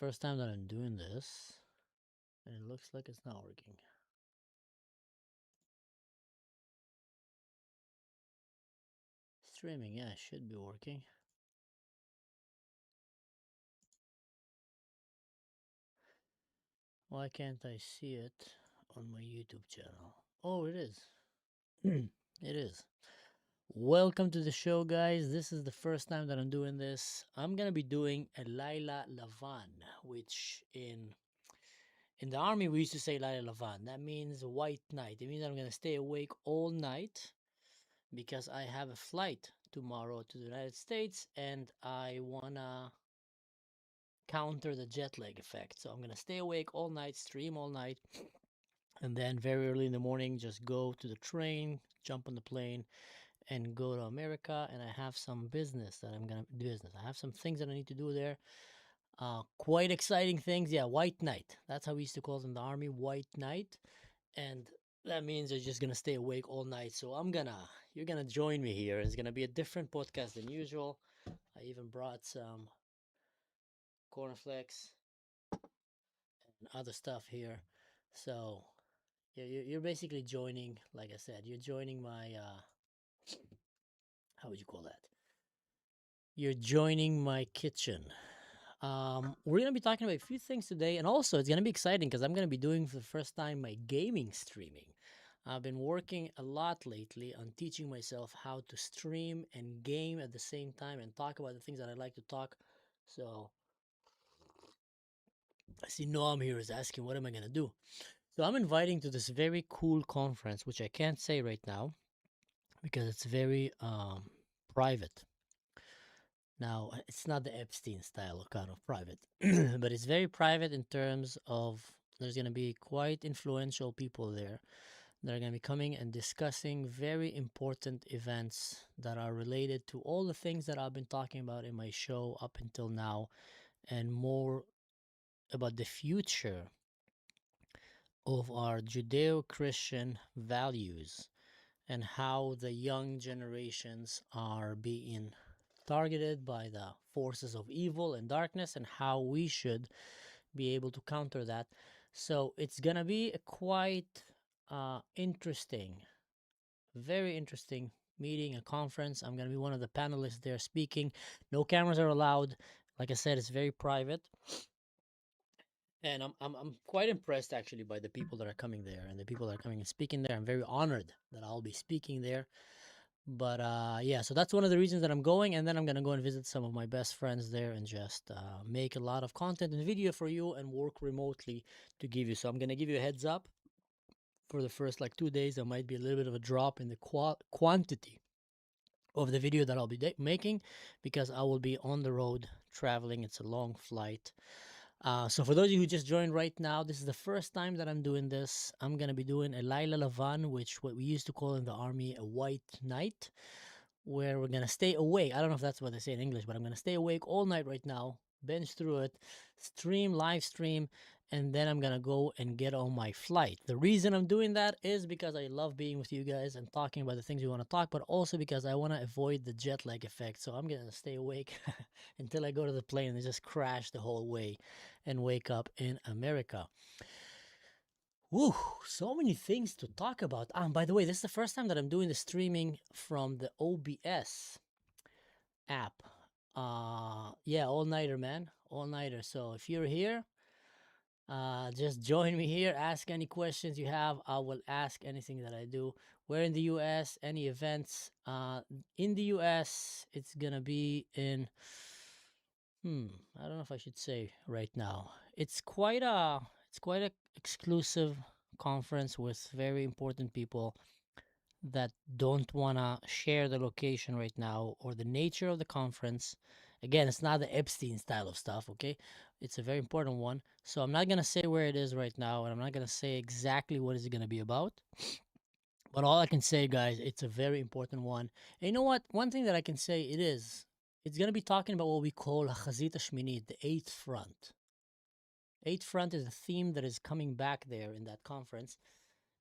first time that I'm doing this, and it looks like it's not working. Streaming, yeah, it should be working. Why can't I see it on my YouTube channel? Oh, it is. It is. Welcome to the show, guys. This is the first time that I'm doing this. I'm gonna be doing a Laila Lavan, which in the army we used to say Laila Lavan. That means white night. It means I'm gonna stay awake all night because I have a flight tomorrow to the United States and I wanna counter the jet lag effect. So I'm gonna stay awake all night, stream all night, and then very early in the morning just go to the train, jump on the plane, and go to America. And I have some business that I'm gonna business. I have some things that I need to do there. Quite exciting things. Yeah, white night. That's how we used to call it in the army, white night. And that means you're just gonna stay awake all night. So you're gonna join me here. It's gonna be a different podcast than usual. I even brought some cornflakes and other stuff here. So yeah, you're basically joining, like I said, you're joining my, how would you call that? You're joining my kitchen. We're gonna be talking about a few things today, and also it's gonna be exciting because I'm gonna be doing for the first time my gaming streaming. I've been working a lot lately on teaching myself how to stream and game at the same time and talk about the things that I like to talk. So I see Noam here is asking, what am I gonna do? So I'm inviting to this very cool conference, which I can't say right now because it's very private. Now, it's not the Epstein style kind of private, but it's very private in terms of there's going to be quite influential people there that are going to be coming and discussing very important events that are related to all the things that I've been talking about in my show up until now, and more about the future of our Judeo Christian values and how the young generations are being targeted by the forces of evil and darkness and how we should be able to counter that. So it's gonna be a quite interesting, very interesting meeting, a conference. I'm gonna be one of the panelists there speaking. No cameras are allowed. Like I said, it's very private. And I'm quite impressed actually by the people that are coming there and the people that are coming and speaking there. I'm very honored that I'll be speaking there. But yeah, so that's one of the reasons that I'm going, and then I'm gonna go and visit some of my best friends there and just make a lot of content and video for you and work remotely to give you. So I'm gonna give you a heads up for the first like 2 days. There might be a little bit of a drop in the quantity of the video that I'll be making because I will be on the road traveling. It's a long flight. So for those of you who just joined right now, this is the first time that I'm doing this. I'm gonna be doing a Laila Lavan, which what we used to call in the army a white night, where we're gonna stay awake. I don't know if that's what they say in English, but I'm gonna stay awake all night right now, binge through it, live stream, and then I'm gonna go and get on my flight. The reason I'm doing that is because I love being with you guys and talking about the things we want to talk, but also because I want to avoid the jet lag effect. So I'm gonna stay awake until I go to the plane and just crash the whole way and wake up in America. Woo, so many things to talk about. By the way, this is the first time that I'm doing the streaming from the OBS app. Yeah, all-nighter, man. All-nighter. So if you're here, just join me here. Ask any questions you have. I will ask anything that I do. We're in the US, any events. In the US, it's gonna be in I don't know if I should say right now. It's quite a exclusive conference with very important people that don't want to share the location right now or the nature of the conference. Again, it's not the Epstein style of stuff, okay? It's a very important one. So I'm not going to say where it is right now, and I'm not going to say exactly what is it going to be about. But all I can say, guys, it's a very important one. And you know what? One thing that I can say it's going to be talking about what we call Chazit Shminit, the eighth front. Eighth front is a theme that is coming back there in that conference.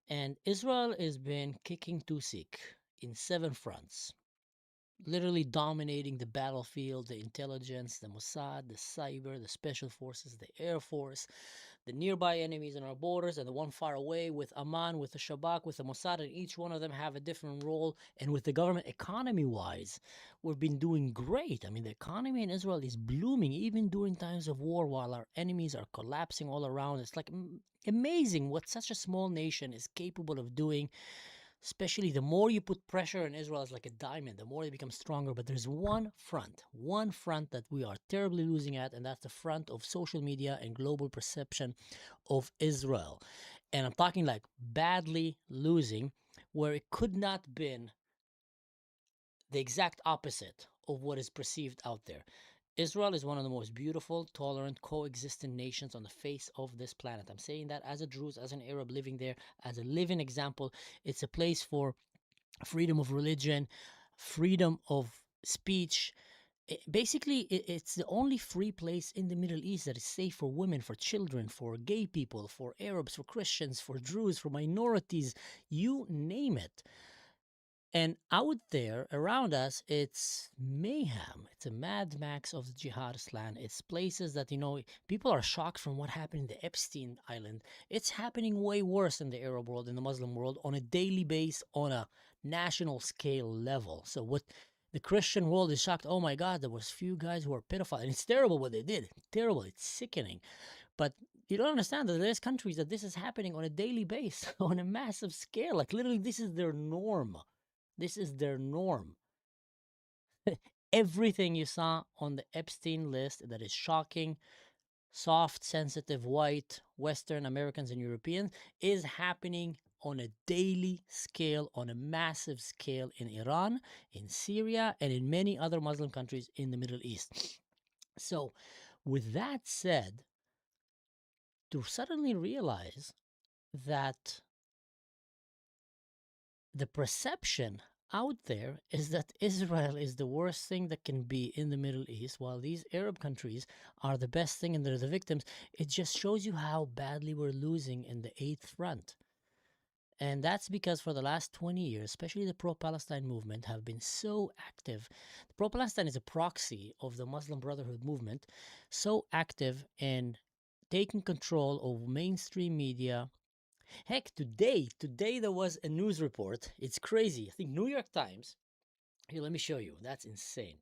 And Israel has been kicking Tusik in 7 fronts. literally dominating the battlefield, the intelligence, the Mossad, the cyber, the special forces, the air force, the nearby enemies on our borders, and the one far away with Amman, with the Shabak, with the Mossad, and each one of them have a different role. And with the government, economy wise, we've been doing great. I mean, the economy in Israel is blooming even during times of war while our enemies are collapsing all around. It's like amazing what such a small nation is capable of doing. Especially the more you put pressure on Israel, it's like a diamond, the more they become stronger. But there's one front that we are terribly losing at, and that's the front of social media and global perception of Israel. And I'm talking like badly losing, where it could not been the exact opposite of what is perceived out there. Israel is one of the most beautiful, tolerant, coexistent nations on the face of this planet. I'm saying that as a Druze, as an Arab living there, as a living example. It's a place for freedom of religion, freedom of speech. Basically, it's the only free place in the Middle East that is safe for women, for children, for gay people, for Arabs, for Christians, for Druze, for minorities, you name it. And out there around us, it's mayhem. It's a Mad Max of the jihadist land. It's places that, people are shocked from what happened in the Epstein Island. It's happening way worse in the Arab world, in the Muslim world, on a daily base, on a national scale level. So what the Christian world is shocked, oh my God, there was few guys who were pedophile. And it's terrible what they did. Terrible. It's sickening. But you don't understand that there's countries that this is happening on a daily base, on a massive scale. Like literally, this is their norm. This is their norm. Everything you saw on the Epstein list that is shocking, soft, sensitive, white, Western Americans and Europeans is happening on a daily scale, on a massive scale in Iran, in Syria, and in many other Muslim countries in the Middle East. So, with that said, to suddenly realize that the perception out there is that Israel is the worst thing that can be in the Middle East, while these Arab countries are the best thing and they're the victims. It just shows you how badly we're losing in the Eighth Front. And that's because for the last 20 years, especially the pro-Palestine movement, have been so active. Pro-Palestine is a proxy of the Muslim Brotherhood movement, so active in taking control of mainstream media. Heck, today there was a news report. It's crazy. I think New York Times. Here, let me show you. That's insane.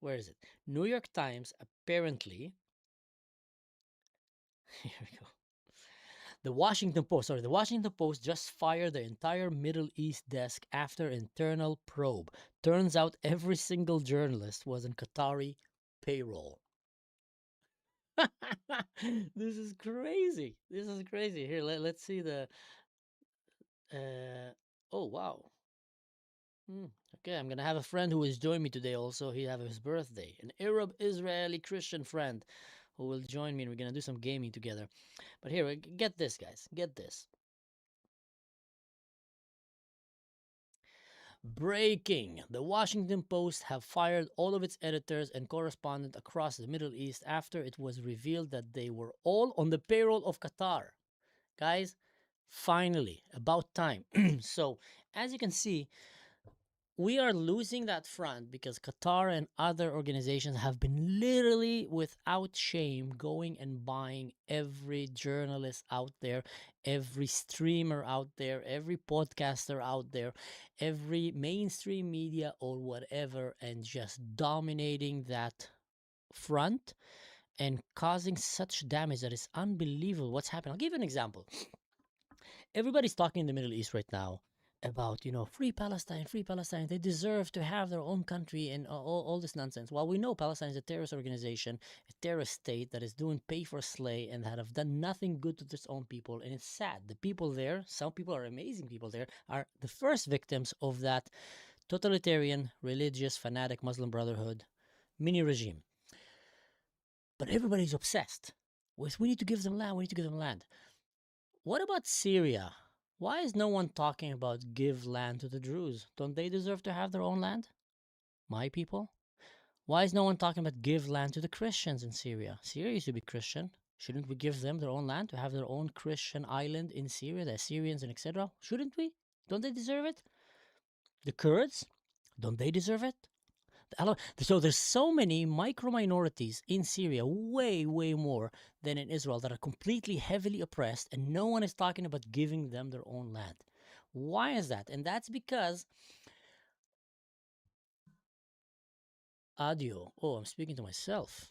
Where is it? New York Times apparently. Here we go. The Washington Post. Sorry, the Washington Post just fired the entire Middle East desk after internal probe. Turns out every single journalist was in Qatari payroll. This is crazy. This is crazy. Here, let's see the. Oh wow. Okay, I'm gonna have a friend who is joining me today also. He have his birthday. An Arab Israeli Christian friend who will join me and we're gonna do some gaming together. But here, get this, guys. Get this. Breaking. The Washington Post have fired all of its editors and correspondents across the Middle East after it was revealed that they were all on the payroll of Qatar. Guys, finally, about time. So, as you can see, we are losing that front because Qatar and other organizations have been literally without shame going and buying every journalist out there, every streamer out there, every podcaster out there, every mainstream media or whatever, and just dominating that front and causing such damage that is unbelievable what's happening. I'll give you an example. Everybody's talking in the Middle East right now about, free Palestine, free Palestine. They deserve to have their own country and all this nonsense. While we know Palestine is a terrorist organization, a terrorist state that is doing pay for slay and that have done nothing good to its own people. And it's sad. The people there, some people are amazing people there, are the first victims of that totalitarian, religious, fanatic Muslim Brotherhood mini regime. But everybody's obsessed with we need to give them land, we need to give them land. What about Syria? Why is no one talking about give land to the Druze? Don't they deserve to have their own land? My people? Why is no one talking about give land to the Christians in Syria? Syria used to be Christian. Shouldn't we give them their own land to have their own Christian island in Syria, the Assyrians and etc.? Shouldn't we? Don't they deserve it? The Kurds? Don't they deserve it? So there's so many micro minorities in Syria, way, way more than in Israel, that are completely heavily oppressed, and no one is talking about giving them their own land. Why is that? And that's because audio. Oh, I'm speaking to myself.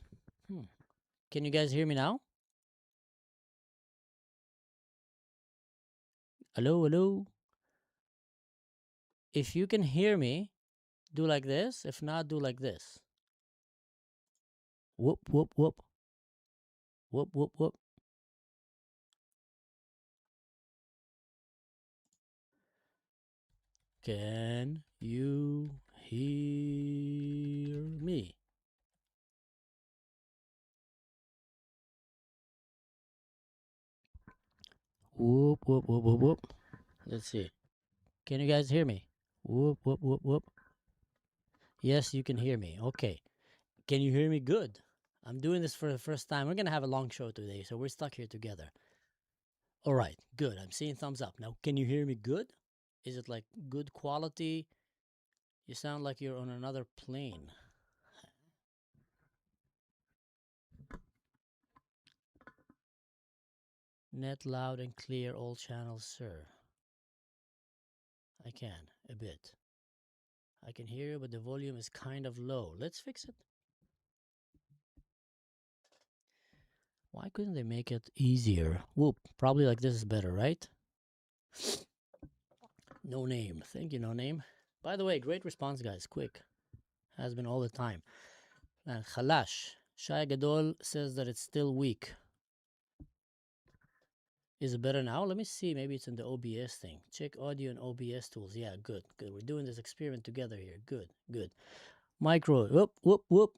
Can you guys hear me now? Hello, hello. If you can hear me, do like this. If not, do like this. Whoop, whoop, whoop. Whoop, whoop, whoop. Can you hear me? Whoop, whoop, whoop, whoop, whoop. Let's see. Can you guys hear me? Whoop, whoop, whoop, whoop. Yes, you can hear me. Okay. Can you hear me good? I'm doing this for the first time. We're going to have a long show today, so we're stuck here together. All right, good. I'm seeing thumbs up. Now, can you hear me good? Is it like good quality? You sound like you're on another plane. Net loud and clear, all channels, sir. I can, a bit. I can hear you, but the volume is kind of low. Let's fix it. Why couldn't they make it easier? Whoop, probably like this is better, right? No name. Thank you, no name. By the way, great response, guys. Quick. Has been all the time. And Khalash. Shai Gadol says that it's still weak. Is it better now? Let me see. Maybe it's in the OBS thing. Check audio and OBS tools. Yeah, good, good. We're doing this experiment together here. Good, good. Micro. Whoop, whoop, whoop.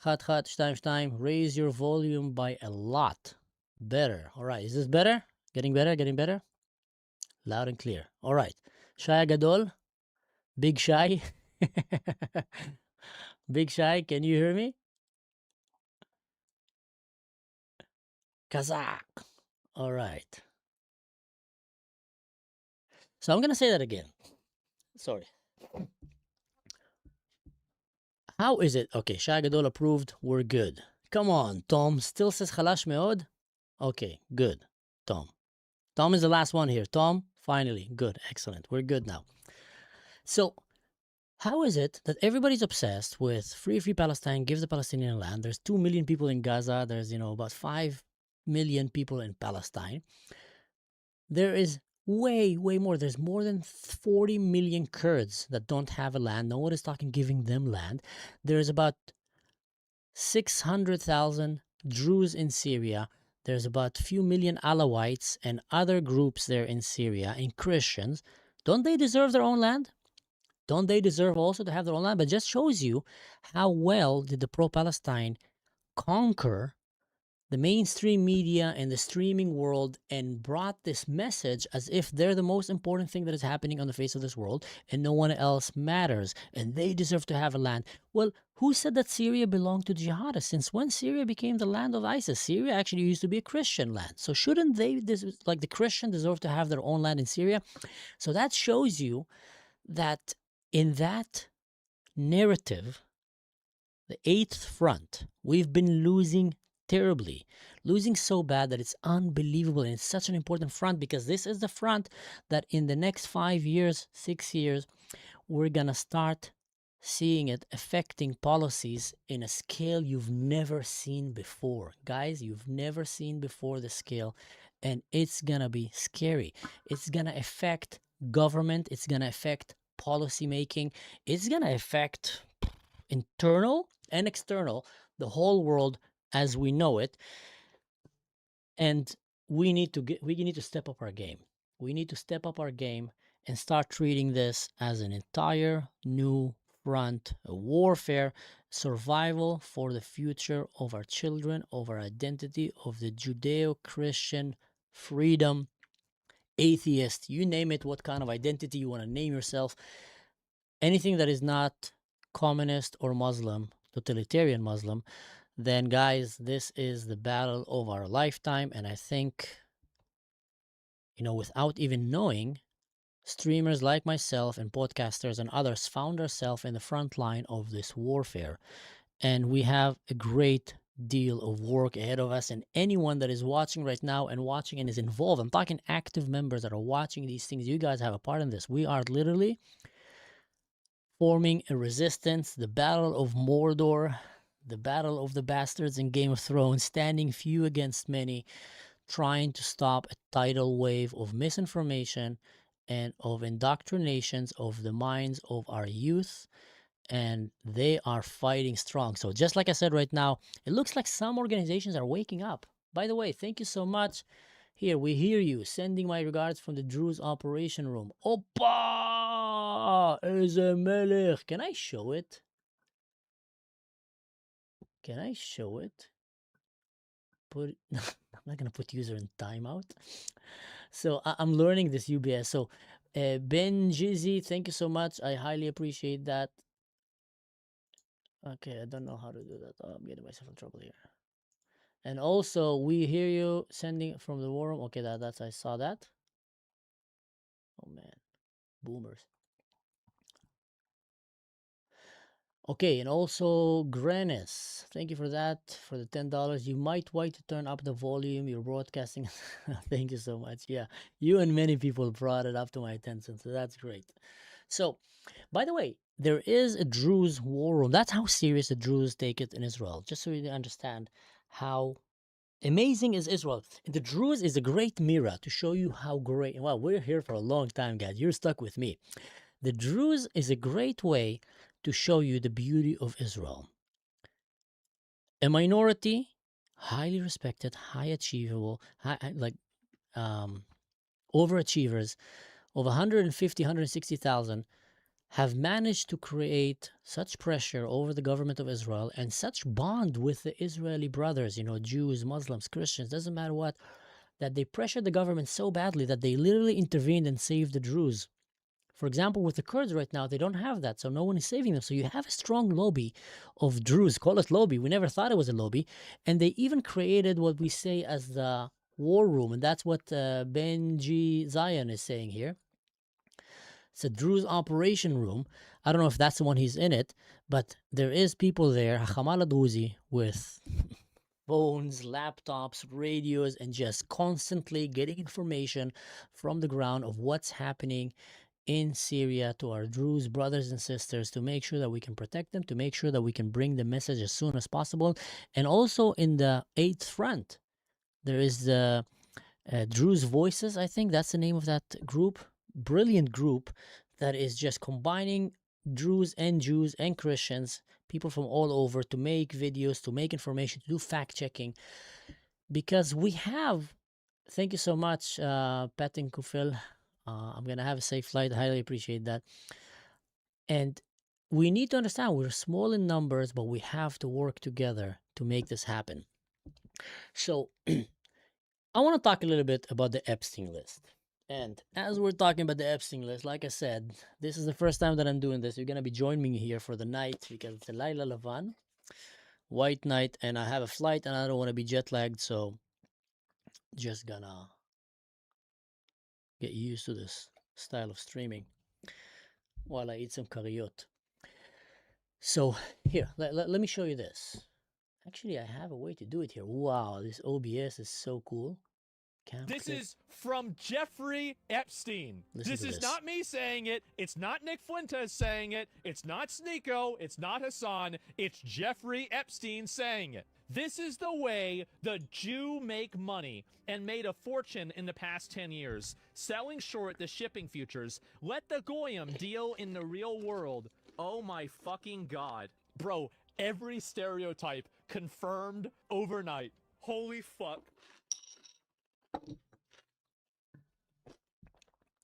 Chat, chat, shtaim. Raise your volume by a lot. Better. All right. Is this better? Getting better? Getting better? Loud and clear. All right. Shai Gadol. Big Shy. Big Shy, can you hear me? Kazakh. All right. So I'm going to say that again. Sorry. How is it? Okay, Shai Gadol approved. We're good. Come on, Tom. Still says Khalash Meod? Okay, good. Tom. Tom is the last one here. Tom, finally. Good. Excellent. We're good now. So, how is it that everybody's obsessed with free Palestine, give the Palestinian land? There's 2 million people in Gaza. There's, about 5 million people in Palestine. There is way, way more. There's more than 40 million Kurds that don't have a land. No one is talking giving them land. There's about 600,000 Druze in Syria. There's about a few million Alawites and other groups there in Syria and Christians. Don't they deserve their own land? Don't they deserve also to have their own land? But just shows you how well did the pro-Palestine conquer the mainstream media and the streaming world and brought this message as if they're the most important thing that is happening on the face of this world and no one else matters and they deserve to have a land. Well, who said that Syria belonged to jihadists? Since when Syria became the land of ISIS? Syria actually used to be a Christian land. So shouldn't they, like the Christian, deserve to have their own land in Syria? So that shows you that in that narrative, the eighth front, we've been losing terribly, losing so bad that it's unbelievable. And it's such an important front because this is the front that in the next 5 years, 6 years, we're going to start seeing it affecting policies in a scale you've never seen before. Guys, you've never seen before the scale, and it's going to be scary. It's going to affect government. It's going to affect policy making. It's going to affect internal and external, the whole world as we know it. And we need to step up our game. We need to step up our game and start treating this as an entire new front, a warfare, survival for the future of our children, of our identity, of the Judeo-Christian freedom, atheist, you name it, what kind of identity you want to name yourself. Anything that is not communist or Muslim, totalitarian Muslim, then guys, this is the battle of our lifetime. And I think, without even knowing, streamers like myself and podcasters and others found ourselves in the front line of this warfare. And we have a great deal of work ahead of us. And anyone that is watching right now and watching and is involved, I'm talking active members that are watching these things, you guys have a part in this. We are literally forming a resistance, the battle of Mordor, the battle of the bastards in Game of Thrones, standing few against many, trying to stop a tidal wave of misinformation and of indoctrinations of the minds of our youth. And they are fighting strong. So just like I said right now, it looks like some organizations are waking up. By the way, thank you so much. Here, we hear you. Sending my regards from the Druze operation room. Opa! Ezemelech. Can I show it? Can I show it? Put I'm not gonna put user in timeout. So I'm learning this UBS. So Ben Jizzy, thank you so much. I highly appreciate that. Okay, I don't know how to do that. Oh, I'm getting myself in trouble here. And also, we hear you sending from the war room. Okay, that's I saw that. Oh man, boomers. Okay, and also Granis, thank you for that, for the $10. You might want to turn up the volume. You're broadcasting. Thank you so much. Yeah, you and many people brought it up to my attention, so that's great. So, by the way, there is a Druze war room. That's how serious the Druze take it in Israel. Just so you understand how amazing is Israel. And the Druze is a great mirror to show you how great. Well, we're here for a long time, guys. You're stuck with me. The Druze is a great way to show you the beauty of Israel. A minority, highly respected, high achievable, overachievers of 150, 160,000 have managed to create such pressure over the government of Israel and such bond with the Israeli brothers, Jews, Muslims, Christians, doesn't matter what, that they pressured the government so badly that they literally intervened and saved the Druze. For example, with the Kurds right now, they don't have that, so no one is saving them. So you have a strong lobby of Druze. Call it lobby. We never thought it was a lobby. And they even created what we say as the war room, and that's what Benji Zion is saying here. It's a Druze operation room. I don't know if that's the one he's in it, but there is people there, Hamal Druzi, with phones, laptops, radios, and just constantly getting information from the ground of what's happening in Syria to our Druze brothers and sisters, to make sure that we can protect them, to make sure that we can bring the message as soon as possible. And also in the 8th front, there is the Druze Voices, I think that's the name of that group. Brilliant group that is just combining Druze and Jews and Christians, people from all over, to make videos, to make information, to do fact-checking. Because we have, thank you so much, Patin Kufil. I'm going to have a safe flight. I highly appreciate that. And we need to understand we're small in numbers, but we have to work together to make this happen. So I want to talk a little bit about the Epstein list. And as we're talking about the Epstein list, like I said, this is the first time that I'm doing this. You're going to be joining me here for the night because it's a Laila Lavan, white night, and I have a flight and I don't want to be jet lagged. So just gonna get used to this style of streaming while I eat some kariyot. So here, let me show you this. Actually, I have a way to do it here. Wow, this OBS is so cool. This is from Jeffrey Epstein. This is not me saying it. It's not Nick Fuentes saying it. It's not Sneeko. It's not Hassan. It's Jeffrey Epstein saying it. This is the way the Jew make money and made a fortune in the past 10 years, selling short the shipping futures. Let the Goyim deal in the real world. Oh my fucking God. Bro, every stereotype confirmed overnight. Holy fuck.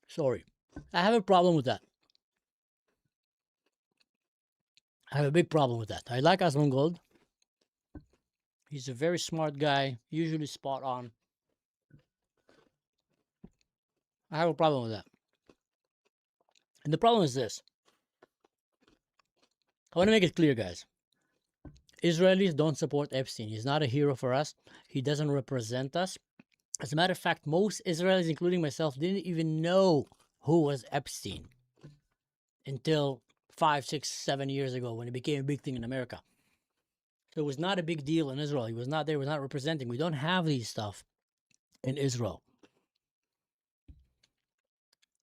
Sorry. I have a problem with that. I have a big problem with that. I like Aslan Gold. He's a very smart guy, usually spot on. I have a problem with that. And the problem is this. I want to make it clear, guys. Israelis don't support Epstein. He's not a hero for us. He doesn't represent us. As a matter of fact, most Israelis, including myself, didn't even know who was Epstein until 5, 6, 7 years ago when it became a big thing in America. So it was not a big deal in Israel. He was not there. He was not representing. We don't have these stuff in Israel.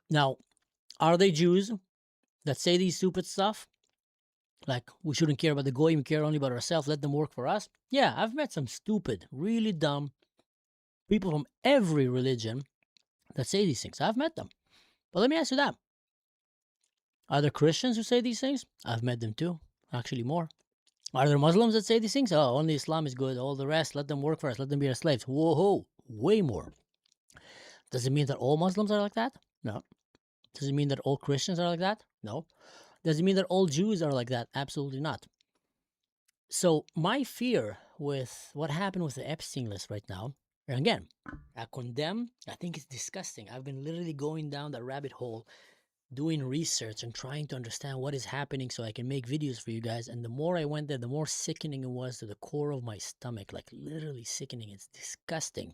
Now, are they Jews that say these stupid stuff? Like, we shouldn't care about the goyim, care only about ourselves, let them work for us? Yeah, I've met some stupid, really dumb people from every religion that say these things. I've met them. But let me ask you that. Are there Christians who say these things? I've met them too. Actually, more. Are there Muslims that say these things? Oh, only Islam is good. All the rest, let them work for us. Let them be our slaves. Whoa, way more. Does it mean that all Muslims are like that? No. Does it mean that all Christians are like that? No. Does it mean that all Jews are like that? Absolutely not. So my fear with what happened with the Epstein list right now, and again, I condemn, I think it's disgusting. I've been literally going down that rabbit hole, doing research and trying to understand what is happening so I can make videos for you guys. And the more I went there, the more sickening it was to the core of my stomach, like literally sickening. It's disgusting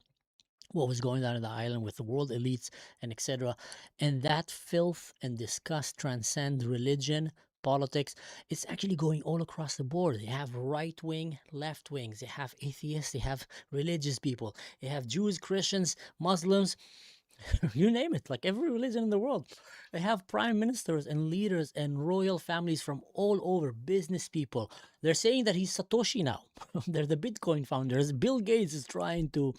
what was going on in the island with the world elites and etc. And that filth and disgust transcend religion, politics. It's actually going all across the board. They have right wing, left wings. They have atheists. They have religious people. They have Jews, Christians, Muslims, you name it, like every religion in the world. They have prime ministers and leaders and royal families from all over, business people. They're saying that he's Satoshi now. They're the Bitcoin founders. Bill Gates is trying to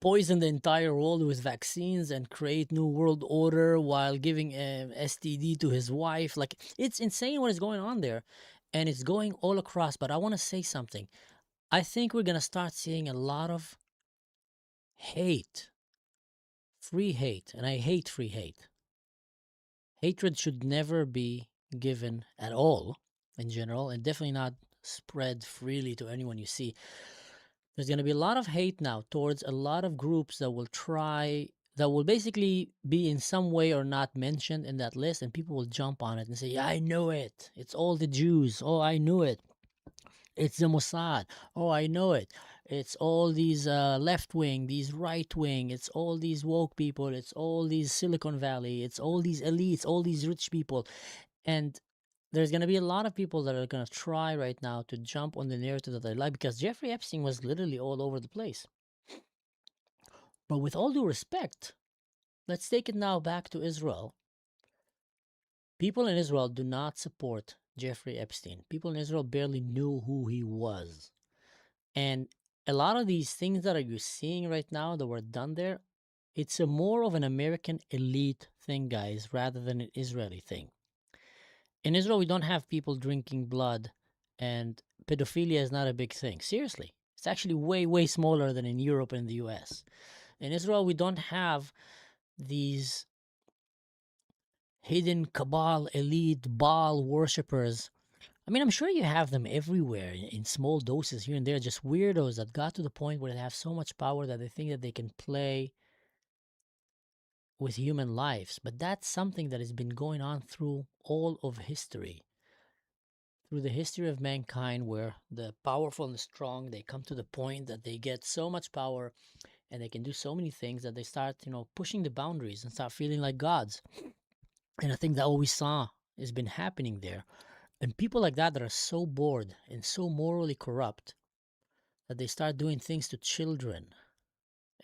poison the entire world with vaccines and create new world order while giving STD to his wife. Like, it's insane what is going on there, and it's going all across. But I want to say something. I think we're going to start seeing a lot of hate, free hate, and I hate free hate. Hatred should never be given at all in general, and definitely not spread freely to anyone you see. There's going to be a lot of hate now towards a lot of groups that will basically be in some way or not mentioned in that list, and people will jump on it and say, yeah, I know it. It's all the Jews. Oh, I knew it. It's the Mossad. Oh, I know it. It's all these left-wing, these right-wing. It's all these woke people. It's all these Silicon Valley. It's all these elites, all these rich people. And there's going to be a lot of people that are going to try right now to jump on the narrative that they like, because Jeffrey Epstein was literally all over the place. But with all due respect, let's take it now back to Israel. People in Israel do not support Jeffrey Epstein. People in Israel barely knew who he was. And a lot of these things that you're seeing right now that were done there, it's a more of an American elite thing, guys, rather than an Israeli thing. In Israel, we don't have people drinking blood, and pedophilia is not a big thing. Seriously. It's actually way, way smaller than in Europe and the US. In Israel, we don't have these hidden cabal, elite, Baal worshippers. I mean, I'm sure you have them everywhere in small doses here and there, just weirdos that got to the point where they have so much power that they think that they can play with human lives. But that's something that has been going on through all of history. Through the history of mankind, where the powerful and the strong, they come to the point that they get so much power and they can do so many things that they start, pushing the boundaries and start feeling like gods. And I think that what we saw has been happening there. And people like that are so bored and so morally corrupt that they start doing things to children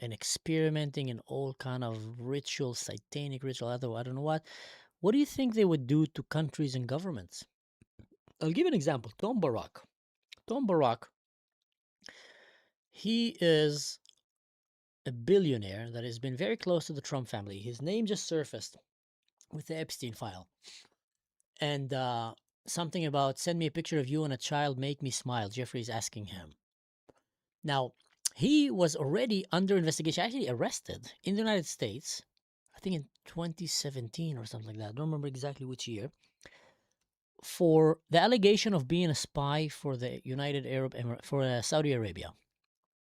and experimenting in all kind of rituals, satanic ritual, I don't know what. What do you think they would do to countries and governments? I'll give an example. Tom Barack, he is a billionaire that has been very close to the Trump family. His name just surfaced with the Epstein file. And something about, send me a picture of you and a child, make me smile. Jeffrey's asking him. Now, he was already under investigation, actually arrested in the United States, I think in 2017 or something like that. I don't remember exactly which year, for the allegation of being a spy for the for Saudi Arabia,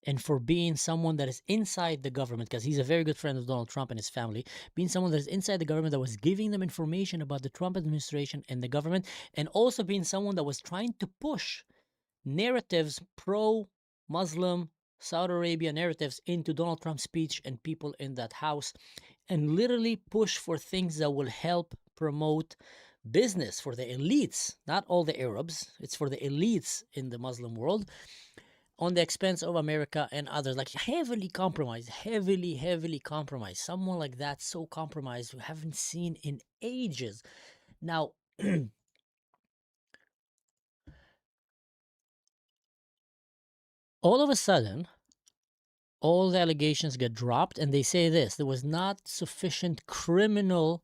and for being someone that is inside the government, because he's a very good friend of Donald Trump and his family, being someone that is inside the government that was giving them information about the Trump administration and the government, and also being someone that was trying to push narratives, pro-Muslim, Saudi Arabia narratives into Donald Trump's speech and people in that house. and literally push for things that will help promote business for the elites, not all the Arabs. It's for the elites in the Muslim world, on the expense of America and others. Like heavily compromised, heavily compromised. Someone like that, so compromised, we haven't seen in ages. Now, all of a sudden, all the allegations get dropped, and they say this: there was not sufficient criminal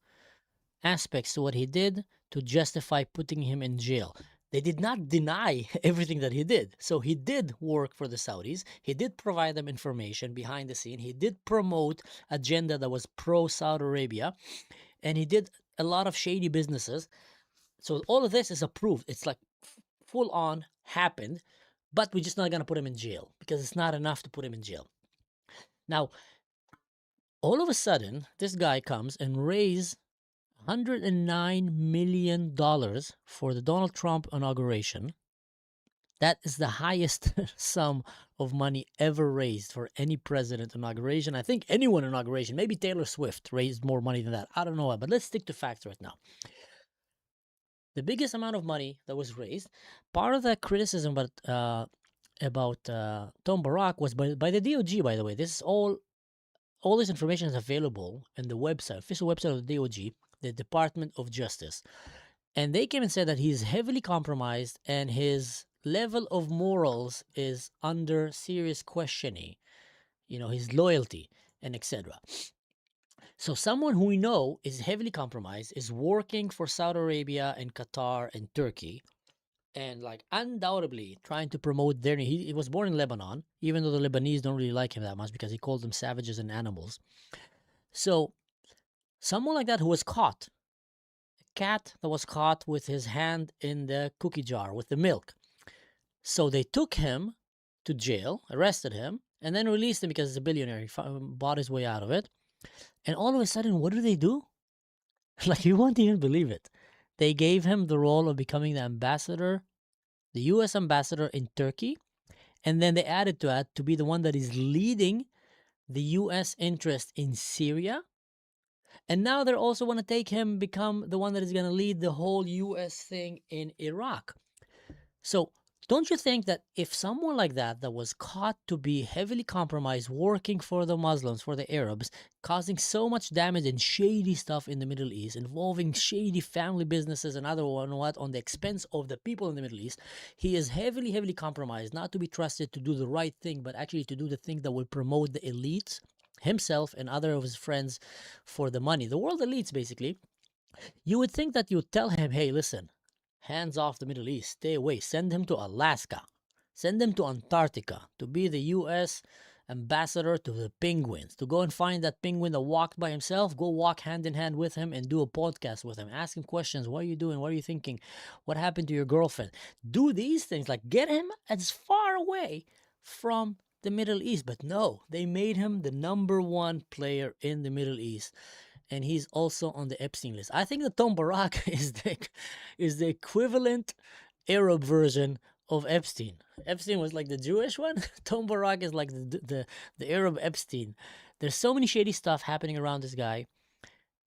aspects to what he did to justify putting him in jail. They did not deny everything that he did. So he did work for the Saudis. He did provide them information behind the scene. He did promote agenda that was pro-Saudi Arabia. And he did a lot of shady businesses. So all of this is approved. It's like full on happened, but we're just not going to put him in jail because it's not enough to put him in jail. Now, all of a sudden, this guy comes and raises $109 million for the Donald Trump inauguration. That is the highest sum of money ever raised for any president inauguration. I think anyone inauguration, maybe Taylor Swift raised more money than that. I don't know, but let's stick to facts right now. The biggest amount of money that was raised, part of the criticism about Tom Barack was by the DOJ, by the way. This is all this information is available in the website, official website of the DOJ, the Department of Justice. And they came and said that he's heavily compromised and his level of morals is under serious questioning, his loyalty and etc. So someone who we know is heavily compromised, is working for Saudi Arabia and Qatar and Turkey, and like undoubtedly trying to promote he was born in Lebanon, even though the Lebanese don't really like him that much because he called them savages and animals. So someone like that who was caught, a cat that was caught with his hand in the cookie jar with the milk. So they took him to jail, arrested him, and then released him because he's a billionaire. He bought his way out of it. And all of a sudden, what do? Like, you won't even believe it. They gave him the role of becoming the ambassador, the U.S. ambassador in Turkey. And then they added to that to be the one that is leading the U.S. interest in Syria. And now they also want to take him, become the one that is going to lead the whole U.S. thing in Iraq. So don't you think that if someone like that was caught to be heavily compromised, working for the Muslims, for the Arabs, causing so much damage and shady stuff in the Middle East, involving shady family businesses and other what on the expense of the people in the Middle East, he is heavily compromised, not to be trusted to do the right thing, but actually to do the thing that will promote the elites, himself and other of his friends for the money, the world elites basically. You would think that you would tell him, hey, listen, hands off the Middle East, stay away, send him to Alaska, send him to Antarctica to be the U.S. ambassador to the penguins, to go and find that penguin that walked by himself, go walk hand in hand with him and do a podcast with him, ask him questions. What are you doing? What are you thinking? What happened to your girlfriend? Do these things, like get him as far away from the Middle East. But no, they made him the number one player in the Middle East. And he's also on the Epstein list. I think that Tom Barack is the equivalent Arab version of Epstein. Epstein was like the Jewish one. Tom Barack is like the Arab Epstein. There's so many shady stuff happening around this guy,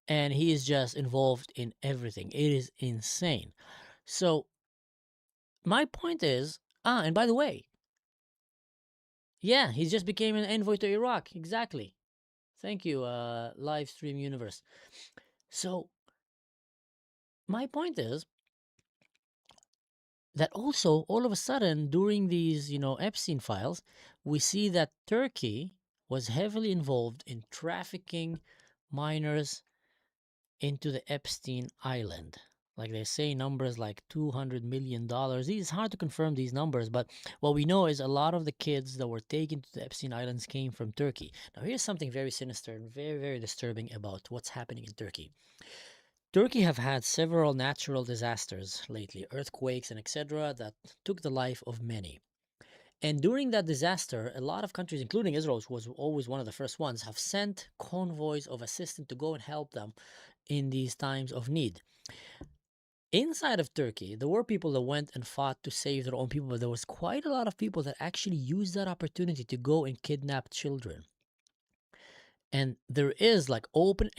and he is just involved in everything. It is insane. So my point is, and by the way, yeah, he just became an envoy to Iraq. Exactly. Thank you, live stream universe. So my point is that also all of a sudden during these, Epstein files, we see that Turkey was heavily involved in trafficking minors into the Epstein Island. Like they say numbers like $200 million. It's hard to confirm these numbers, but what we know is a lot of the kids that were taken to the Epstein Islands came from Turkey. Now here's something very sinister and very disturbing about what's happening in Turkey. Turkey have had several natural disasters lately, earthquakes and etc., that took the life of many. And during that disaster, a lot of countries, including Israel, who was always one of the first ones, have sent convoys of assistance to go and help them in these times of need. Inside of Turkey, there were people that went and fought to save their own people, but there was quite a lot of people that actually used that opportunity to go and kidnap children. And there is like open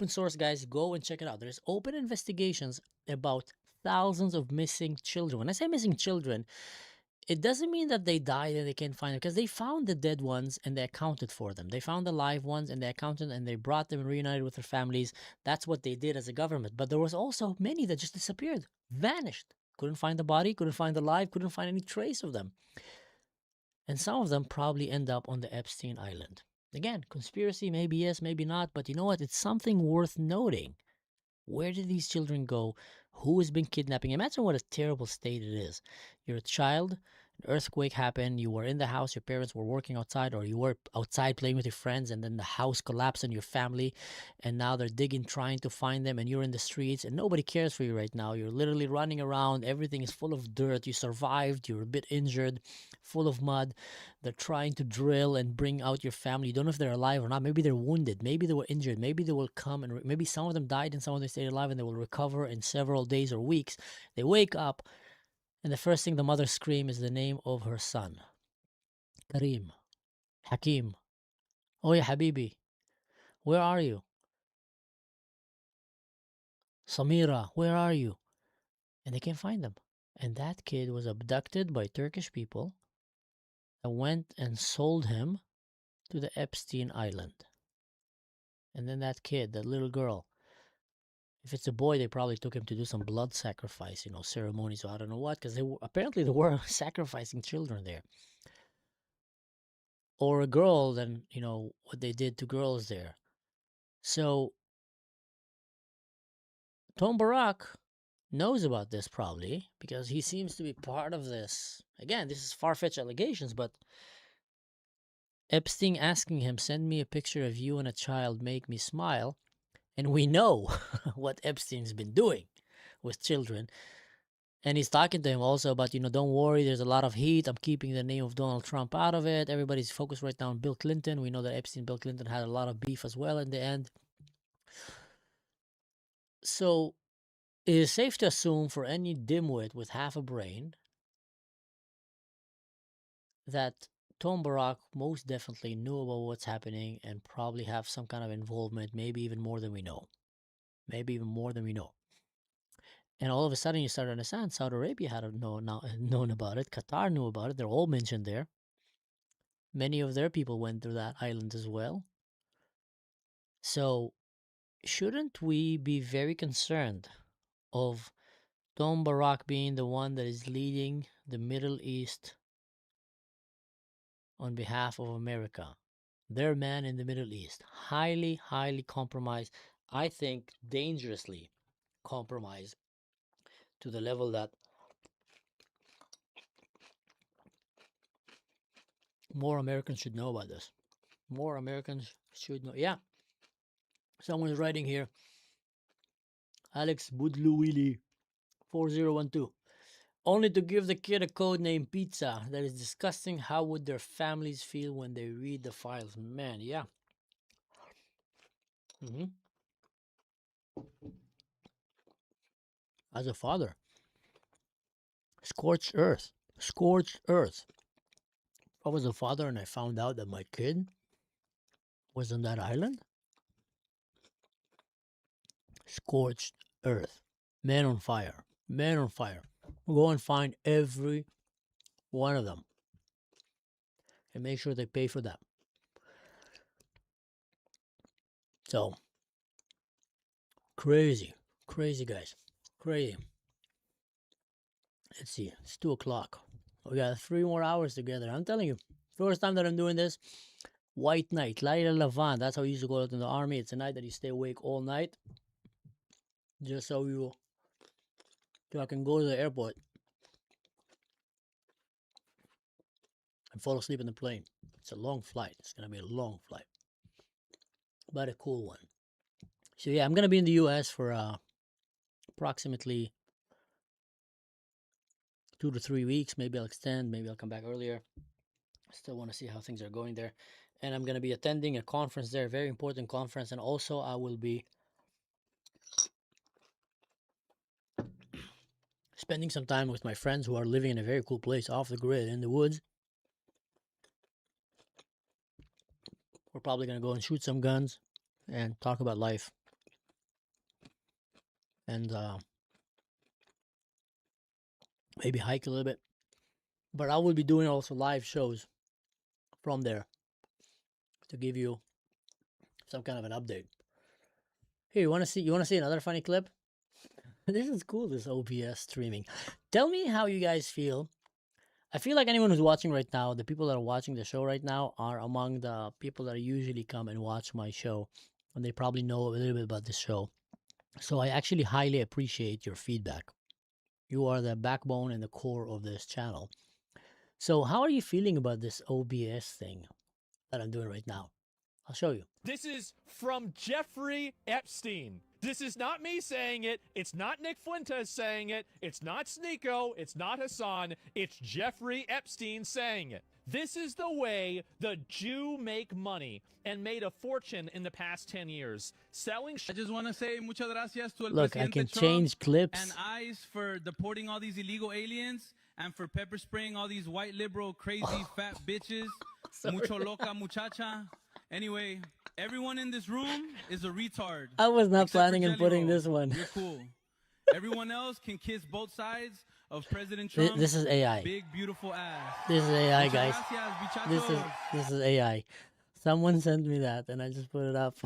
source, guys, go and check it out. There's open investigations about thousands of missing children. When I say missing children, it doesn't mean that they died and they can't find them, because they found the dead ones and they accounted for them. They found the live ones and they accounted, and they brought them and reunited with their families. That's what they did as a government. But there was also many that just disappeared, vanished. Couldn't find the body, couldn't find the live, couldn't find any trace of them. And some of them probably end up on the Epstein Island. Again, conspiracy, maybe yes, maybe not. But you know what? It's something worth noting. Where did these children go? Who has been kidnapping? Imagine what a terrible state it is. You're a child, an earthquake happened, you were in the house, your parents were working outside, or you were outside playing with your friends, and then the house collapsed on your family, and now they're digging, trying to find them, and you're in the streets, and nobody cares for you right now. You're literally running around, everything is full of dirt, you survived, you're a bit injured, full of mud. They're trying to drill and bring out your family. You don't know if they're alive or not. Maybe they're wounded. Maybe they were injured. Maybe they will come, and maybe some of them died and some of them stayed alive, and they will recover in several days or weeks. They wake up, and the first thing the mother screams is the name of her son. Kareem. Hakim. Oh yeah, Habibi. Where are you? Samira, where are you? And they can't find them. And that kid was abducted by Turkish people that went and sold him to the Epstein Island. And then that kid, that little girl, if it's a boy, they probably took him to do some blood sacrifice, ceremonies, or I don't know what, because apparently they were sacrificing children there. Or a girl, then, what they did to girls there. So Tom Barak knows about this probably, because he seems to be part of this. Again, this is far-fetched allegations, but Epstein asking him, send me a picture of you and a child, make me smile. And we know what Epstein's been doing with children. And he's talking to him also about, don't worry, there's a lot of heat. I'm keeping the name of Donald Trump out of it. Everybody's focused right now on Bill Clinton. We know that Epstein and Bill Clinton had a lot of beef as well in the end. So it is safe to assume for any dimwit with half a brain that Tom Barak most definitely knew about what's happening and probably have some kind of involvement, maybe even more than we know. And all of a sudden, you start to understand Saudi Arabia had known about it. Qatar knew about it. They're all mentioned there. Many of their people went to that island as well. So shouldn't we be very concerned of Tom Barak being the one that is leading the Middle East on behalf of America? Their man in the Middle East. Highly, highly compromised. I think dangerously compromised to the level that more Americans should know about this. More Americans should know. Yeah. Someone is writing here. Alex Budluwili 4012. Only to give the kid a code name Pizza. That is disgusting. How would their families feel when they read the files? Man, yeah. As a father. Scorched earth. Scorched earth. If I was a father and I found out that my kid was on that island, scorched earth. Man on fire. Man on fire. We'll go and find every one of them and make sure they pay for that. So, crazy, guys. Crazy. Let's see. It's 2 o'clock. We got 3 more hours together. I'm telling you, first time that I'm doing this, white night, Laila Lavan. That's how we used to go out in the army. It's a night that you stay awake all night, just so I can go to the airport and fall asleep in the plane. It's a long flight. It's gonna be a long flight, but a cool one. So yeah, I'm gonna be in the U.S. for approximately 2 to 3 weeks. Maybe I'll extend. Maybe I'll come back earlier. I still want to see how things are going there. And I'm going to be attending a conference there, a very important conference. And also I will be spending some time with my friends who are living in a very cool place off the grid in the woods. We're probably going to go and shoot some guns and talk about life. And maybe hike a little bit. But I will be doing also live shows from there to give you some kind of an update. Here, you want to see another funny clip? This is cool, this OBS streaming. Tell me how you guys feel. I feel like anyone who's watching right now, the people that are watching the show right now are among the people that usually come and watch my show, and they probably know a little bit about this show. So I actually highly appreciate your feedback. You are the backbone and the core of this channel. So how are you feeling about this OBS thing that I'm doing right now? I'll show you. This is from Jeffrey Epstein. This is not me saying it. It's not Nick Fuentes saying it. It's not Sneeko. It's not Hassan. It's Jeffrey Epstein saying it. This is the way the Jew make money and made a fortune in the past 10 years. Selling I just want to say muchas gracias to el Look, I Presidente can Trump change clips. and ICE for deporting all these illegal aliens and for pepper spraying all these white liberal crazy fat bitches. Mucho loca muchacha. Anyway, everyone in this room is a retard. I was not planning on Jelly putting Roll. this one. You're cool. Everyone else can kiss both sides of President Trump. This is AI. Big beautiful ass. This is AI, Muchas guys. gracias, This is AI. Someone sent me that, and I just put it up.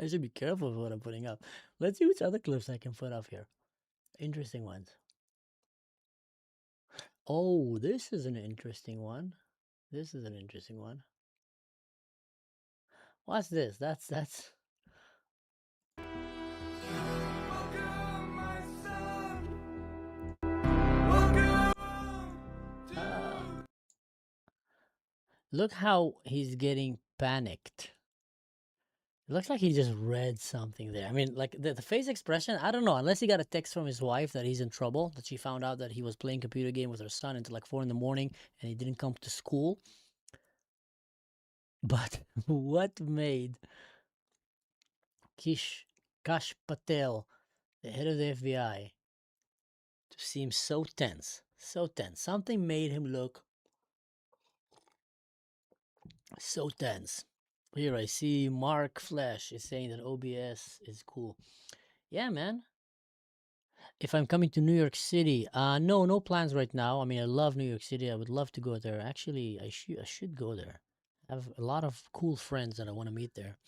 I should be careful with what I'm putting up. Let's see which other clips I can put up here. Interesting ones. Oh, this is an interesting one. This is an interesting one. What's this? That's look how he's getting panicked. It looks like he just read something there. I mean, like the face expression, I don't know, unless he got a text from his wife that he's in trouble, that she found out that he was playing computer game with her son until like 4 in the morning and he didn't come to school. But what made Kash Patel, the head of the FBI, to seem so tense? So tense. Something made him look so tense. Here I see Mark Flesh is saying that OBS is cool. Yeah, man. If I'm coming to New York City, no plans right now. I mean, I love New York City. I would love to go there. Actually, I should go there. I have a lot of cool friends that I want to meet there.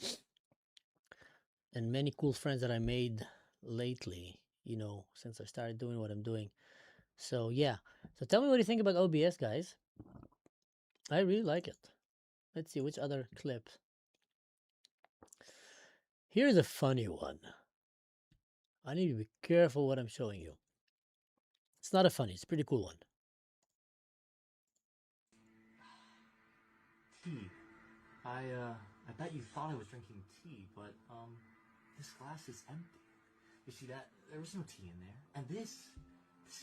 And many cool friends that I made lately, you know, since I started doing what I'm doing. So, yeah. So tell me what you think about OBS, guys. I really like it. Let's see, which other clips? Here's a funny one. I need to be careful what I'm showing you. It's not a funny, it's a pretty cool one. Tea. I bet you thought I was drinking tea, but this glass is empty. You see that? There was no tea in there. And this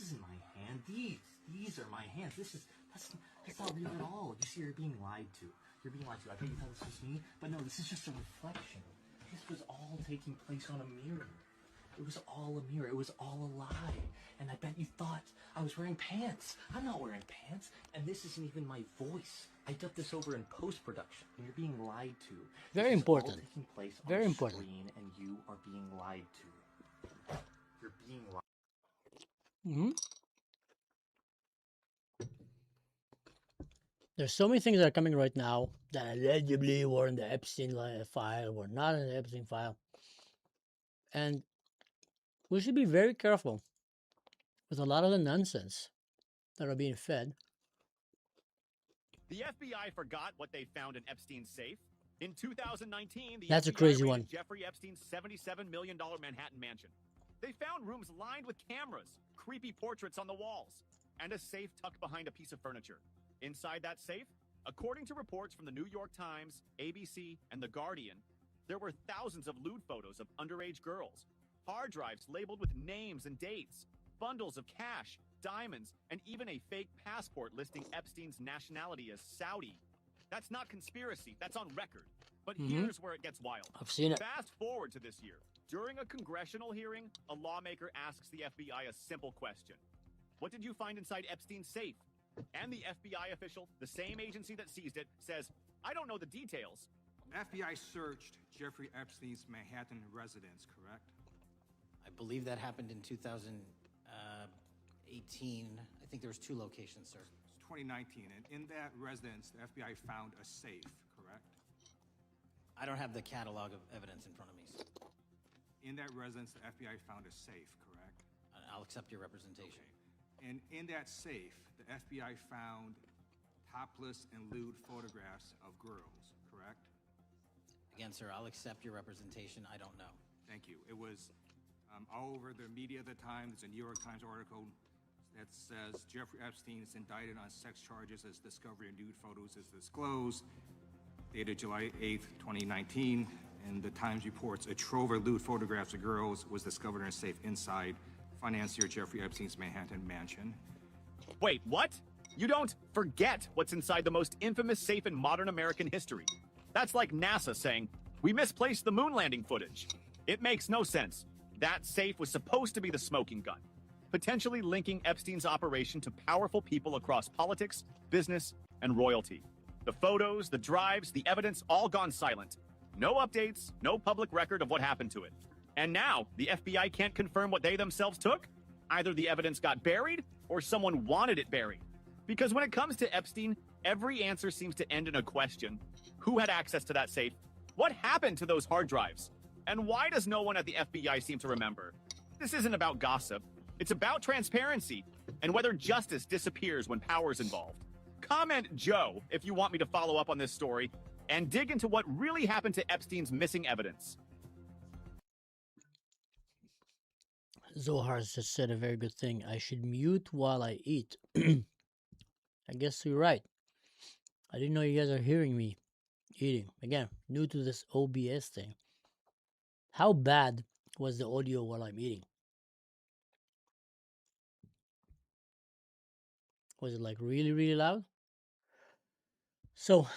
isn't my hand. These are my hands. That's not real at all. You see, you're being lied to. You're being lied to. I bet you thought this was me, but no, this is just a reflection. This was all taking place on a mirror. It was all a mirror. It was all a lie. And I bet you thought I was wearing pants. I'm not wearing pants. And this isn't even my voice. I dubbed this over in post-production. And you're being lied to. Very this important. Is all taking place on Very the important. screen, and you are being lied to. You're being lied. Mm-hmm. There's so many things that are coming right now that allegedly were in the Epstein file, were not in the Epstein file. And we should be very careful with a lot of the nonsense that are being fed. The FBI forgot what they found in Epstein's safe. In 2019, the That's a FBI crazy raided one. Jeffrey Epstein's $77 million Manhattan mansion. They found rooms lined with cameras, creepy portraits on the walls, and a safe tucked behind a piece of furniture. Inside that safe, according to reports from the New York Times, ABC, and The Guardian, there were thousands of lewd photos of underage girls, hard drives labeled with names and dates, bundles of cash, diamonds, and even a fake passport listing Epstein's nationality as Saudi. That's not conspiracy, that's on record. But here's where it gets wild. I've seen it. Fast forward to this year. During a congressional hearing, a lawmaker asks the FBI a simple question. What did you find inside Epstein's safe? And the FBI official, the same agency that seized it, says, I don't know the details. FBI searched Jeffrey Epstein's Manhattan residence, correct? I believe that happened in 2018. I think there was 2 locations, sir. It's 2019, and in that residence, the FBI found a safe, correct? I don't have the catalog of evidence in front of me, sir. In that residence, the FBI found a safe, correct? I'll accept your representation. Okay. And in that safe, the FBI found topless and lewd photographs of girls, correct? Again, sir, I'll accept your representation. I don't know. Thank you. It was all over the media at the time. There's a New York Times article that says Jeffrey Epstein is indicted on sex charges as discovery of nude photos is disclosed, dated July 8th, 2019. And the Times reports a trove of lewd photographs of girls was discovered in a safe inside financier Jeffrey Epstein's Manhattan mansion. Wait, what? You don't forget what's inside the most infamous safe in modern American history. That's like NASA saying, we misplaced the moon landing footage. It makes no sense. That safe was supposed to be the smoking gun, potentially linking Epstein's operation to powerful people across politics, business, and royalty. The photos, the drives, the evidence, all gone silent. No updates, no public record of what happened to it. And now, the FBI can't confirm what they themselves took? Either the evidence got buried, or someone wanted it buried. Because when it comes to Epstein, every answer seems to end in a question. Who had access to that safe? What happened to those hard drives? And why does no one at the FBI seem to remember? This isn't about gossip. It's about transparency, and whether justice disappears when power's involved. Comment Joe if you want me to follow up on this story, and dig into what really happened to Epstein's missing evidence. Zohar has just said a very good thing. I should mute while I eat. I guess you're right. I didn't know you guys are hearing me eating. Again, new to this OBS thing. How bad was the audio while I'm eating? Was it like really, really loud? So,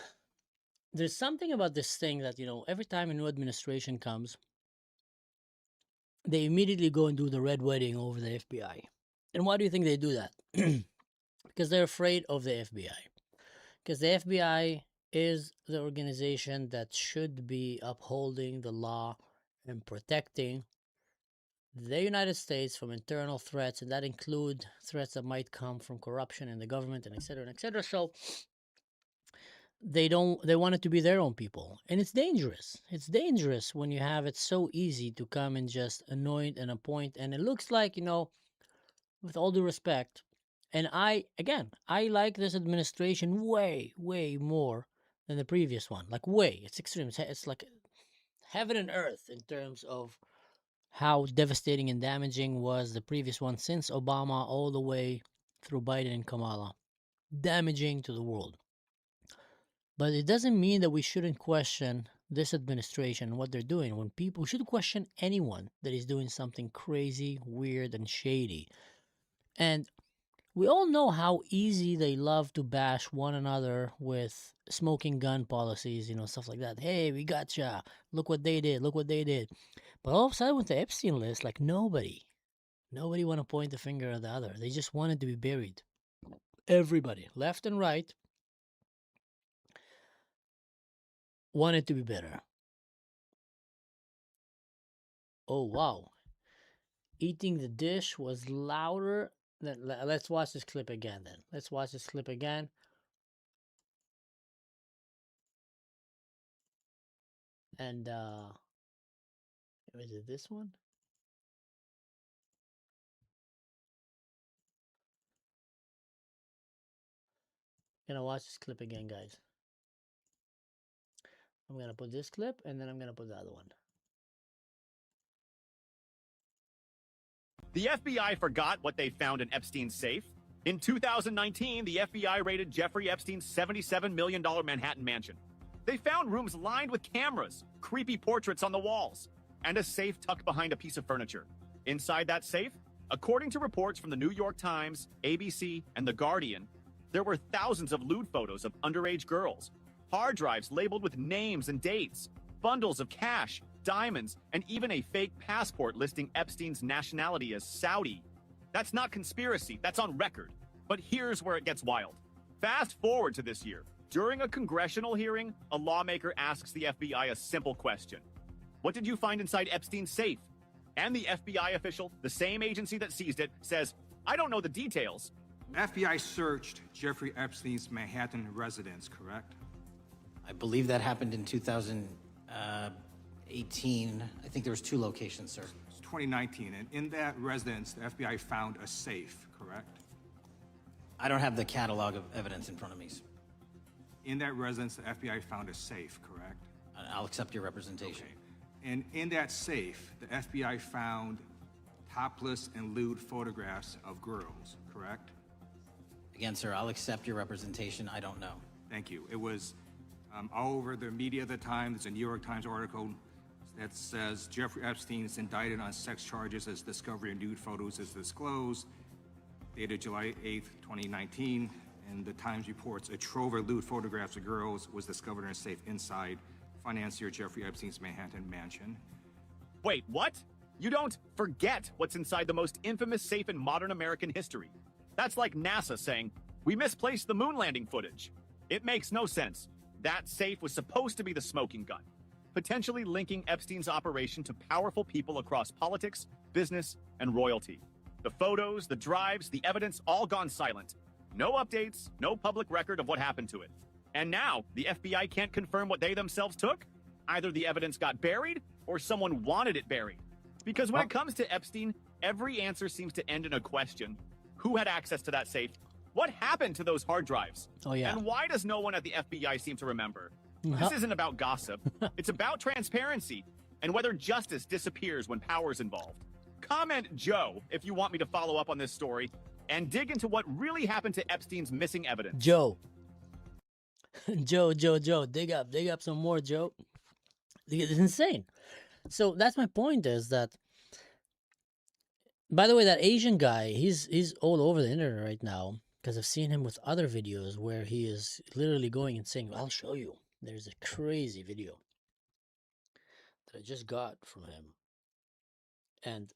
there's something about this thing that, every time a new administration comes, they immediately go and do the red wedding over the FBI. And why do you think they do that? Because they're afraid of the FBI. Because the FBI is the organization that should be upholding the law and protecting the United States from internal threats, and that include threats that might come from corruption in the government, and et cetera, and et cetera. So they want it to be their own people, and it's dangerous. It's dangerous when you have it so easy to come and just anoint and appoint. And it looks like, with all due respect, and I like this administration way, way more than the previous one. Like, way. It's extreme. It's like heaven and earth in terms of how devastating and damaging was the previous one since Obama all the way through Biden and Kamala. Damaging to the world. But it doesn't mean that we shouldn't question this administration and what they're doing. When people should question anyone that is doing something crazy, weird, and shady. And we all know how easy they love to bash one another with smoking gun policies, stuff like that. Hey, we gotcha. Look what they did. Look what they did. But all of a sudden with the Epstein list, like nobody want to point the finger at the other. They just wanted to be buried. Everybody, left and right, wanted to be better. Oh, wow. Eating the dish was louder. Let's watch this clip again then. Let's watch this clip again. And, is it this one? Gonna watch this clip again, guys. I'm gonna put this clip and then I'm gonna put the other one. The FBI forgot what they found in Epstein's safe. In 2019, the FBI raided Jeffrey Epstein's $77 million Manhattan mansion. They found rooms lined with cameras, creepy portraits on the walls, and a safe tucked behind a piece of furniture. Inside that safe, according to reports from the New York Times, ABC, and The Guardian, there were thousands of lewd photos of underage girls, hard drives labeled with names and dates, bundles of cash, diamonds, and even a fake passport listing Epstein's nationality as Saudi. That's not conspiracy, that's on record. But here's where it gets wild. Fast forward to this year. During a congressional hearing, a lawmaker asks the FBI a simple question. What did you find inside Epstein's safe? And the FBI official, the same agency that seized it, says, I don't know the details. FBI searched Jeffrey Epstein's Manhattan residence, correct? I believe that happened in 2018. I think there was 2 locations, sir. It's 2019, and in that residence, the FBI found a safe, correct? I don't have the catalog of evidence in front of me, sir. In that residence, the FBI found a safe, correct? I'll accept your representation. Okay. And in that safe, the FBI found topless and lewd photographs of girls, correct? Again, sir, I'll accept your representation. I don't know. Thank you. It was all over the media at the time. There's a New York Times article that says Jeffrey Epstein is indicted on sex charges as discovery of nude photos is disclosed, dated July 8th, 2019. And the Times reports a trove of lewd photographs of girls was discovered in a safe inside financier Jeffrey Epstein's Manhattan mansion. Wait, what? You don't forget what's inside the most infamous safe in modern American history. That's like NASA saying, we misplaced the moon landing footage. It makes no sense. That safe was supposed to be the smoking gun, potentially linking Epstein's operation to powerful people across politics, business, and royalty. The photos, the drives, the evidence, all gone silent. No updates, no public record of what happened to it. And now, the FBI can't confirm what they themselves took? Either the evidence got buried, or someone wanted it buried. Because when it comes to Epstein, every answer seems to end in a question. Who had access to that safe? What happened to those hard drives? Oh, yeah. And why does no one at the FBI seem to remember? This isn't about gossip. It's about transparency, and whether justice disappears when power's involved. Comment Joe if you want me to follow up on this story, and dig into what really happened to Epstein's missing evidence. Joe. Joe, dig up some more, Joe. It's insane. So that's my point, is that, by the way, that Asian guy, he's all over the internet right now, because I've seen him with other videos where he is literally going and saying, I'll show you. There's a crazy video that I just got from him. And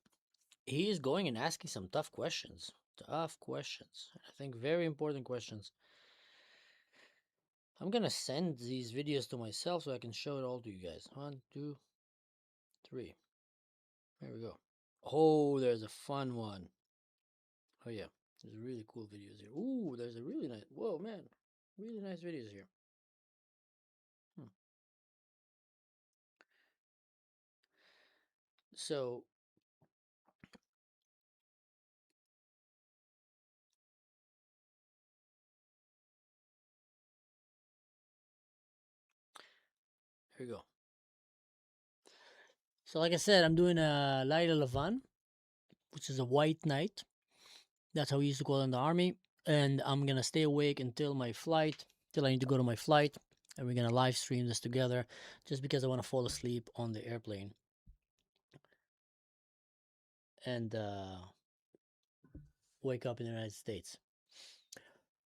he is going and asking some tough questions. I think very important questions. I'm gonna send these videos to myself so I can show it all to you guys. 1, 2, 3. There we go. Oh, there's a fun one. Oh yeah, there's really cool videos here. Ooh, there's a really nice. Whoa, man, really nice videos here. So here we go. So like I said, I'm doing a Laila Levan, which is a white night. That's how we used to call it in the army. And I'm going to stay awake until my flight, till I need to go to my flight. And we're going to live stream this together just because I want to fall asleep on the airplane. And wake up in the United States.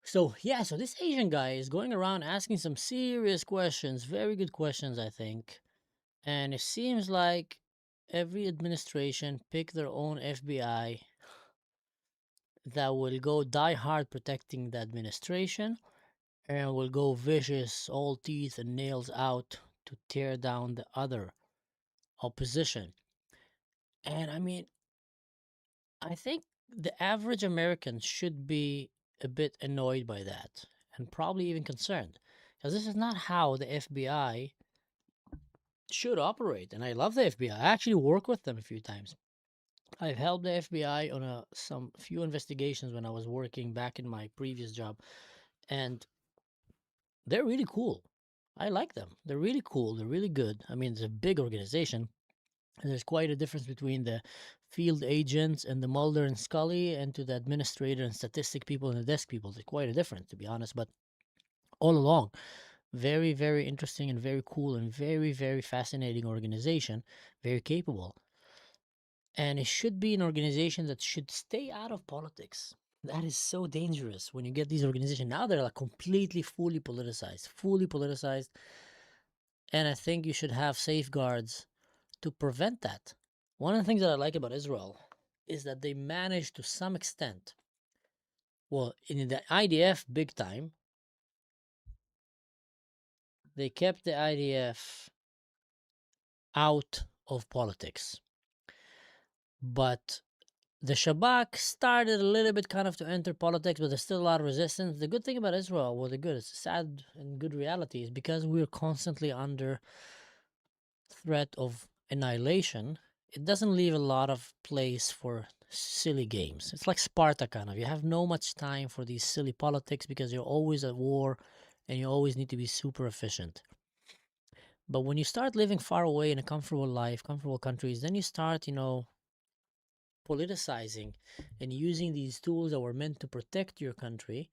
So yeah, so this Asian guy is going around asking some serious questions, very good questions, I think. And it seems like every administration pick their own FBI that will go die hard protecting the administration and will go vicious, all teeth and nails out to tear down the other opposition. And I mean, I think the average American should be a bit annoyed by that and probably even concerned, because this is not how the FBI should operate. And I love the FBI. I actually work with them a few times. I've helped the FBI on some few investigations when I was working back in my previous job, and they're really cool. I like them. They're really cool. They're really good. I mean, it's a big organization, and there's quite a difference between the field agents and the Mulder and Scully and to the administrator and statistic people and the desk people. There's quite a difference, to be honest. But all along, very, very interesting and very cool and very, very fascinating organization. Very capable. And it should be an organization that should stay out of politics. That is so dangerous when you get these organizations. Now they're like completely, fully politicized. And I think you should have safeguards to prevent that. One of the things that I like about Israel is that they managed to some extent, well, in the IDF big time, they kept the IDF out of politics. But the Shabak started a little bit kind of to enter politics, but there's still a lot of resistance. The good thing about Israel, well, the good, it's a sad and good reality, is because we're constantly under threat of annihilation, it doesn't leave a lot of place for silly games. It's like Sparta kind of. You have no much time for these silly politics because you're always at war and you always need to be super efficient. But when you start living far away in a comfortable life, comfortable countries, then you start, politicizing and using these tools that were meant to protect your country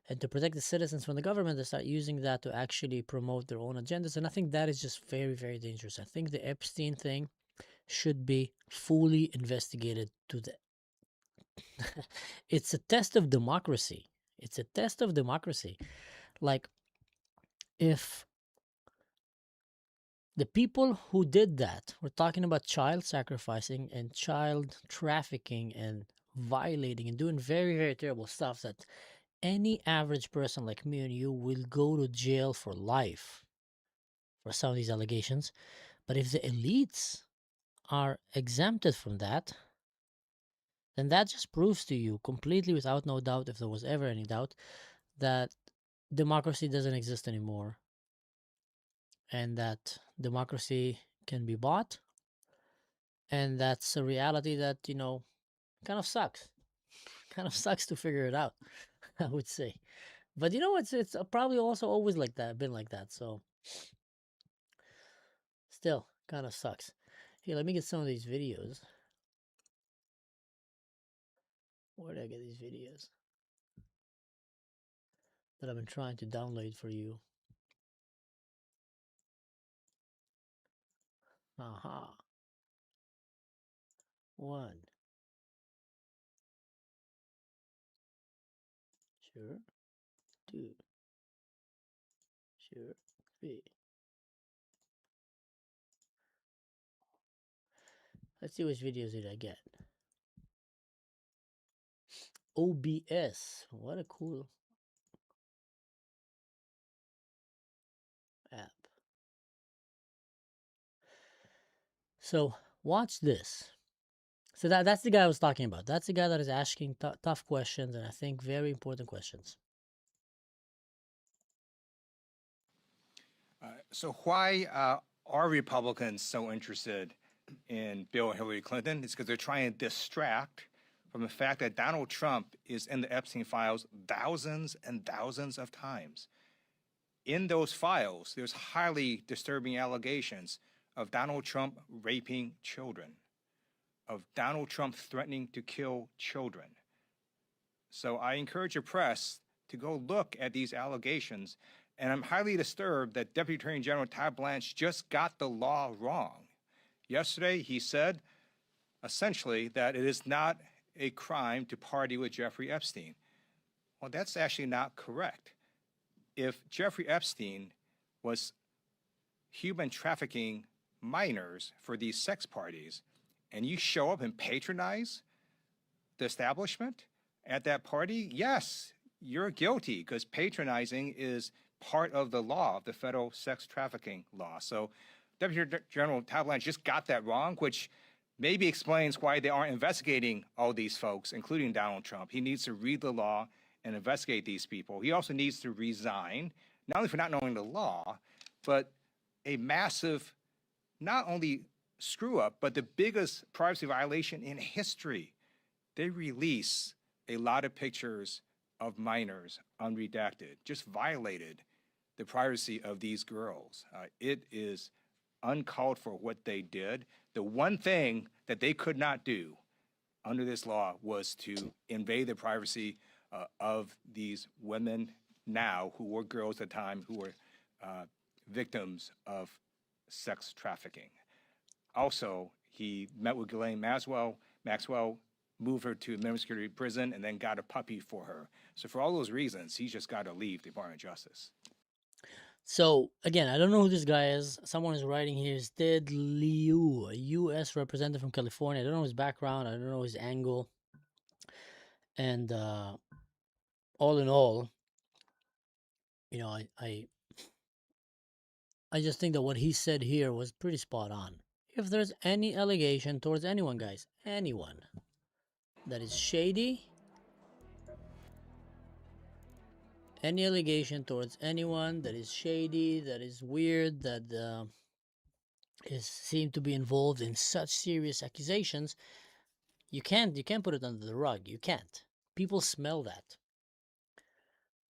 and to protect the citizens from the government. They start using that to actually promote their own agendas. And I think that is just very, very dangerous. I think the Epstein thing should be fully investigated to the it's a test of democracy. It's a test of democracy. Like, if the people who did that, we're talking about child sacrificing and child trafficking and violating and doing very, very terrible stuff, that any average person like me and you will go to jail for life for some of these allegations. But if the elites are exempted from that, then that just proves to you completely, without no doubt, if there was ever any doubt, that democracy doesn't exist anymore and that democracy can be bought. And that's a reality that, kind of sucks. Kind of sucks to figure it out, I would say. But it's probably also always like that, been like that. So still kind of sucks. Here, let me get some of these videos. Where did I get these videos that I've been trying to download for you? Aha. One. Sure. Two. Sure. Three. Let's see which videos did I get. OBS. What a cool app. So watch this. So that's the guy I was talking about. That's the guy that is asking tough questions, and I think very important questions. So why are Republicans so interested in Bill and Hillary Clinton? It's because they're trying to distract from the fact that Donald Trump is in the Epstein files thousands and thousands of times. In those files, there's highly disturbing allegations of Donald Trump raping children, of Donald Trump threatening to kill children. So I encourage your press to go look at these allegations. And I'm highly disturbed that Deputy Attorney General Todd Blanche just got the law wrong. Yesterday, he said, essentially, that it is not a crime to party with Jeffrey Epstein. Well, that's actually not correct. If Jeffrey Epstein was human trafficking minors for these sex parties, and you show up and patronize the establishment at that party, yes, you're guilty, because patronizing is part of the law, of the federal sex trafficking law. So Deputy General Todd Blanche just got that wrong, which maybe explains why they aren't investigating all these folks, including Donald Trump. He needs to read the law and investigate these people. He also needs to resign, not only for not knowing the law, but a massive, not only screw up, but the biggest privacy violation in history. They release a lot of pictures of minors unredacted, just violated the privacy of these girls. It is uncalled for what they did. The one thing that they could not do under this law was to invade the privacy of these women now, who were girls at the time, who were victims of sex trafficking. Also, he met with Ghislaine Maxwell, moved her to minimum security prison, and then got a puppy for her. So for all those reasons, he's just got to leave the Department of Justice. So, again, I don't know who this guy is. Someone is writing here is Ted Liu, a U.S. representative from California. I don't know his background. I don't know his angle. And all in all, I I just think that what he said here was pretty spot on. If there's any allegation towards anyone, guys, anyone that is shady, any allegation towards anyone that is shady, that is weird, that is seem to be involved in such serious accusations, you can't put it under the rug. You can't. People smell that.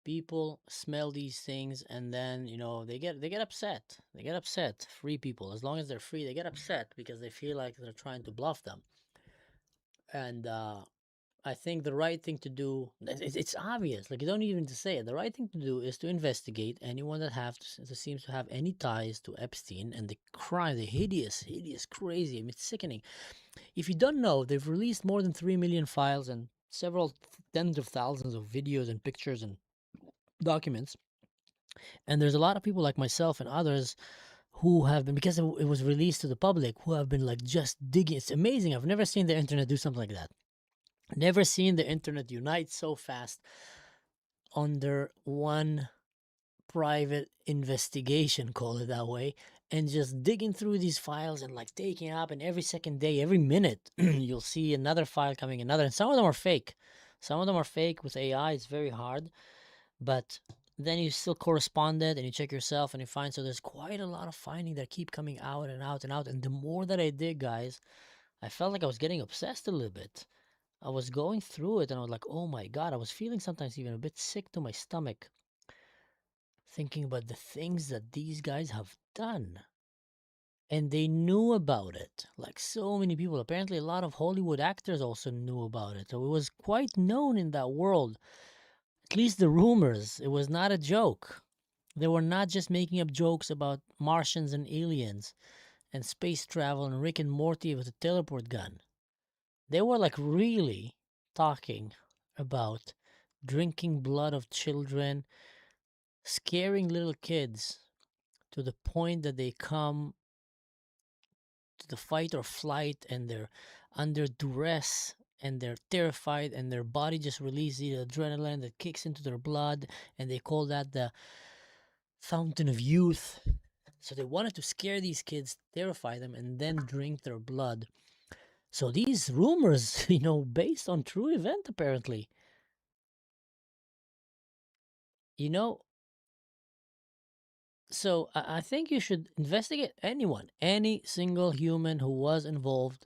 People smell these things, and then they get upset. They get upset. Free people, as long as they're free, they get upset because they feel like they're trying to bluff them. And I think the right thing to do, it's obvious, like you don't even need to say it. The right thing to do is to investigate anyone that seems to have any ties to Epstein and the crime, the hideous, crazy, I mean, it's sickening. If you don't know, they've released more than 3 million files and several tens of thousands of videos and pictures and documents. And there's a lot of people like myself and others who have been, because it was released to the public, who have been like just digging. It's amazing. I've never seen the internet do something like that. Never seen the internet unite so fast under one private investigation, call it that way, and just digging through these files and like taking up, and every second day, every minute, you'll see another file coming, another, and some of them are fake. Some of them are fake with AI. It's very hard, but then you still correspond it and you check yourself and you find, so there's quite a lot of finding that keep coming out and out and out. And the more that I did, guys, I felt like I was getting obsessed a little bit. I was going through it and I was like, oh my God, I was feeling sometimes even a bit sick to my stomach, thinking about the things that these guys have done. And they knew about it, like so many people. Apparently, a lot of Hollywood actors also knew about it. So it was quite known in that world. At least the rumors. It was not a joke. They were not just making up jokes about Martians and aliens and space travel and Rick and Morty with a teleport gun. They were like really talking about drinking blood of children, scaring little kids to the point that they come to the fight or flight and they're under duress and they're terrified and their body just releases the adrenaline that kicks into their blood, and they call that the fountain of youth. So they wanted to scare these kids, terrify them, and then drink their blood. So these rumors, based on true event, apparently, so I think you should investigate anyone. Any single human who was involved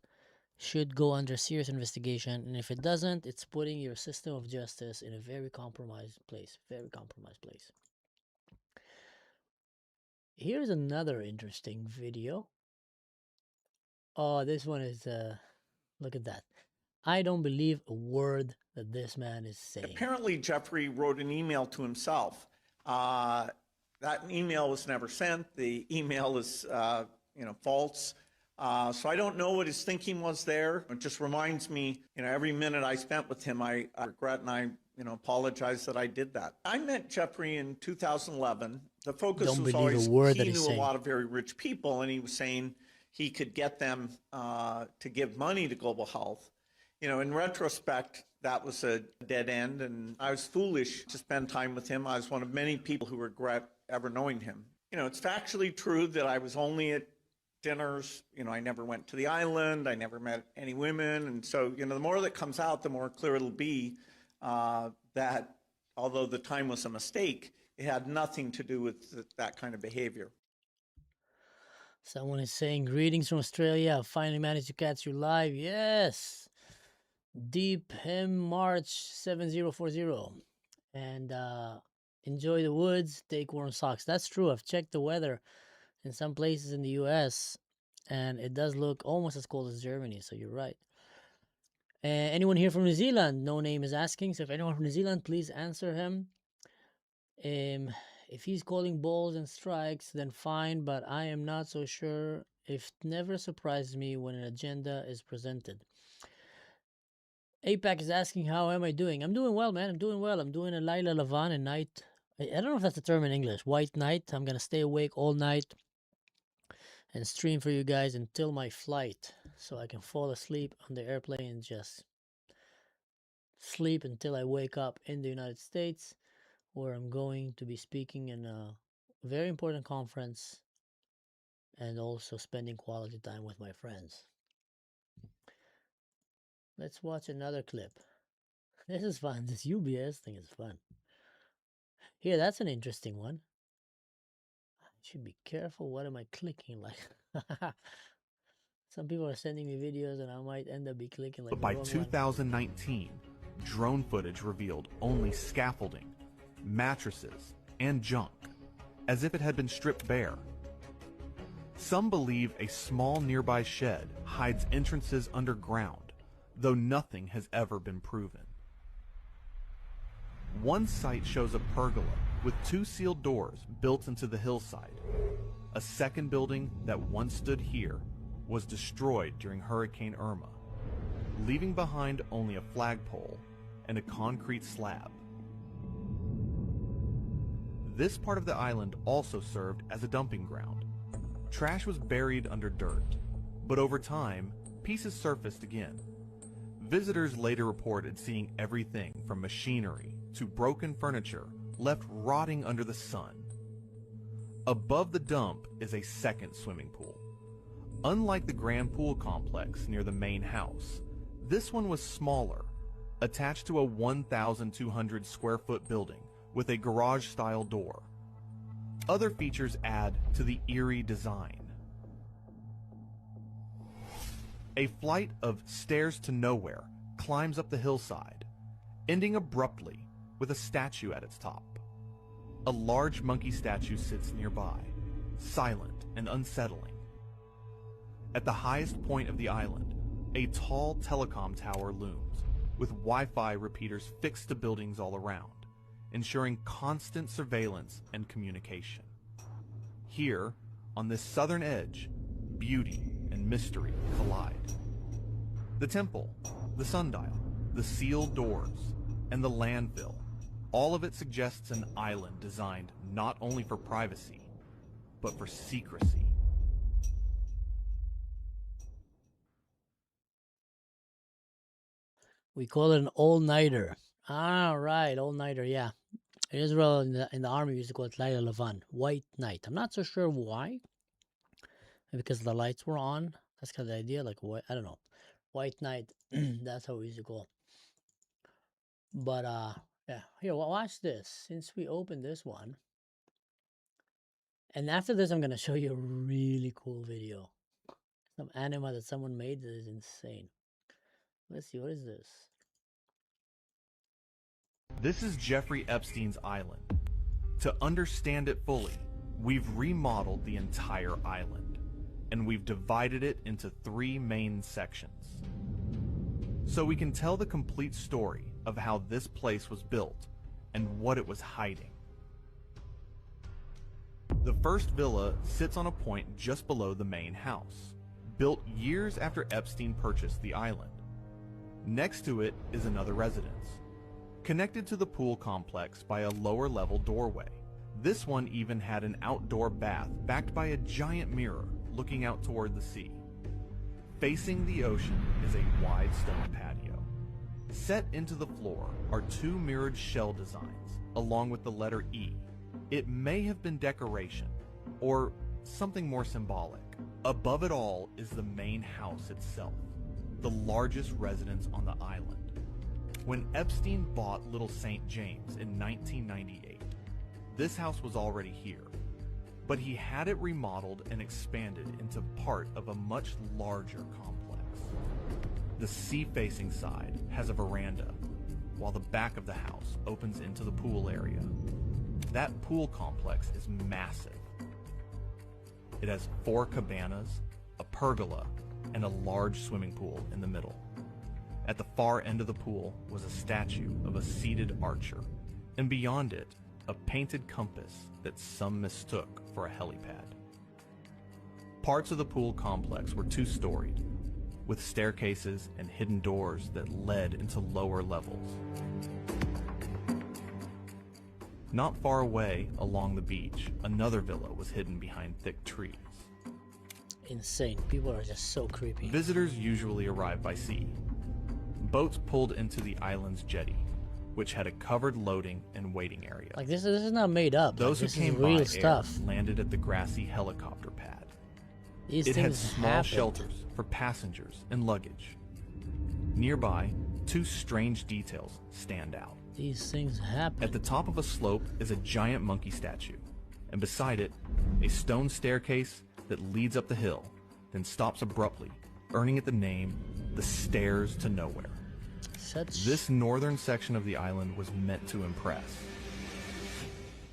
should go under serious investigation. And if it doesn't, it's putting your system of justice in a very compromised place. Very compromised place. Here's another interesting video. Oh, this one is, look at that. I don't believe a word that this man is saying. Apparently, Jeffrey wrote an email to himself. That email was never sent. The email is, false. So I don't know what his thinking was there. It just reminds me, every minute I spent with him, I regret and I, apologize that I did that. I met Jeffrey in 2011. The focus was always, he knew a lot of very rich people, and he was saying he could get them to give money to global health. In retrospect, that was a dead end, and I was foolish to spend time with him. I was one of many people who regret ever knowing him. It's factually true that I was only at dinners. I never went to the island. I never met any women. And so, the more that comes out, the more clear it'll be that although the time was a mistake, it had nothing to do with that kind of behavior. Someone is saying, greetings from Australia. I finally managed to catch you live. Yes. Deep Him March 7040. And enjoy the woods, take warm socks. That's true. I've checked the weather in some places in the US, and it does look almost as cold as Germany, so you're right. Anyone here from New Zealand? No name is asking, so if anyone from New Zealand, please answer him. If he's calling balls and strikes, then fine, but I am not so sure. It never surprises me when an agenda is presented. APAC is asking, how am I doing? I'm doing well, man. I'm doing well. I'm doing a Laila Lavan, a night. I don't know if that's a term in English. White night. I'm going to stay awake all night and stream for you guys until my flight, so I can fall asleep on the airplane and just sleep until I wake up in the United States, where I'm going to be speaking in a very important conference and also spending quality time with my friends. Let's watch another clip. This is fun. This UBS thing is fun. Here, that's an interesting one. I should be careful. What am I clicking like? Some people are sending me videos and I might end up be clicking like. But by 2019, drone footage revealed only scaffolding, mattresses, and junk, as if it had been stripped bare. Some believe a small nearby shed hides entrances underground, though nothing has ever been proven. One site shows a pergola with 2 sealed doors built into the hillside. A second building that once stood here was destroyed during Hurricane Irma, leaving behind only a flagpole and a concrete slab. This part of the island also served as a dumping ground. Trash was buried under dirt, but over time, pieces surfaced again. Visitors later reported seeing everything from machinery to broken furniture left rotting under the sun. Above the dump is a second swimming pool. Unlike the grand pool complex near the main house, this one was smaller, attached to a 1,200 square foot building with a garage-style door. Other features add to the eerie design. A flight of stairs to nowhere climbs up the hillside, ending abruptly with a statue at its top. A large monkey statue sits nearby, silent and unsettling. At the highest point of the island, a tall telecom tower looms, with Wi-Fi repeaters fixed to buildings all around, ensuring constant surveillance and communication. Here, on this southern edge, beauty and mystery collide. The temple, the sundial, the sealed doors, and the landfill, all of it suggests an island designed not only for privacy, but for secrecy. We call it an all-nighter. All right, all-nighter, yeah. In Israel, in the army, we used to call it Layla Levan, white night. I'm not so sure why. Because the lights were on. That's kind of the idea, like, what, I don't know. White night, that's how we used to call it. But, yeah. Here, watch this. Since we opened this one. And after this, I'm going to show you a really cool video. Some anima that someone made that is insane. Let's see, what is this? This is Jeffrey Epstein's island. To understand it fully, we've remodeled the entire island, and we've divided it into 3 main sections. So we can tell the complete story of how this place was built and what it was hiding. The first villa sits on a point just below the main house, built years after Epstein purchased the island. Next to it is another residence, connected to the pool complex by a lower level doorway. This one even had an outdoor bath backed by a giant mirror looking out toward the sea. Facing the ocean is a wide stone patio. Set into the floor are 2 mirrored shell designs, along with the letter E. It may have been decoration, or something more symbolic. Above it all is the main house itself, the largest residence on the island. When Epstein bought Little St. James in 1998, this house was already here, but he had it remodeled and expanded into part of a much larger complex. The sea-facing side has a veranda, while the back of the house opens into the pool area. That pool complex is massive. It has 4 cabanas, a pergola, and a large swimming pool in the middle. At the far end of the pool was a statue of a seated archer, and beyond it, a painted compass that some mistook for a helipad. Parts of the pool complex were 2-storied, with staircases and hidden doors that led into lower levels. Not far away, along the beach, another villa was hidden behind thick trees. Insane. People are just so creepy. Visitors usually arrive by sea. Boats pulled into the island's jetty, which had a covered loading and waiting area. Like this is not made up. Those like, who came real by stuff. air landed at the grassy helicopter pad, These It had things small happen. shelters for passengers and luggage. Nearby, two strange details stand out. These things happen. At the top of a slope is a giant monkey statue, and beside it, a stone staircase that leads up the hill, then stops abruptly, earning it the name the Stairs to Nowhere. This northern section of the island was meant to impress.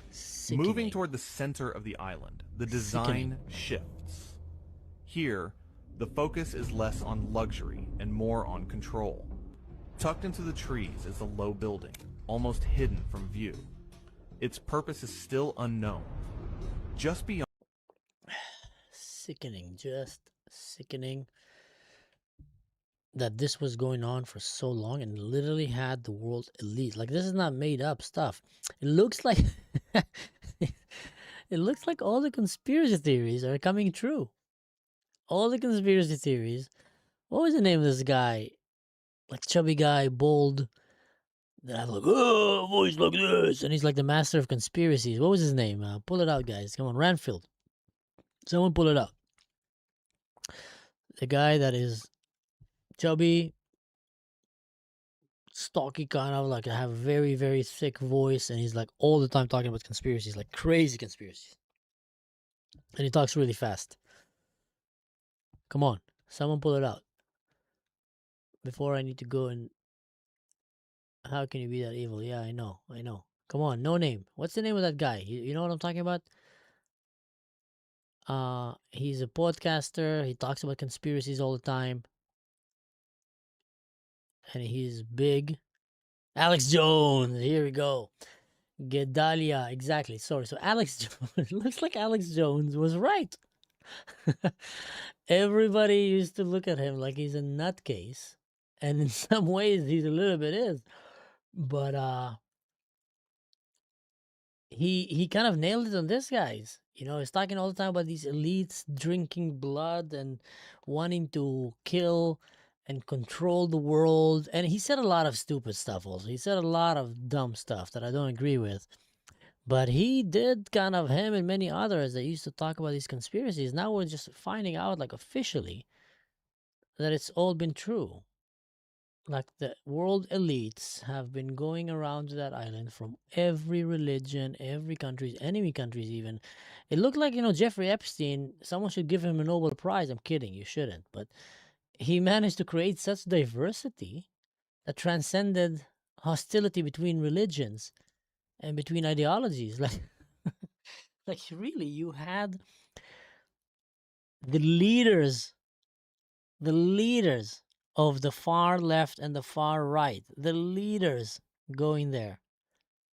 Sickening. Moving toward the center of the island, the design shifts. Here, the focus is less on luxury and more on control. Tucked into the trees is a low building, almost hidden from view. Its purpose is still unknown. Just beyond... Sickening, just sickening that this was going on for so long and literally had the world elite. Like, this is not made up stuff. It looks like it looks like all the conspiracy theories are coming true. All the conspiracy theories. What was the name of this guy? Like, chubby guy, bold, that had like, oh, voice like this, and he's like the master of conspiracies. What was his name? Pull it out, guys. Come on, Ranfield. Someone pull it out. The guy that is chubby, stocky, kind of like have a very, very thick voice, and he's like all the time talking about conspiracies, like crazy conspiracies. And he talks really fast. Come on, someone pull it out. Before I need to go and... How can you be that evil? Yeah, I know. Come on, no name. What's the name of that guy? You know what I'm talking about? He's a podcaster. He talks about conspiracies all the time. And he's big. Alex Jones. Here we go. Gedalia. Exactly. Sorry. So Alex Jones. Looks like Alex Jones was right. Everybody used to look at him like he's a nutcase. And in some ways, he's a little bit is. But he kind of nailed it on this, guys. You know, he's talking all the time about these elites drinking blood and wanting to kill and control the world. And he said a lot of stupid stuff also. He said a lot of dumb stuff that I don't agree with. But he did kind of, him and many others that used to talk about these conspiracies. Now we're just finding out, like, officially that it's all been true. Like, the world elites have been going around to that island from every religion, every country, enemy countries even. It looked like, you know, Jeffrey Epstein, someone should give him a Nobel Prize. I'm kidding, you shouldn't. But he managed to create such diversity that transcended hostility between religions and between ideologies. Like really, you had the leaders of the far left and the far right, the leaders going there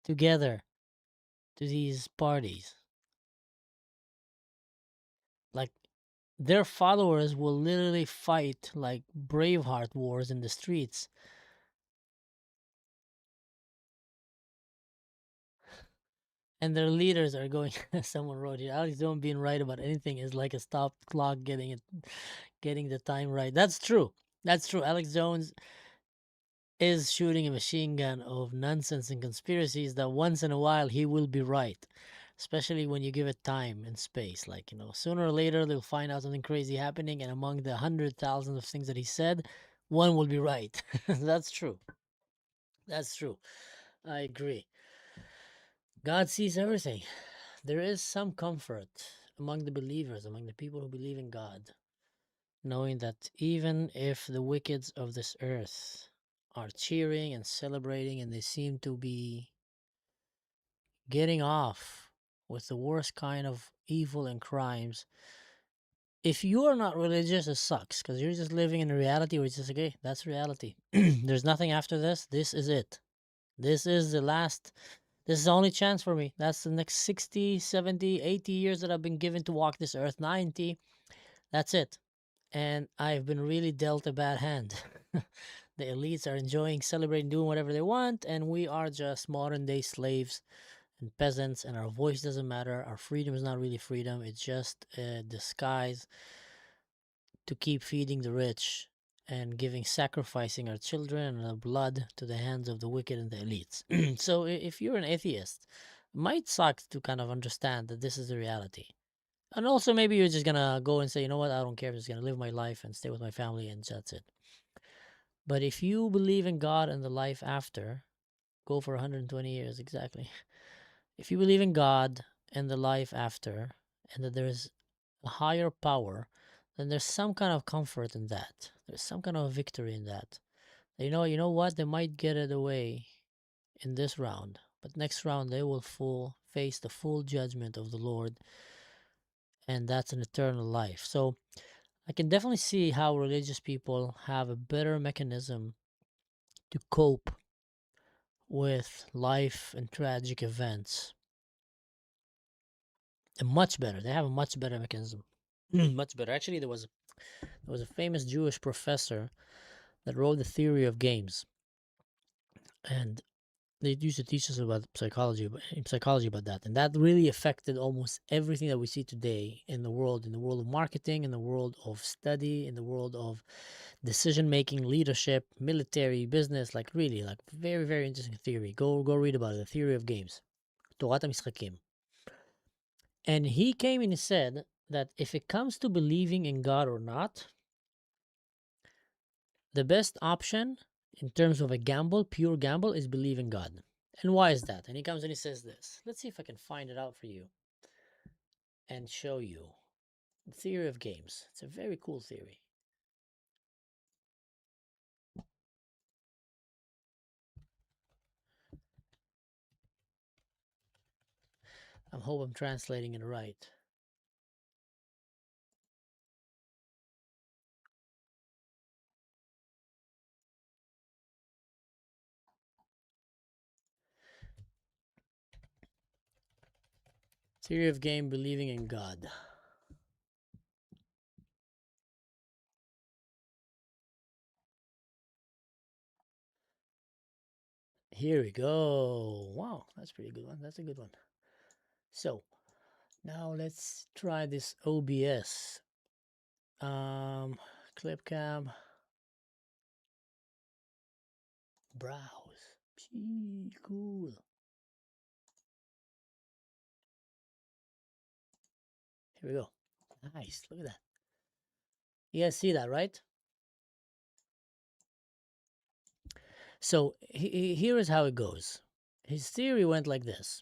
together to these parties. Like, their followers will literally fight like Braveheart wars in the streets. And their leaders are going, someone wrote here, Alex Jones being right about anything is like a stopped clock getting the time right. That's true. That's true. Alex Jones is shooting a machine gun of nonsense and conspiracies that once in a while he will be right. Especially when you give it time and space. Like, you know, sooner or later they'll find out something crazy happening, and among the 100,000 of things that he said, one will be right. That's true. That's true. I agree. God sees everything. There is some comfort among the believers, among the people who believe in God, knowing that even if the wicked of this earth are cheering and celebrating and they seem to be getting off with the worst kind of evil and crimes, if you are not religious, it sucks, because you're just living in a reality where it's just, okay, that's reality. There's nothing after this. This is it. This is the last... This is the only chance for me. That's the next 60, 70, 80 years that I've been given to walk this earth. 90. That's it. And I've been really dealt a bad hand. The elites are enjoying, celebrating, doing whatever they want. And we are just modern day slaves and peasants. And our voice doesn't matter. Our freedom is not really freedom. It's just a disguise to keep feeding the rich and sacrificing our children and our blood to the hands of the wicked and the elites. So if you're an atheist, it might suck to kind of understand that this is the reality. And also, maybe you're just gonna go and say, you know what, I don't care. I'm just gonna live my life and stay with my family, and that's it. But if you believe in God and the life after, go for 120 years exactly. If you believe in God and the life after, and that there's a higher power, then there's some kind of comfort in that. There's some kind of victory in that. You know what? They might get it away in this round, but next round they will face the full judgment of the Lord, and that's an eternal life. So I can definitely see how religious people have a better mechanism to cope with life and tragic events. And much better. They have a much better mechanism. Much better. Actually, there was a famous Jewish professor that wrote the theory of games, and they used to teach us about psychology about that, and that really affected almost everything that we see today in the world of marketing, in the world of study, in the world of decision making, leadership, military, business. Like really, like very very interesting theory. Go read about it. The theory of games, Torat HaMishchakim. And he came and he said that if it comes to believing in God or not, the best option in terms of a gamble, pure gamble, is believe in God. And why is that? And he comes and he says this. Let's see if I can find it out for you and show you the theory of games. It's a very cool theory. I hope I'm translating it right. Theory of game, believing in God. Here we go. Wow, that's a pretty good one. That's a good one. So now let's try this OBS. Clip cam. Browse. Gee, cool. Here we go. Nice. Look at that. You guys see that, right? So here is how it goes. His theory went like this.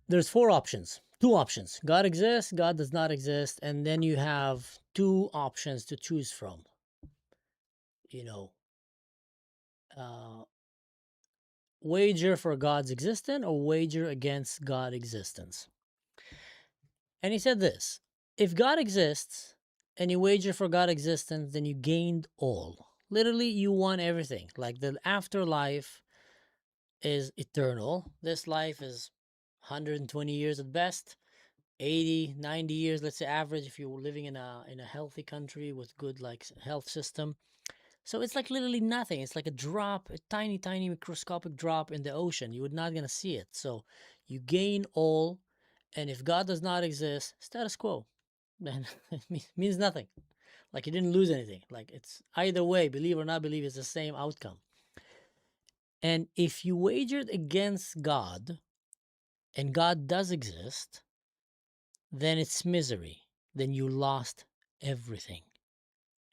There's two options. God exists, God does not exist, and then you have two options to choose from. Wager for God's existence or wager against God's existence. And he said this: if God exists and you wager for God's existence, then you gained all. Literally, you won everything. Like the afterlife is eternal. This life is 120 years at best, 80, 90 years, let's say average, if you're living in a healthy country with good like health system. So it's like literally nothing. It's like a drop, a tiny, tiny microscopic drop in the ocean. You're not going to see it. So you gain all. And if God does not exist, status quo, then it means nothing. Like you didn't lose anything. Like it's either way, believe or not believe, it's the same outcome. And if you wagered against God and God does exist, then it's misery. Then you lost everything.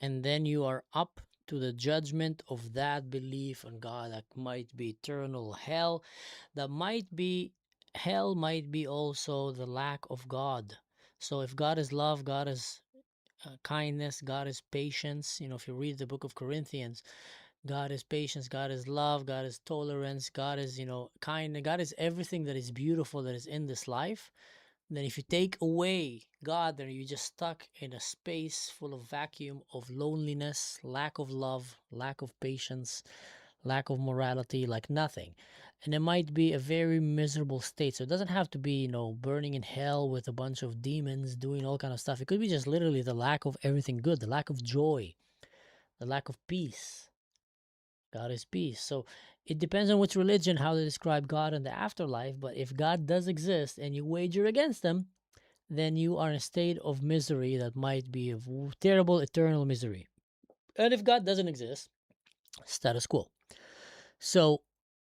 And then you are up to the judgment of that belief in God. That might be eternal hell. That might be hell, might be also the lack of God. So if God is love, God is kindness, God is patience. If you read the book of Corinthians, God is patience, God is love, God is tolerance, God is, kind. God is everything that is beautiful that is in this life. Then if you take away God, then you're just stuck in a space full of vacuum of loneliness, lack of love, lack of patience, lack of morality, like nothing. And it might be a very miserable state. So it doesn't have to be, burning in hell with a bunch of demons doing all kind of stuff. It could be just literally the lack of everything good, the lack of joy, the lack of peace. God is peace. So it depends on which religion, how they describe God in the afterlife. But if God does exist and you wager against him, then you are in a state of misery that might be a terrible eternal misery. And if God doesn't exist, status quo. So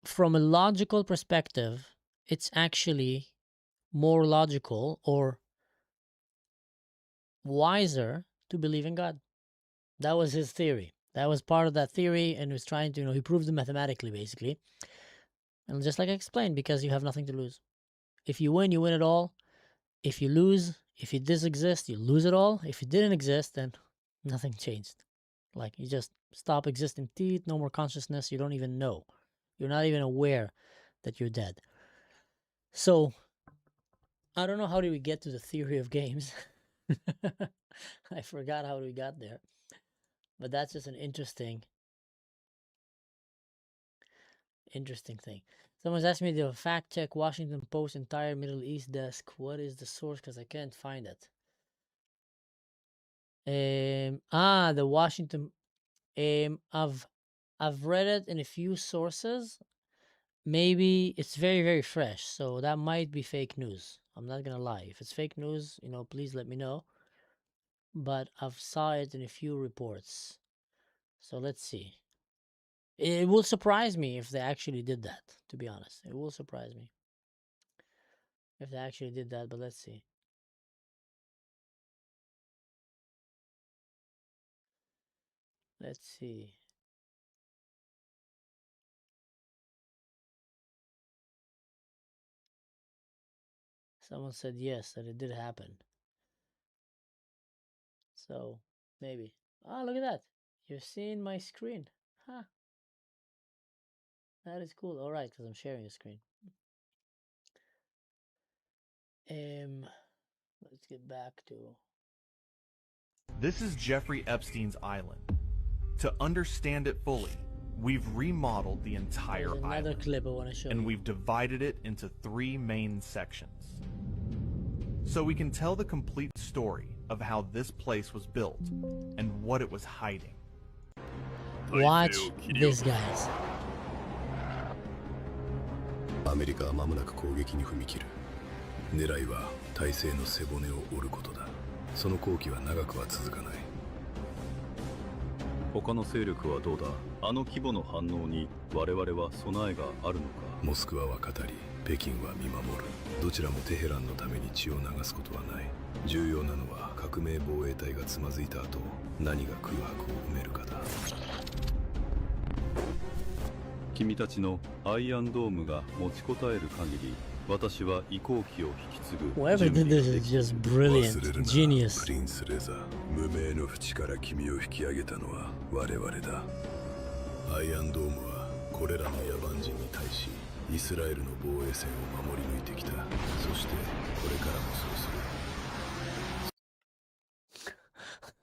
from a logical perspective, it's actually more logical or wiser to believe in God. That was his theory. That was part of that theory, and he was trying to, he proved it mathematically, basically. And just like I explained, because you have nothing to lose. If you win it all. If you lose, if you exist, you lose it all. If you didn't exist, then nothing changed. Like, you just stop existing. No more consciousness. You don't even know. You're not even aware that you're dead. So, I don't know how did we get to the theory of games. I forgot how we got there. But that's just an interesting thing. Someone's asked me to fact check Washington Post entire Middle East desk. What is the source? Because I can't find it. The Washington. I've read it in a few sources. Maybe it's very, very fresh, so that might be fake news. I'm not gonna lie. If it's fake news, please let me know. But I've saw it in a few reports. So let's see. It will surprise me if they actually did that, to be honest. It will surprise me if they actually did that, but let's see. Let's see. Someone said yes, that it did happen. So, maybe. Oh, look at that. You're seeing my screen. Huh. That is cool. All right, because I'm sharing a screen. Let's get back to... This is Jeffrey Epstein's island. To understand it fully, we've remodeled the entire There's another island, clip I want to show and you. we've divided it into 3 main sections. So we can tell the complete story of how this place was built and what it was hiding. Watch this, guys. アメリカは間もなく攻撃に踏み切る。狙いは体制の背骨を折ることだ。その好機は長くは続かない。他の勢力はどうだ。あの規模の反応に我々は備えがあるのか。モスクワは語り、北京は見守る。どちらもテヘランのために血を流すことはない。重要なのは革命防衛隊がつまずいた後、何が空白を埋めるかだ。君たちのアイアンドームが持ちこたえる限り、私は移行期を引き継ぐ。 Whoever did this is just brilliant, genius. プリンスレザー、無名の淵から君を引き上げたのは我々だ。アイアンドームはこれらの野蛮人に対し、イスラエルの防衛線を守り抜いてきた。そしてこれからもそうす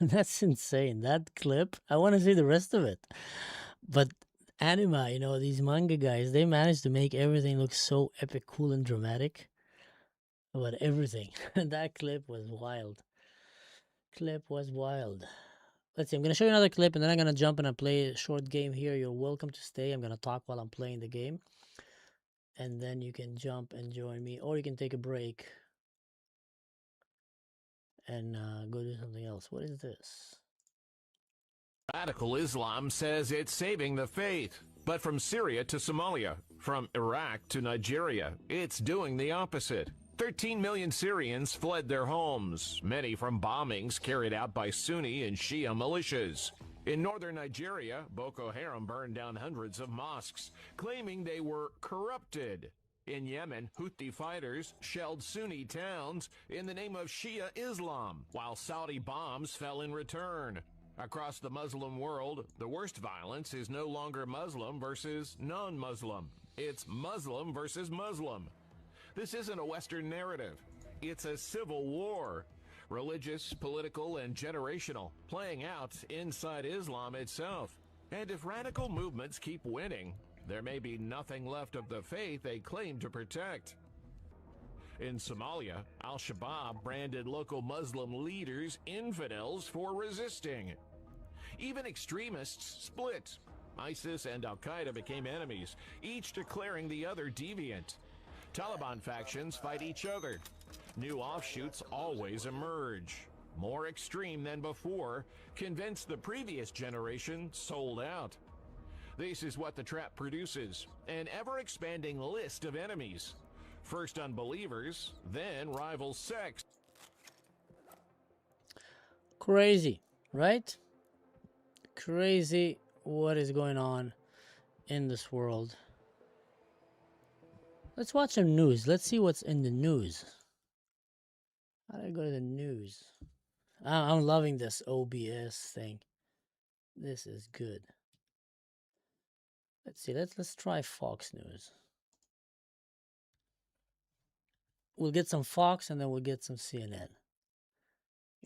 る。 That's insane. That clip, I want to see the rest of it. But anima, these manga guys, they managed to make everything look so epic, cool, and dramatic. But everything. That clip was wild. Let's see, I'm going to show you another clip, and then I'm going to jump and play a short game here. You're welcome to stay. I'm going to talk while I'm playing the game. And then you can jump and join me, or you can take a break and go do something else. What is this? Radical Islam says it's saving the faith. But from Syria to Somalia, from Iraq to Nigeria, it's doing the opposite. 13 million Syrians fled their homes, many from bombings carried out by Sunni and Shia militias. In northern Nigeria, Boko Haram burned down hundreds of mosques, claiming they were corrupted. In Yemen, Houthi fighters shelled Sunni towns in the name of Shia Islam, while Saudi bombs fell in return. Across the Muslim world, the worst violence is no longer Muslim versus non-Muslim. It's Muslim versus Muslim. This isn't a Western narrative. It's a civil war. Religious, political, and generational, playing out inside Islam itself. And if radical movements keep winning, there may be nothing left of the faith they claim to protect. In Somalia, Al-Shabaab branded local Muslim leaders infidels for resisting. Even extremists split. ISIS and Al-Qaeda became enemies, each declaring the other deviant. Taliban factions fight each other. New offshoots always emerge. More extreme than before, convinced the previous generation sold out. This is what the trap produces, an ever-expanding list of enemies. First unbelievers, then rival sects. Crazy, right? Crazy what is going on in this world. Let's watch some news. Let's see what's in the news. How do I go to the news? I'm loving this OBS thing. This is good. Let's see. Let's try Fox News. We'll get some Fox and then we'll get some CNN.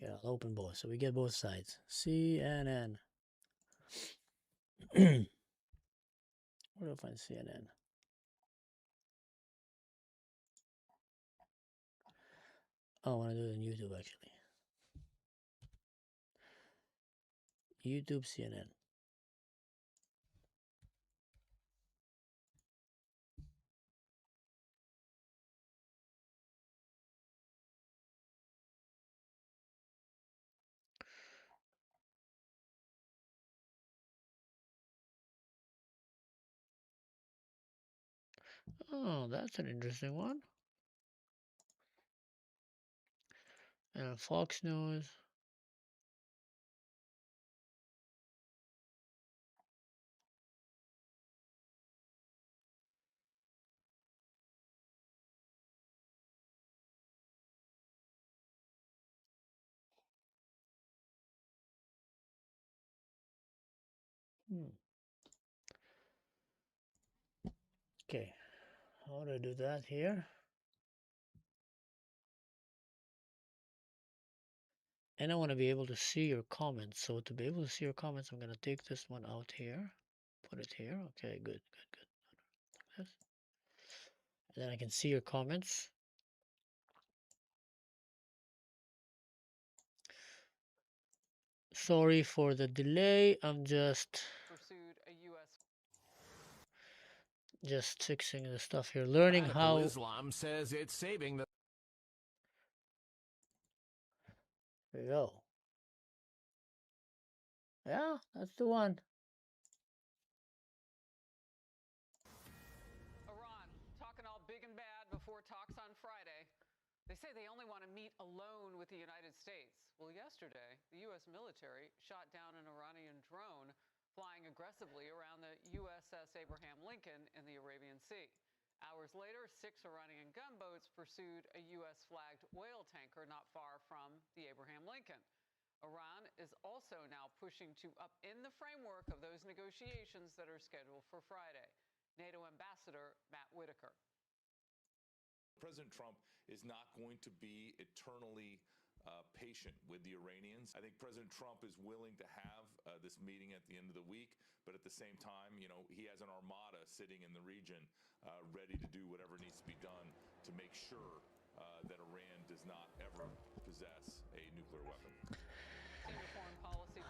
Yeah, I'll open both. So we get both sides. CNN. Where do I find CNN? Oh, I want to do it on YouTube actually. YouTube CNN. Oh, that's an interesting one. And Fox News. Okay, how do I do that here? And I want to be able to see your comments. So to be able to see your comments, I'm going to take this one out here. Put it here. Okay, good. Like this. And then I can see your comments. Sorry for the delay. I'm just fixing the stuff here. Learning how Islam says it's saving the... There you go. Yeah, that's the one. Iran talking all big and bad before talks on Friday. They say they only want to meet alone with the United States. Well, yesterday, the U.S. military shot down an Iranian drone flying aggressively around the USS Abraham Lincoln in the Arabian Sea. Hours later, 6 Iranian gunboats pursued a U.S.-flagged oil tanker not far from the Abraham Lincoln. Iran is also now pushing to upend the framework of those negotiations that are scheduled for Friday. NATO Ambassador Matt Whitaker. President Trump is not going to be eternally patient with the Iranians. I think President Trump is willing to have this meeting at the end of the week, but at the same time, you know, he has an armada sitting in the region ready to do whatever needs to be done to make sure that Iran does not ever possess a nuclear weapon.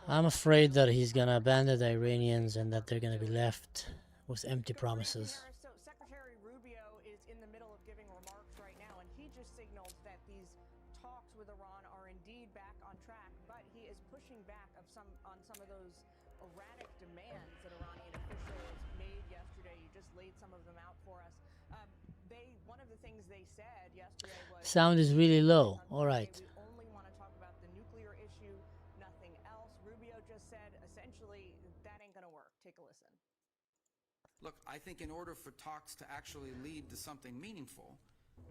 I'm afraid that he's going to abandon the Iranians and that they're going to be left with empty promises. So Secretary Rubio is in the middle of giving remarks right now, and he just signaled that these talks with Iran are indeed back on track, but he is pushing back on some of those erratic demands that Iranian officials made yesterday. You just laid some of them out for us. One of the things they said yesterday was... Sound is really low. All right. We only want to talk about the nuclear issue, nothing else. Rubio just said, essentially, that ain't going to work. Take a listen. Look, I think in order for talks to actually lead to something meaningful,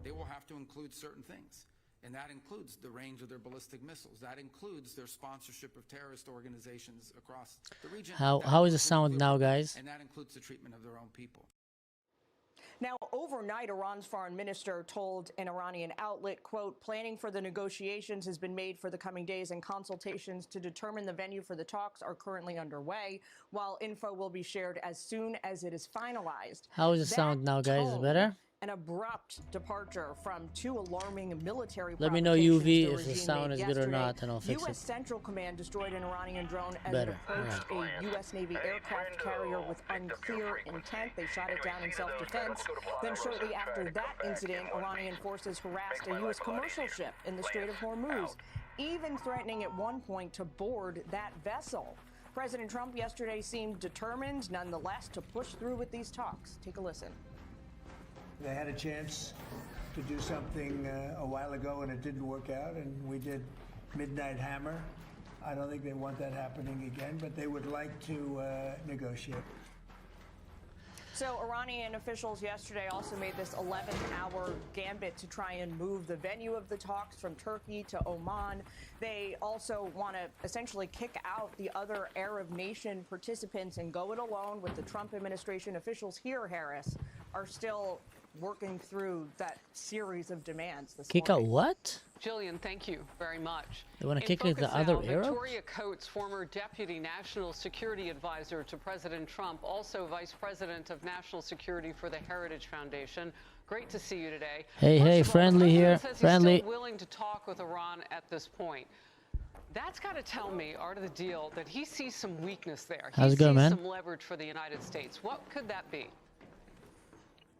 they will have to include certain things. And that includes the range of their ballistic missiles. That includes their sponsorship of terrorist organizations across the region. How is the sound now, guys? And that includes the treatment of their own people. Now, overnight, Iran's foreign minister told an Iranian outlet, quote, planning for the negotiations has been made for the coming days and consultations to determine the venue for the talks are currently underway, while info will be shared as soon as it is finalized. How is the sound now, guys? Is it better? An abrupt departure from two alarming military Let me know, UV, if the sound is good or not, and I'll fix U.S. it. Central Command destroyed an Iranian drone as it approached a U.S. Navy aircraft carrier with unclear intent. They shot it down in self-defense. Then shortly after that incident, Iranian forces harassed a U.S. commercial ship in the Strait of Hormuz, even threatening at one point to board that vessel. President Trump yesterday seemed determined, nonetheless, to push through with these talks. Take a listen. They had a chance to do something a while ago and it didn't work out, and we did Midnight Hammer. I don't think they want that happening again, but they would like to negotiate. So Iranian officials yesterday also made this 11-hour gambit to try and move the venue of the talks from Turkey to Oman. They also want to essentially kick out the other Arab nation participants and go it alone with the Trump administration. Officials here, Harris, are still working through that series of demands this Kick out morning. what? Jillian, thank you very much. They want to In kick focus the other now, Arabs? Victoria Coates, former deputy national security advisor to President Trump, also vice president of national security for the Heritage Foundation. Great to see you today. Hey, First hey, of all, friendly the here, president says friendly. He's still willing to talk with Iran at this point. That's got to tell me, art of the deal, that he sees some weakness there. How's it he going, sees man? some leverage for the United States. What could that be?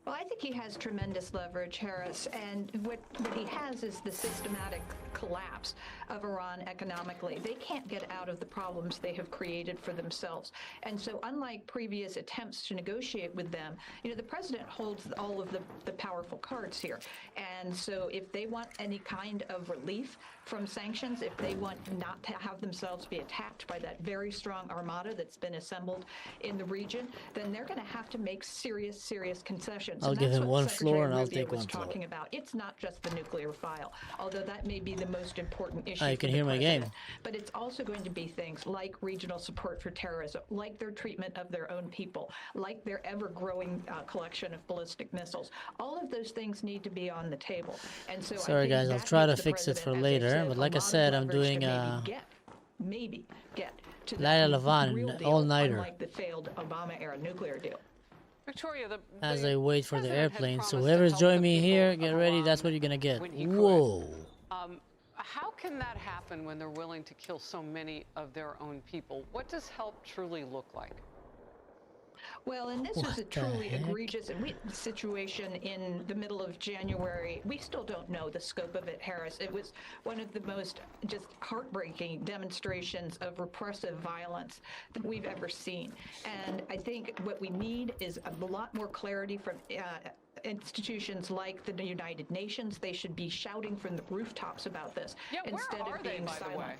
Well, I think he has tremendous leverage, Harris, and what he has is the systematic collapse of Iran economically. They can't get out of the problems they have created for themselves. And so unlike previous attempts to negotiate with them, you know, the president holds all of the powerful cards here. And so if they want any kind of relief from sanctions, if they want not to have themselves be attacked by that very strong armada that's been assembled in the region, then they're going to have to make serious, serious concessions. I'll And give that's him what one Secretary floor and I'll Rubio take was one floor. talking about. It's not just the nuclear file, although that may be the most important issue. Oh, you for can the hear my game. president. But it's also going to be things like regional support for terrorism, like their treatment of their own people, like their ever-growing collection of ballistic missiles. All of those things need to be on the table. And so Sorry, I think guys, I'll that try to gives the fix it for president, as I later. said, But a like I lot of said, I'm leverage to doing maybe get to the Laila Levan, real deal, all-nighter. unlike the failed Obama-era nuclear deal. Victoria, as I wait for the president had airplane. So promised to whoever's help joining the me people here, of get ready. Iran That's what you're gonna get. when he could. Whoa. How can that happen when they're willing to kill so many of their own people? What does help truly look like? Well, and this was a truly egregious situation in the middle of January. We still don't know the scope of it, Harris. It was one of the most just heartbreaking demonstrations of repressive violence that we've ever seen. And I think what we need is a lot more clarity from institutions like the United Nations. They should be shouting from the rooftops about this instead of being silent.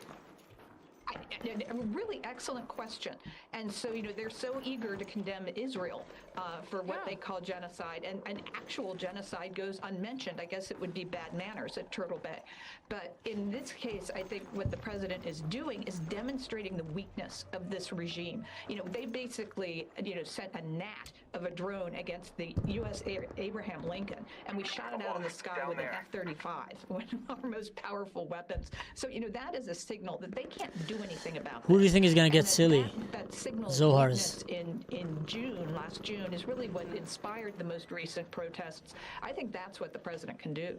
A really excellent question. And so, you know, they're so eager to condemn Israel for what they call genocide. And actual genocide goes unmentioned. I guess it would be bad manners at Turtle Bay. But in this case, I think what the president is doing is demonstrating the weakness of this regime. You know, they basically, you know, sent a gnat of a drone against the U.S. Abraham Lincoln, and we shot it out of the sky with an F-35, one of our most powerful weapons. So, you know, that is a signal that they can't do anything about. Who do you think is gonna get silly? That signal Zohar's. in June, last June, is really what inspired the most recent protests. I think that's what the president can do.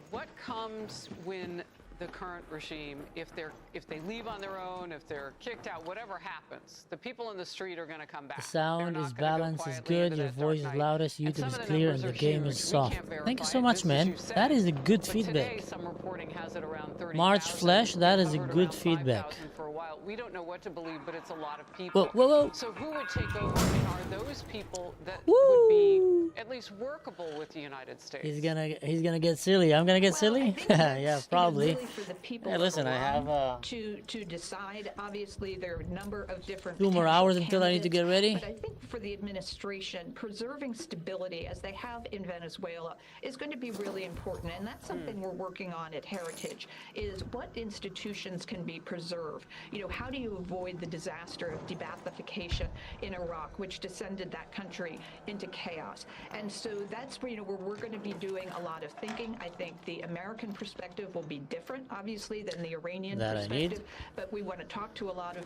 What comes when the current regime, if they leave on their own, if they're kicked out, whatever happens, the people in the street are going to come back. The sound is balanced, is good, your voice is loudest, YouTube is clear, and the game is soft. Thank you so much, man. That is a good feedback. Some reporting has it around 30,000. March Flesh, that is a good feedback. For a while. We don't know what to believe, but it's a lot of people. Whoa. So who would take over? And are those people that would be at least workable with the United States? He's gonna get silly. I'm gonna get silly? Yeah, probably. Really for the people Hey, listen, I have to decide. Obviously, there are a number of different 2 more hours until I need to get ready. But I think for the administration, preserving stability as they have in Venezuela is going to be really important, and that's something we're working on at Heritage. Is what institutions can be preserved? You know, how do you avoid the disaster of de-Baathification in Iraq, which descended that country into chaos? And so that's where, you know, where we're going to be doing a lot of thinking. I think the American perspective will be different, obviously, than the Iranian perspective. But we want to talk to a lot of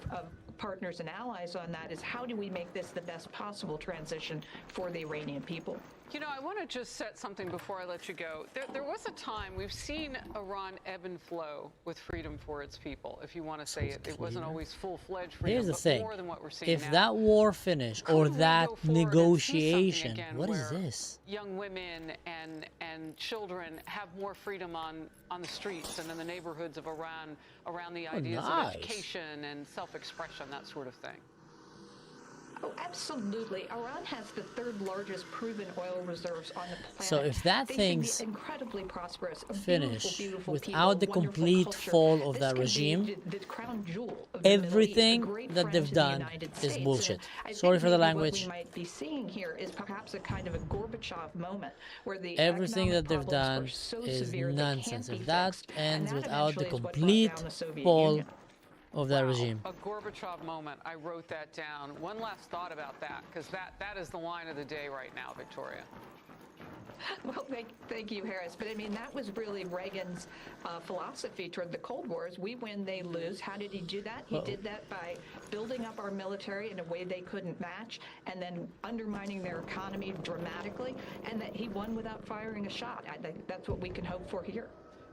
partners and allies on that. Is how do we make this the best possible transition for the Iranian people? You know, I want to just set something before I let you go. There was a time we've seen Iran ebb and flow with freedom for its people, if you want to say it. It wasn't always full-fledged freedom, Here's the but thing. more than what we're seeing If now. that war finished, or that negotiation, again what is where this? Young women and children have more freedom on the streets and in the neighborhoods of Iran around the ideas of education and self-expression, that sort of thing. Oh, absolutely. Iran has the third largest proven oil reserves on the planet. So if that thing's incredibly prosperous, finished beautiful without the people, complete culture. fall of This that could regime, be the crown jewel of the everything Middle East, a that great they've friend to the done United is States. bullshit. And I Sorry think for the maybe language. What we might be seeing here is perhaps a kind of a Gorbachev moment where the Everything that they've economic done problems are so is severe nonsense. they can't If be that fixed, ends and that without the eventually is what brought complete down the Soviet fall Union. of that regime. A Gorbachev moment. I wrote that down. One last thought about that, because that is the line of the day right now, Victoria. Well, thank you, Harris. But I mean, that was really Reagan's philosophy toward the Cold War: we win, they lose. How did he do that? He did that by building up our military in a way they couldn't match, and then undermining their economy dramatically, and that he won without firing a shot. I think that's what we can hope for here.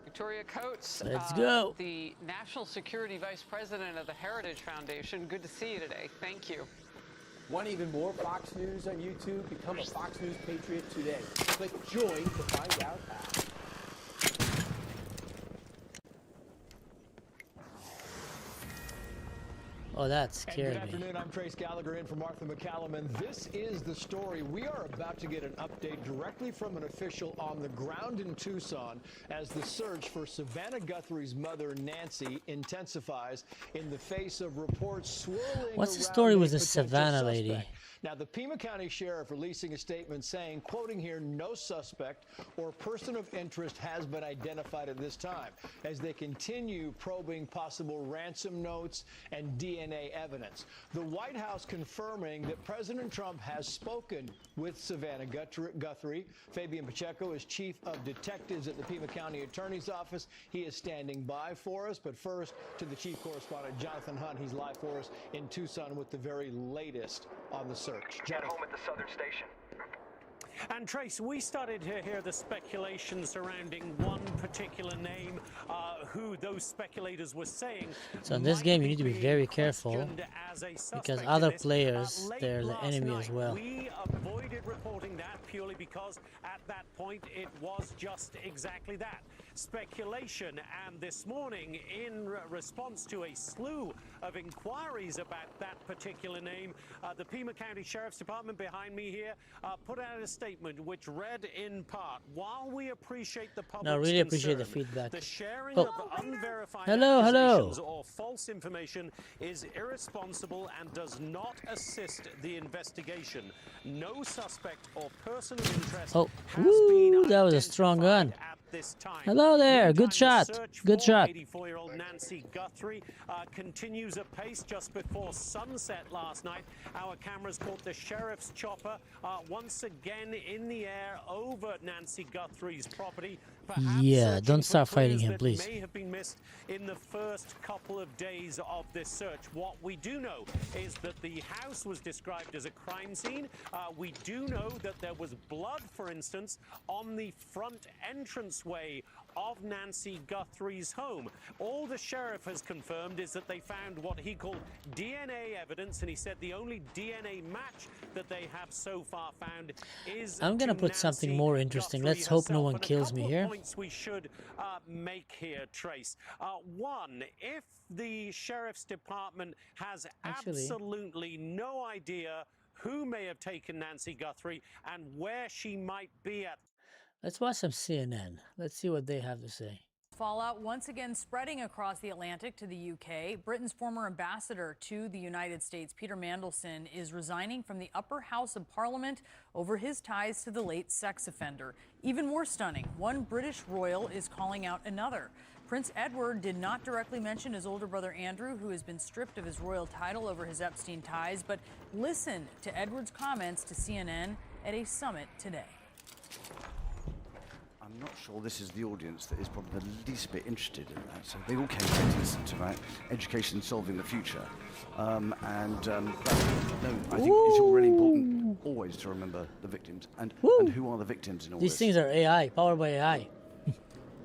Victoria Coates, Let's go. The National Security Vice President of the Heritage Foundation. Good to see you today. Thank you. Want even more Fox News on YouTube? Become a Fox News Patriot today. Click join to find out how. Oh, that scared Good me. afternoon. I'm Trace Gallagher in for Martha McCallum, and this is the story. We are about to get an update directly from an official on the ground in Tucson as the search for Savannah Guthrie's mother, Nancy, intensifies in the face of reports swirling What's the around story a with the potential Savannah lady? suspect. Now, the Pima County Sheriff releasing a statement saying, quoting here, no suspect or person of interest has been identified at this time, as they continue probing possible ransom notes and DNA evidence. The White House confirming that President Trump has spoken with Savannah Guthrie. Fabian Pacheco is chief of detectives at the Pima County Attorney's Office. He is standing by for us. But first, to the chief correspondent, Jonathan Hunt. He's live for us in Tucson with the very latest on the search. At home at the Southern Station. And Trace, we started to hear the speculation surrounding one particular name, who those speculators were saying. So in this game, you need to be very careful because other players, they're the enemy as well. We avoided reporting that purely because at that point it was just exactly that. Speculation. And this morning, in response to a slew of inquiries about that particular name, the Pima County Sheriff's Department behind me here put out a statement which read in part, while we appreciate the public's No, really appreciate the concern, feedback. the sharing Oh. of unverified Hello. accusations or false information is irresponsible and does not assist the investigation. No suspect or person of interest Oh, has ooh, that was a strong gun. at this time. Hello there. Good shot. Good shot. 84-year-old Nancy Guthrie continues apace just before sunset last night. Our cameras caught the sheriff's chopper once again in the air over Nancy Guthrie's property. Yeah, don't start fighting him, please. May have been missed in the first couple of days of this search. What we do know is that the house was described as a crime scene. We do know that there was blood, for instance, on the front entranceway of Nancy Guthrie's home. All the sheriff has confirmed is that they found what he called DNA evidence, and he said the only DNA match that they have so far found is I'm gonna to put something Nancy more interesting. Guthrie Let's hope no herself. one And a kills me couple of here. points we should make here, Trace. One, if the sheriff's department has absolutely no idea who may have taken Nancy Guthrie and where she might be at. Let's watch some CNN. Let's see what they have to say. Fallout once again spreading across the Atlantic to the UK. Britain's former ambassador to the United States, Peter Mandelson, is resigning from the upper house of Parliament over his ties to the late sex offender. Even more stunning, one British royal is calling out another. Prince Edward did not directly mention his older brother Andrew, who has been stripped of his royal title over his Epstein ties, but listen to Edward's comments to CNN at a summit today. I'm not sure this is the audience that is probably the least bit interested in that. So they all came here to listen to about education solving the future. No, I think it's all really important always to remember the victims and who are the victims in all These this. things are AI, powered by AI.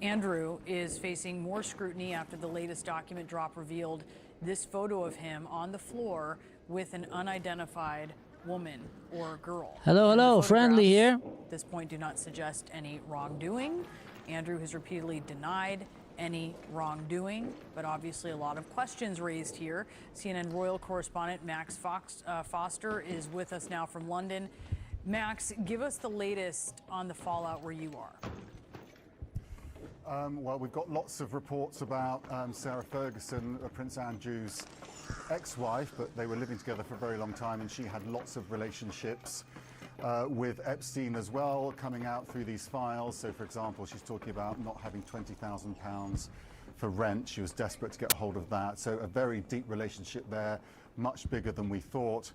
Andrew is facing more scrutiny after the latest document drop revealed this photo of him on the floor with an unidentified woman or girl. Hello, And the hello, friendly here. At this point do not suggest any wrongdoing. Andrew has repeatedly denied any wrongdoing, but obviously a lot of questions raised here. CNN royal correspondent Max Foster is with us now from London. Max, give us the latest on the fallout where you are. Well, we've got lots of reports about Sarah Ferguson, Prince Andrew's ex-wife, but they were living together for a very long time, and she had lots of relationships with Epstein as well, coming out through these files. So, for example, she's talking about not having £20,000 for rent. She was desperate to get hold of that. So a very deep relationship there, much bigger than we thought.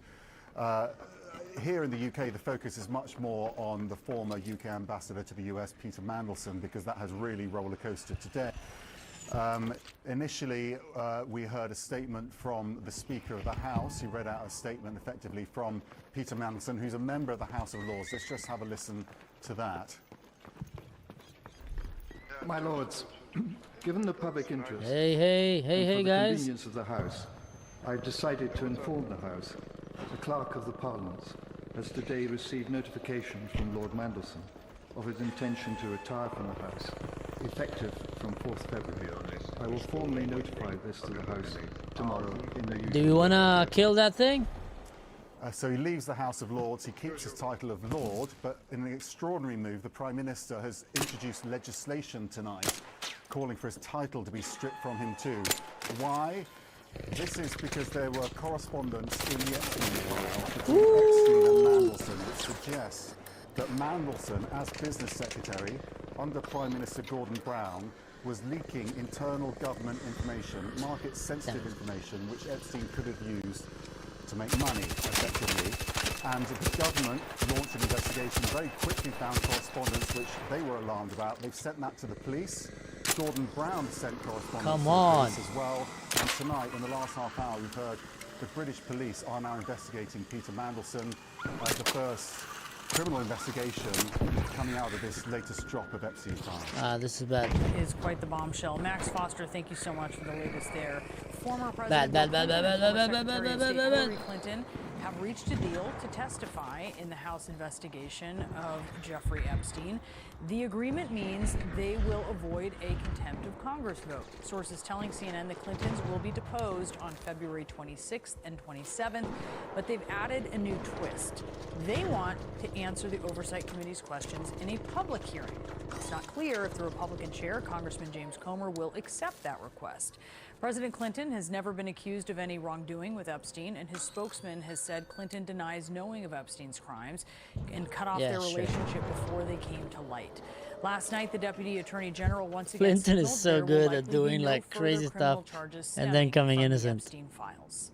Here in the UK, the focus is much more on the former UK ambassador to the US, Peter Mandelson, because that has really roller coasted today. Initially, we heard a statement from the Speaker of the House. He read out a statement effectively from Peter Mandelson, who's a member of the House of Lords. Let's just have a listen to that. My Lords, given the public interest Hey, and for the guys. convenience of the House, I've decided to inform the House the Clerk of the Parliament has today received notification from Lord Mandelson of his intention to retire from the House, effective from 4th February. I will formally notify this to the House tomorrow in the usual... Do you want to kill that thing? So he leaves the House of Lords, he keeps his title of Lord, but in an extraordinary move, the Prime Minister has introduced legislation tonight calling for his title to be stripped from him too. Why? This is because there were correspondence in the Epstein file between Epstein and Mandelson that suggests that Mandelson, as business secretary under Prime Minister Gordon Brown, was leaking internal government information, market-sensitive information, which Epstein could have used to make money, effectively. And the government launched an investigation, very quickly found correspondence which they were alarmed about. They've sent that to the police. Gordon Brown sent correspondence to the police as well. And tonight, in the last half hour, we've heard the British police are now investigating Peter Mandelson, the first criminal investigation coming out of this latest drop of Epstein files. This is bad. Is quite the bombshell. Max Foster, thank you so much for the latest there. Former Bad, President bad, Bill bad, Clinton bad, and bad, former bad, bad, Secretary of bad, State bad, bad, Hillary Clinton have reached a deal to testify in the House investigation of Jeffrey Epstein. The agreement means they will avoid a contempt of Congress vote. Sources telling CNN the Clintons will be deposed on February 26th and 27th, but they've added a new twist. They want to answer the Oversight Committee's questions in a public hearing. It's not clear if the Republican chair, Congressman James Comer, will accept that request. President Clinton has never been accused of any wrongdoing with Epstein, and his spokesman has said Clinton denies knowing of Epstein's crimes and cut off their relationship before they came to light. Last night, the Deputy Attorney General once again Clinton is so good at doing like crazy stuff and then coming innocent. Epstein files.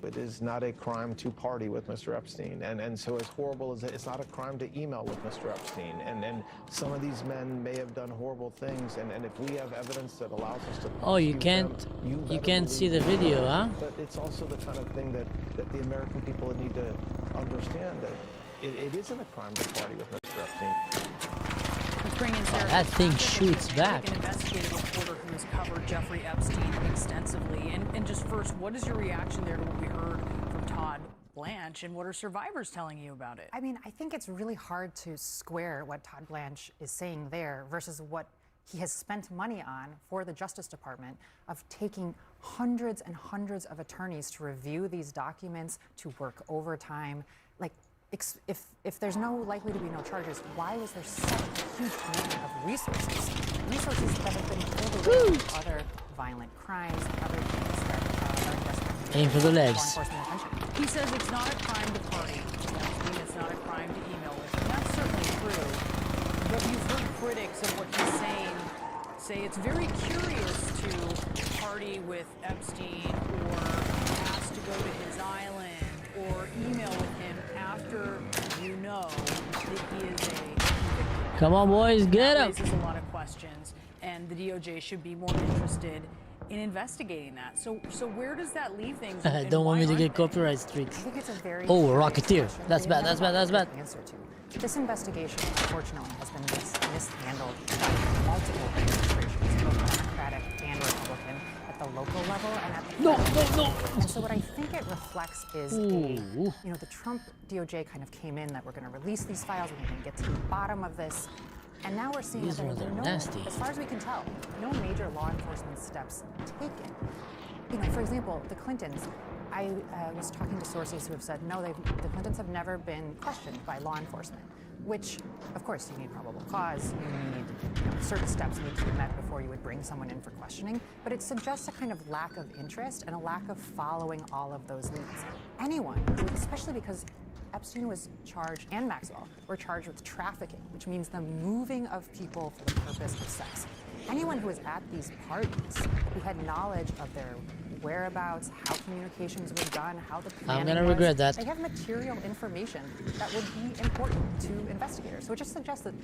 It is not a crime to party with Mr. Epstein. And so as horrible as it's not a crime to email with Mr. Epstein. And some of these men may have done horrible things. And if we have evidence that allows us to... Oh, you can't see the video, huh? But it's also the kind of thing that the American people need to understand, that it isn't a crime to party with Mr. Epstein. Let's bring in Sarah. That thing shoots back. An investigative reporter who has covered Jeffrey Epstein extensively. And just first, what is your reaction there to what we heard from Todd Blanche, and what are survivors telling you about it? I mean, I think it's really hard to square what Todd Blanche is saying there versus what he has spent money on for the Justice Department, of taking hundreds and hundreds of attorneys to review these documents, to work overtime. Like, if there's likely to be no charges, why was there such a huge commitment of resources? Resources that have been pulled away from other violent crimes, other things that are invested in Aim for the legs. law enforcement attention. He says it's not a crime to party. It's not a crime to email with. And that's certainly true. But you've heard critics of what he's saying say it's very curious to party with Epstein or ask to go to his island or email with him after you know that he is a convicted. Come on, boys, get him. That raises a lot of questions, and the DOJ should be more interested in investigating that. So where does that leave things? Don't want me to get copyright streaks. I think it's a very Oh, curious Rocketeer. question That's we bad, have that's bad, that's bad. no answer to. This investigation, unfortunately, has been mishandled by multiple administrations, both Democratic and Republican, at the local level and at the federal level. And so what I think it reflects is the Trump DOJ kind of came in that we're going to release these files, we're going to get to the bottom of this. And now we're seeing These that ones there are no, nasty. as far as we can tell, no major law enforcement steps taken. You know, for example, the Clintons, I was talking to sources who have said, no, the Clintons have never been questioned by law enforcement, which, of course, you need probable cause, you need certain steps need to be met before you would bring someone in for questioning, but it suggests a kind of lack of interest and a lack of following all of those leads. Anyone, especially because Epstein was charged, and Maxwell, were charged with trafficking, which means the moving of people for the purpose of sex. Anyone who was at these parties, who had knowledge of their whereabouts, how communications were done, how the planning I'm gonna was, regret that. they have material information that would be important to investigators. So it just suggests that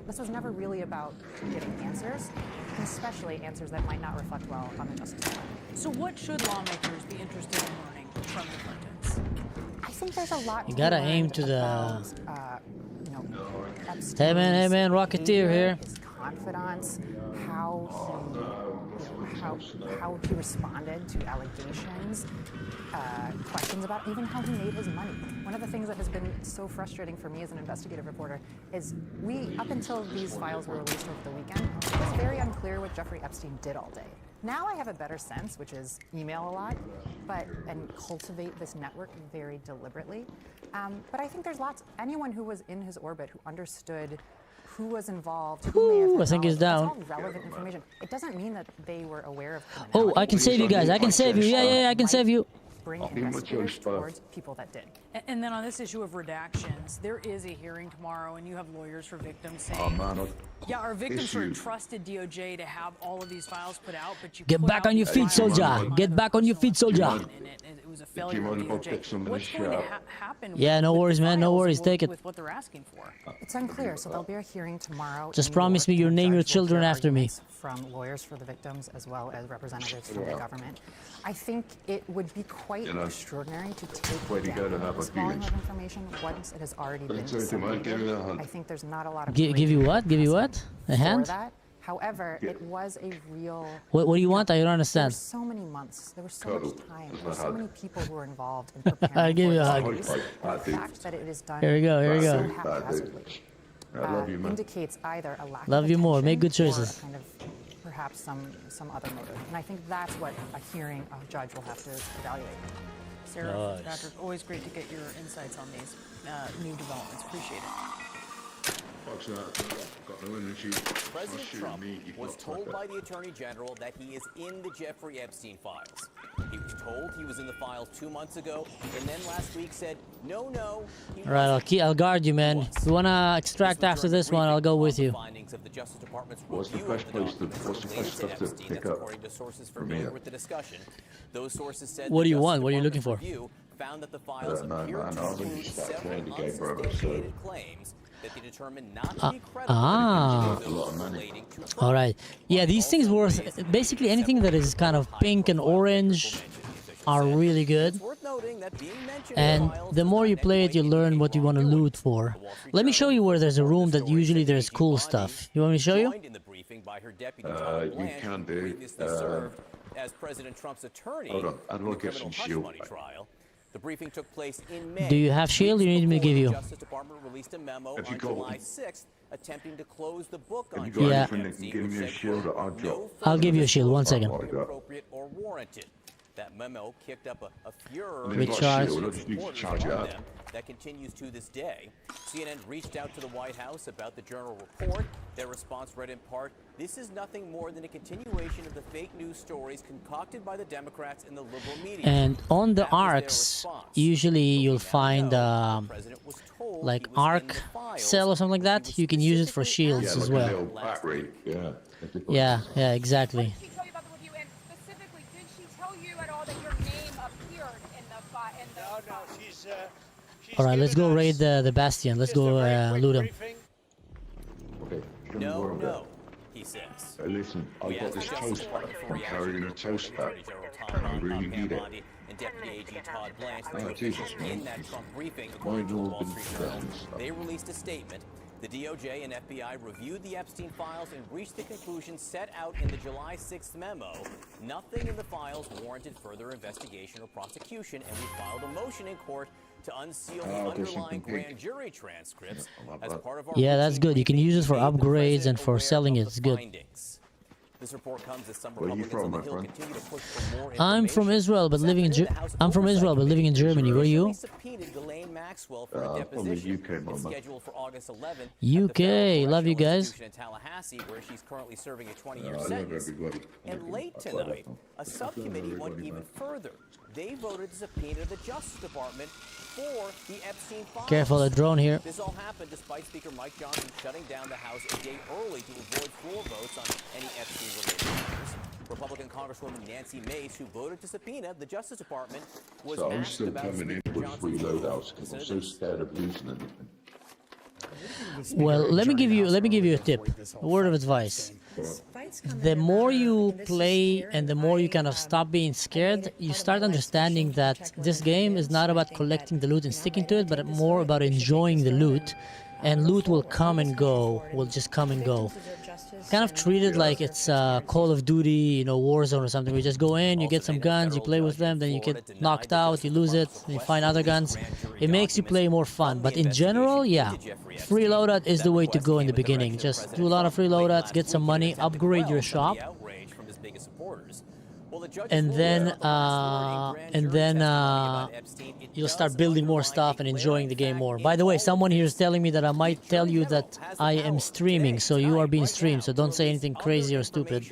this was never really about getting answers, and especially answers that might not reflect well on the Justice Department. So what should lawmakers be interested in learning from the Clintons? I think there's a lot You to gotta learn aim to the. about, Epstein's Hey man, Rocketeer behavior, here. his confidants, how he responded to allegations, questions about even how he made his money. One of the things that has been so frustrating for me as an investigative reporter is up until these files were released over the weekend, it was very unclear what Jeffrey Epstein did all day. Now I have a better sense, which is email a lot, and cultivate this network very deliberately. But I think there's anyone who was in his orbit who understood who was involved, who may have had I think he's knowledge. down. That's all relevant information. It doesn't mean that they were aware of Oh, I can save you guys. I can save you. Yeah, I can save you. bring investigators towards people that did. And then on this issue of redactions, there is a hearing tomorrow, and you have lawyers for victims saying, our victims were trusted DOJ to have all of these files put out, but you Get put back out on your the feet, files soldier. on Get back on your feet, soldier. and it was a failure of DOJ. What's going to happen? Yeah, no worries, man. No worries. Take it. With what they're asking for. It's unclear, so there'll be a hearing tomorrow. Just promise me you'll name your children after me. From lawyers for the victims as well as representatives from the government. I think it would be quite extraordinary to take down this volume of information once it has already been disseminated. I think there's not a lot of Give you what? Give you what? A hand? for that. However, it was a real. What do you want? I don't There were understand. so many months. There was so much time. There were so many people who were involved in preparing I'll give you a for hug. this case. And the fact that it is done Here we go, here we so go. haphazardly indicates either a lack Love of you more. attention Make good or choices. kind of perhaps some other motive. And I think that's what a hearing of judge will have to evaluate. Sarah, Patrick, always great to get your insights on these new developments. Appreciate it. President Trump was told by the Attorney General that he is in the Jeffrey Epstein files. He was told he was in the files 2 months ago, and then last week said, no. All right, I'll guard you, man. If you wanna extract after this one, I'll go with you. Findings of the Justice Department's What's the review first of the place documents related to to Epstein, pick that's up according to sources from familiar here? with the discussion. Those sources said What the do you Justice want? What are you looking Department's for? review found that the files No, appear man, to I really include start several playing the game, brother, so- unsubstantiated claims that they determined not to be credible. Ah. All right. Yeah, these things worth basically anything that is kind of pink and orange are really good. And the more you play it, you learn what you want to loot for. Let me show you where there's a room that usually there's cool stuff. You want me to show you? You can do. As President Trump's attorney Hold on, I in don't the get criminal some hush shield. money trial. The briefing took place in May. Do you have shield? You need me to give you. The Justice Department released a memo Have you on got July one? 6th attempting to close the book Have on you got Yeah. anything that can give me a shield that I'll drop? I'll give you a shield. 1 second. appropriate or warranted. That memo kicked up a furor Recharge. Shield, I just need to charge it up. that continues to this day. CNN reached out to the White House about the Journal report. Their response read in part, "This is nothing more than a continuation of the fake news stories concocted by the Democrats and the liberal media." And on the That was their arcs, response. usually you'll find like arc cell or something like that. You can use it for shields Yeah, as like a well. little battery. Yeah. Yeah, exactly. All right, let's go raid the Bastion. Let's go loot him. Okay. No, he says. Listen, I got this toast pack. I'm carrying a toast pack. I really need it. And Deputy AG Todd Blanche, Oh, Jesus, man. in that Trump briefing, according Mine to the all Wall been Street Journal, forgotten stuff. they released a statement The DOJ and FBI reviewed the Epstein files and reached the conclusion set out in the July 6th memo. Nothing in the files warranted further investigation or prosecution, and we filed a motion in court to unseal the underlying grand jury transcripts as part of our Yeah, that's good. You can use it for upgrades and for selling it. It's good. This report comes as some Republicans on the Hill continue to push for more I'm from Israel, but living in Germany. Where are you? From the UK, Mama. UK. Love you guys. In Tallahassee, where she's currently serving a 20-year I love sentence. everybody. And late tonight, a subcommittee went even further. They voted to subpoena the Justice Department for the Epstein files. Careful, the drone here. This all happened despite Speaker Mike Johnson shutting down the House a day early to avoid floor votes on any Epstein-related matters. Republican Congresswoman Nancy Mace, who voted to subpoena the Justice Department, was So I'm asked still about coming in Speaker with free Johnson's loadouts because I'm so scared of losing anything. Well, let me give you a tip, a word of advice. The more you play and the more you kind of stop being scared, you start understanding that this game is not about collecting the loot and sticking to it, but more about enjoying the loot. And loot will come and go, will just come and go. Kind of treat it like it's Call of Duty, you know, Warzone or something. We just go in, you get some guns, you play with them, then you get knocked out, you lose it, you find other guns. It makes you play more fun. But in general, yeah, free loadout is the way to go in the beginning. Just do a lot of free loadouts, get some money, upgrade your shop, and then you'll start building more stuff and enjoying the game more. By the way, someone here is telling me that I might tell you that I am streaming, so you are being streamed, so don't say anything crazy or stupid.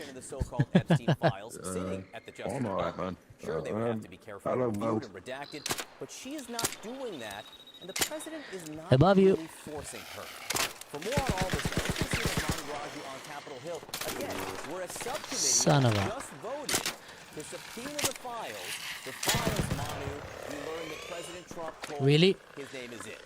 I'm alright, man. Sure, they would have to be careful and reviewed and redacted, but she is not doing that, and the president is not Above you. really forcing her. For more on all this, let's see Mansur on Capitol Hill. Again, where a subcommittee Son of a- just voted to subpoena the files. The files, Manu, we learned that President Trump told Really? his name is it.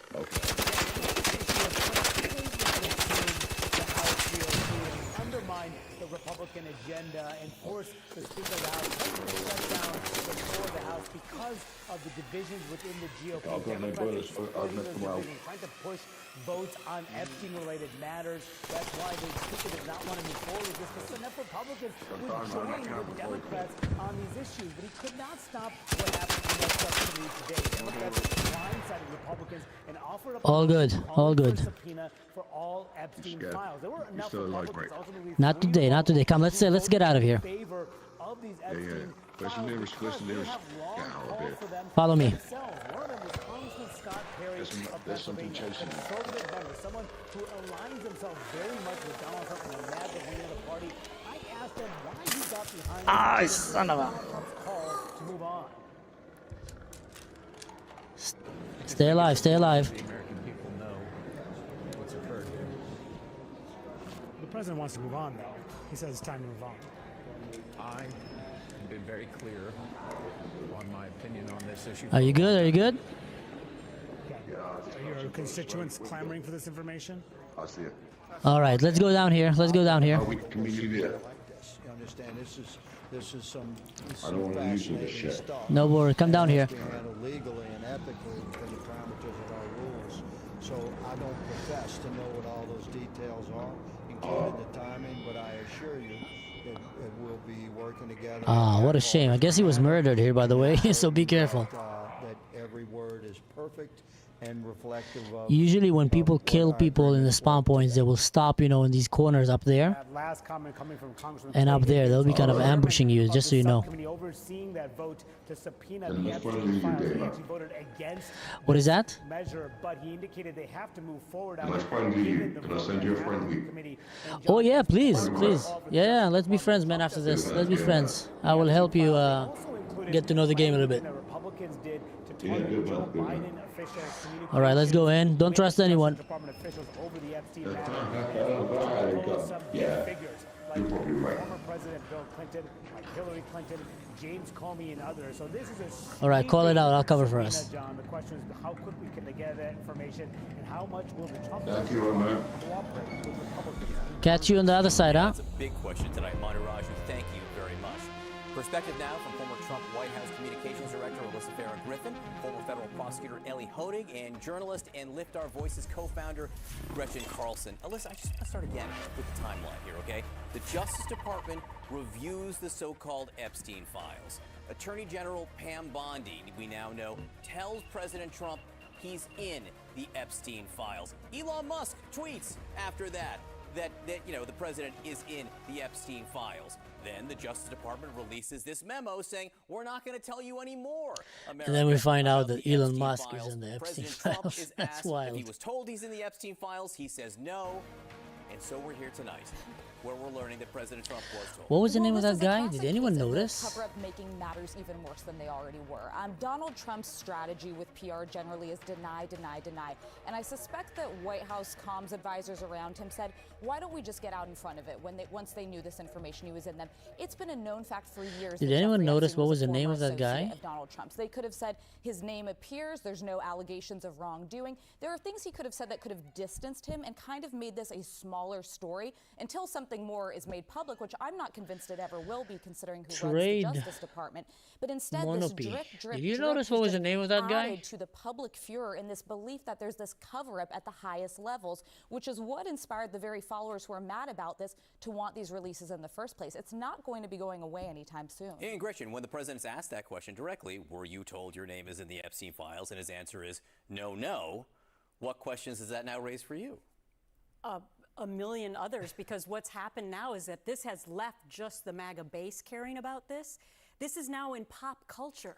Undermine the Republican agenda and force the Speaker of the House to shut down the floor of the House because of the divisions within the GOP. I've got no brothers, I've met them out. Trying to push votes on Epstein-related matters. That's why the Speaker does not want to move forward with this, because enough Republicans would join with Democrats on these issues. But he could not stop what happened in that subcommittee today. Democrats blindsided Republicans and offered up All good, all good. a subpoena for all Epstein files. There were enough Republicans ultimately Not today, not today. Come, let's get out of here. favor of these Epstein Where's the nearest? Where's the nearest? Get out of here. Follow me. There's something chasing me. Conservative member, someone who aligns himself very much with Donald Trump and the mad wing of the party. I asked him why he got behind Son of a... Trump's call to move on. Stay alive, stay alive. The American people know what's occurred here. The president wants to move on, though. He says it's time to move on. I have been very clear on my opinion on this issue. Are you good? Are you good? Are your constituents clamoring for this information? I see it. All right, let's go down here. Let's go down here. Can we leave it? You understand, this is some I don't want to use this shit. stuff. No worry, come down here. It's being handled legally and ethically within the parameters of our rules. So I don't profess to know what all those details are, including the timing, but I assure you that we'll be working together. Ah, what a shame. I guess he was murdered here, by the way, so be careful. That every word is perfect and reflective of... Usually when people kill people in the spawn points, they will stop, you know, in these corners up there. Last comment coming from Congressman And up there, they'll be kind of ambushing you, just so you know. Overseeing that vote to subpoena the Epstein files. He actually voted against What is that? measure, but he indicated they have to move forward on Can I it. friendly you? Can I send you a friendly? Oh yeah, please, please. Yeah, let's be friends, man, after this. Let's be friends. I will help you get to know the game a little bit. Republicans did to target Joe Biden officials. All right, let's go in. Don't trust anyone. Department officials over the Epstein matter. Some big figures like former President Bill Clinton, like Hillary Clinton, James Comey, and others. So this is a All right, call it out. I'll cover for us. John, the question is how quickly can they gather that information, and how much will the Trump Thank you, man. cooperate with Republicans? Catch you on the other side, huh? That's a big question tonight, Mansur. Thank you very much. Perspective now from former Trump White House Communications Director Alyssa Farah Griffin, former federal prosecutor Ellie Honig, and journalist and Lift Our Voices co-founder Gretchen Carlson. Alyssa, I just want to start again with the timeline here, okay? The Justice Department reviews the so-called Epstein files. Attorney General Pam Bondi, we now know, tells President Trump he's in the Epstein files. Elon Musk tweets after that the president is in the Epstein files. Then the Justice Department releases this memo saying, we're not going to tell you anymore. And then we find out that Elon Epstein Musk files. is in the Epstein President Trump files. is That's asked wild. if he was told he's in the Epstein files. He says no. And so we're here tonight, where we're learning that President Trump was told. What was the name of that This is a guy? classic Did anyone case of the notice? cover-up making matters even worse than they already were. Donald Trump's strategy with PR generally is deny, deny, deny. And I suspect that White House comms advisors around him said, why don't we just get out in front of it once they knew this information he was in them? It's been a known fact for years. Did that anyone Jeffrey notice Epstein what was the a name former of that guy? associate of Donald Trump's. They could have said his name appears, there's no allegations of wrongdoing. There are things he could have said that could have distanced him and kind of made this a smaller story until something more is made public, which I'm not convinced it ever will be, considering who Trade runs the Justice Department. But instead, Monopy. this drip, Did you drip notice what has was the just name of that guy? added to the public furor in this belief that there's this cover-up at the highest levels, which is what inspired the very followers who are mad about this to want these releases in the first place. It's not going to be going away anytime soon. And Gretchen, when the president's asked that question directly, were you told your name is in the Epstein files? And his answer is no, no. What questions does that now raise for you? A million others, because what's happened now is that this has left just the MAGA base caring about this. This is now in pop culture.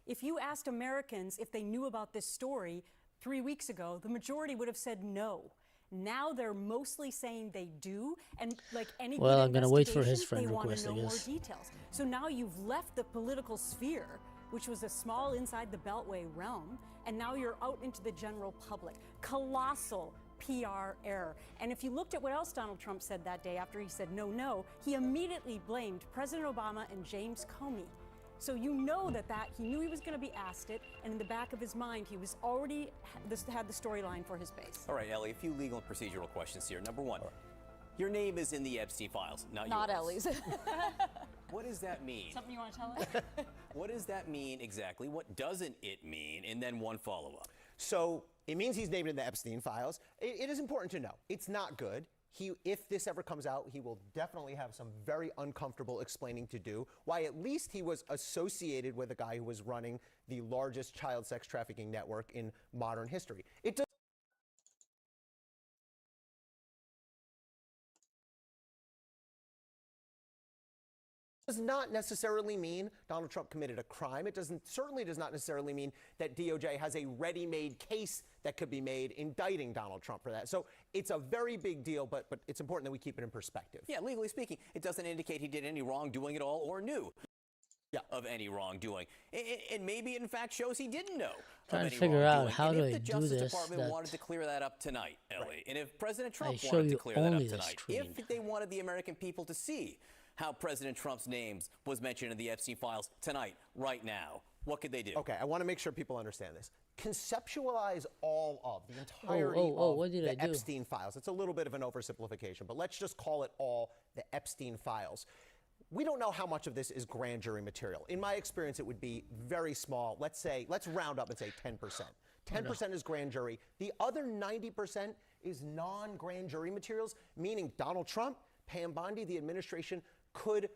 If you asked Americans if they knew about this story 3 weeks ago, the majority would have said no. Now they're mostly saying they do, and like any Well, good I'm gonna wait for his investigation, friend they want request, to I know more guess. details. So now you've left the political sphere, which was a small inside the Beltway realm, and now you're out into the general public. Colossal PR error. And if you looked at what else Donald Trump said that day after he said no, no, he immediately blamed President Obama and James Comey. So you know that he knew he was going to be asked it, and in the back of his mind, he was already had the storyline for his base. All right, Ellie, a few legal and procedural questions here. Number one, your name is in the Epstein files, not yours. Ellie's. What does that mean? Something you want to tell us? What does that mean exactly? What doesn't it mean? And then one follow-up. So it means he's named in the Epstein files. It is important to know. It's not good. If this ever comes out, he will definitely have some very uncomfortable explaining to do. Why at least he was associated with a guy who was running the largest child sex trafficking network in modern history. It does not necessarily mean Donald Trump committed a crime. It certainly does not necessarily mean that DOJ has a ready-made case that could be made indicting Donald Trump for that. So it's a very big deal, but it's important that we keep it in perspective. Yeah, legally speaking, it doesn't indicate he did any wrongdoing at all or knew of any wrongdoing. And maybe it in fact shows he didn't know Trying of to any figure out wrongdoing. how And do if I the do Justice this Department that wanted to clear that up tonight, Ellie, and if President Trump show wanted to you clear that up only the tonight, screen. if they wanted the American people to see how President Trump's name was mentioned in the Epstein files tonight, right now, what could they do? Okay, I want to make sure people understand this. Conceptualize all of the entirety what of did I the do? Epstein files. It's a little bit of an oversimplification, but let's just call it all the Epstein files. We don't know how much of this is grand jury material. In my experience, it would be very small. Let's round up and say 10%. 10% is grand jury. The other 90% is non-grand jury materials, meaning Donald Trump, Pam Bondi, the administration could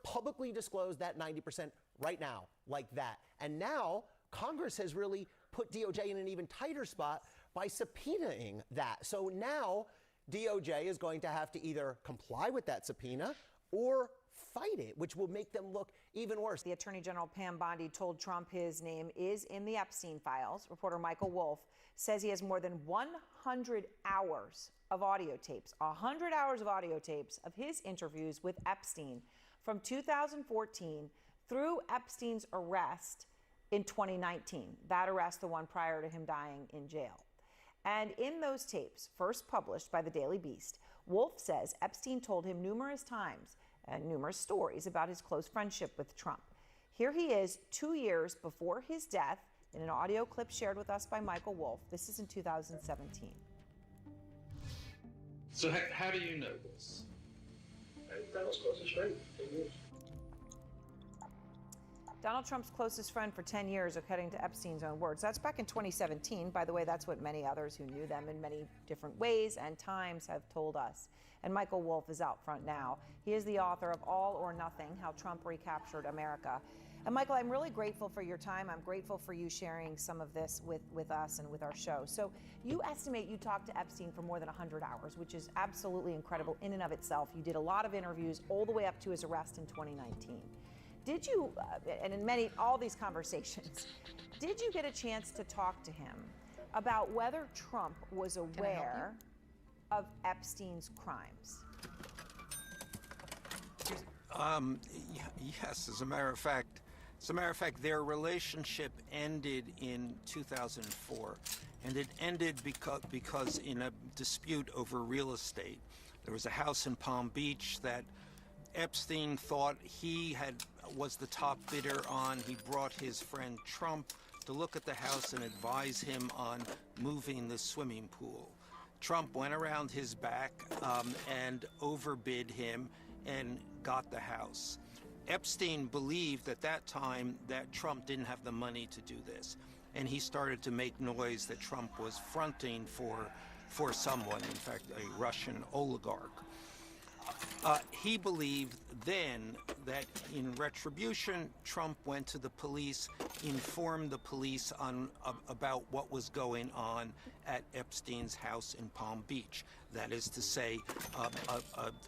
publicly disclose that 90% right now, like that. And now Congress has really put DOJ in an even tighter spot by subpoenaing that. So now DOJ is going to have to either comply with that subpoena or fight it, which will make them look even worse. The Attorney General Pam Bondi told Trump his name is in the Epstein files. Reporter Michael Wolff says he has more than 100 hours of audio tapes, 100 hours of audio tapes of his interviews with Epstein from 2014 through Epstein's arrest in 2019. That arrest, the one prior to him dying in jail. And in those tapes, first published by the Daily Beast, Wolff says Epstein told him numerous times and numerous stories about his close friendship with Trump. Here he is 2 years before his death in an audio clip shared with us by Michael Wolff. This is in 2017. So how do you know this? That was close to straight. Donald Trump's closest friend for 10 years, according to Epstein's own words. That's back in 2017. By the way, that's what many others who knew them in many different ways and times have told us. And Michael Wolff is out front now. He is the author of All or Nothing, How Trump Recaptured America. And Michael, I'm really grateful for your time. I'm grateful for you sharing some of this with us and with our show. So you estimate you talked to Epstein for more than 100 hours, which is absolutely incredible in and of itself. You did a lot of interviews all the way up to his arrest in 2019. Did you, and in all these conversations, did you get a chance to talk to him about whether Trump was aware of Epstein's crimes? Yes, as a matter of fact, their relationship ended in 2004, and it ended because in a dispute over real estate. There was a house in Palm Beach that Epstein thought he was the top bidder on. He brought his friend Trump to look at the house and advise him on moving the swimming pool. Trump went around his back and overbid him and got the house. Epstein believed at that time that Trump didn't have the money to do this, and he started to make noise that Trump was fronting for someone, in fact, a Russian oligarch. He believed then that in retribution, Trump went to the police, informed the police about what was going on at Epstein's house in Palm Beach. That is to say,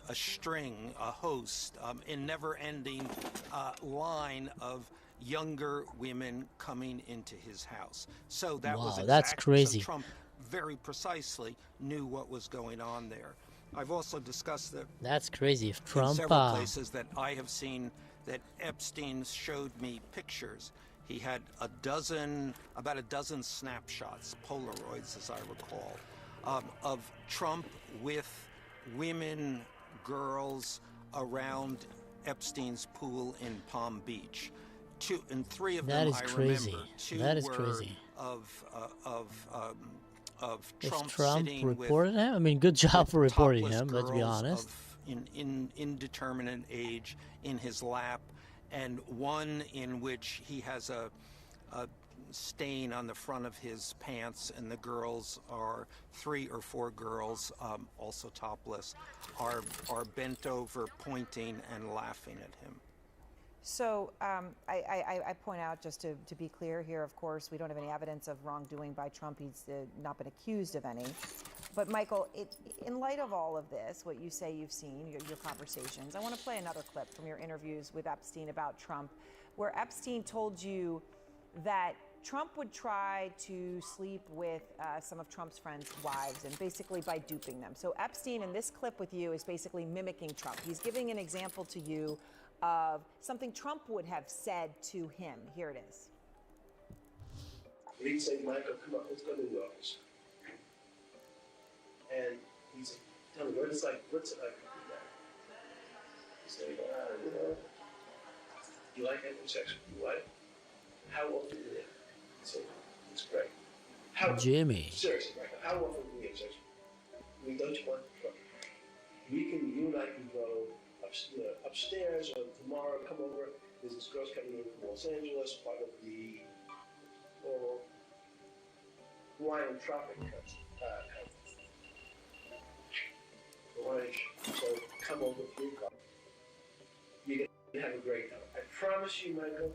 a string, a host, a never-ending line of younger women coming into his house. So that was exactly, that's crazy. So Trump very precisely knew what was going on there. I've also discussed that. That's crazy. If Trump, in several places that I have seen that Epstein showed me pictures. He had about a dozen snapshots, Polaroids as I recall, of Trump with women, girls around Epstein's pool in Palm Beach. Three of them I remember. Two were crazy. Of Trump sitting reported with, him? I mean, good job for reporting him, let's be girls honest. In indeterminate age in his lap, and one in which he has a stain on the front of his pants, and the girls are 3 or 4 girls, also topless, are bent over, pointing and laughing at him. So I point out, just to be clear here, of course, we don't have any evidence of wrongdoing by Trump. He's not been accused of any. But Michael, in light of all of this, what you say you've seen, your conversations, I want to play another clip from your interviews with Epstein about Trump, where Epstein told you that Trump would try to sleep with some of Trump's friends' wives, and basically by duping them. So Epstein, in this clip with you, is basically mimicking Trump. He's giving an example to you of something Trump would have said to him. Here it is. He'd say, Michael, come on, let's go to the office. And he'd say, tell me, what's it like to do that? He'd say, you know, you like having sex with your wife? How often do you have? He'd say, it's great. Jimmy. Seriously, Michael, how often do we have sex? We don't want trouble. You and I can go upstairs, or tomorrow come over. There's this girl's coming in from Los Angeles, part of the Hawaiian Tropic country. So come over 3 o'clock. You're going to have a great time. I promise you, Michael,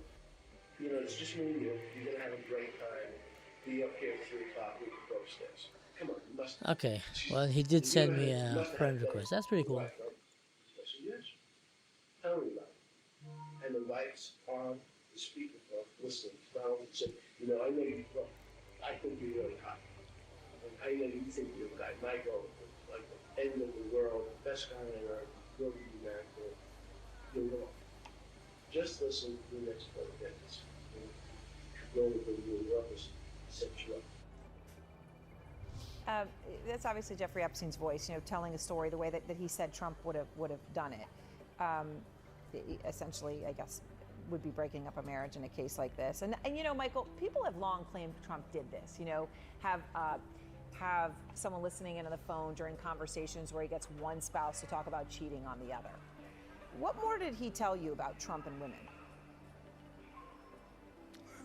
you know, it's just me and you. You're going to have a great time. Be up here at 3 o'clock. We can go upstairs. Come on, you must. Okay, well, he did send me a friend request. That's pretty cool. Yes. Tell me about it. And the lights on the speakerphone, listening to Donald and say, you know, I know you, well, I think you're really hot. And I know you think you're the guy, Michael, like the end of the world, the best guy on earth, will be married to. You're wrong. Just listen to the next part of this. Go with the office, set you up. That's obviously Jeffrey Epstein's voice, you know, telling a story the way that he said Trump would have done it. Essentially, I guess, would be breaking up a marriage in a case like this. And you know, Michael, people have long claimed Trump did this. You know, have someone listening in on the phone during conversations where he gets one spouse to talk about cheating on the other. What more did he tell you about Trump and women?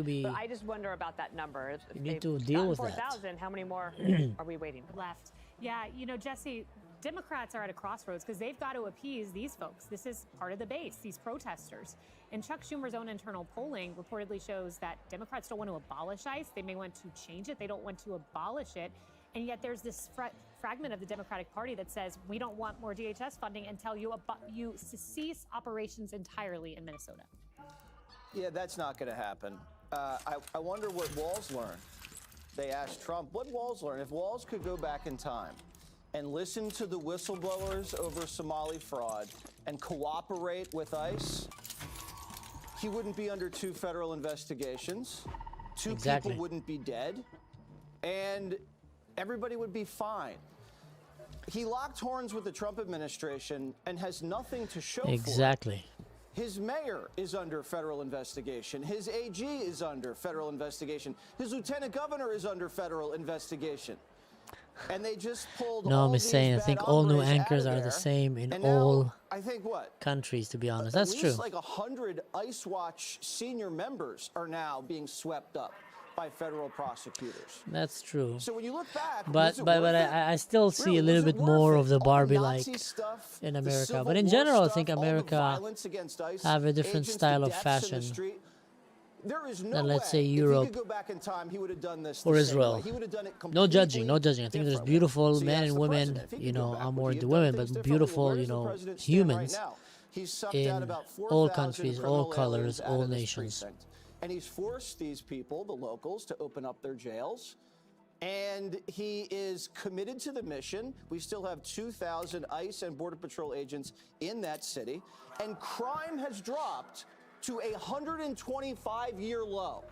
to be. But I just wonder about that number. If You need they've to deal gotten with that. 4,000, how many more are we waiting for? Left. Yeah, you know, Jesse, Democrats are at a crossroads because they've got to appease these folks. This is part of the base, these protesters. And Chuck Schumer's own internal polling reportedly shows that Democrats don't want to abolish ICE. They may want to change it. They don't want to abolish it. And yet there's this fragment of the Democratic Party that says we don't want more DHS funding until you cease operations entirely in Minnesota. Yeah, that's not going to happen. I wonder what Walz learned. They asked Trump, what Walz learned? If Walz could go back in time and listen to the whistleblowers over Somali fraud and cooperate with ICE, he wouldn't be under 2 federal investigations. Two people wouldn't be dead. And everybody would be fine. He locked horns with the Trump administration and has nothing to show for it. His mayor is under federal investigation. His AG is under federal investigation. His lieutenant governor is under federal investigation. And they just pulled No, I'm just saying, I think all new anchors are the same in all I think countries, to be honest. That's At true. least like 100 ICE Watch senior members are now being swept up by federal prosecutors. That's true. So when you look back, But I still see a little bit more of the Barbie-like in America. But in general, I think America have a different style of fashion than, let's say, Europe or Israel. No judging, no judging. I think there's beautiful men and women, you know, I'm more into women, but beautiful, you know, humans in all countries, all colors, all nations. And he's forced these people, the locals, to open up their jails. And he is committed to the mission. We still have 2,000 ICE and Border Patrol agents in that city. And crime has dropped to a 125-year low.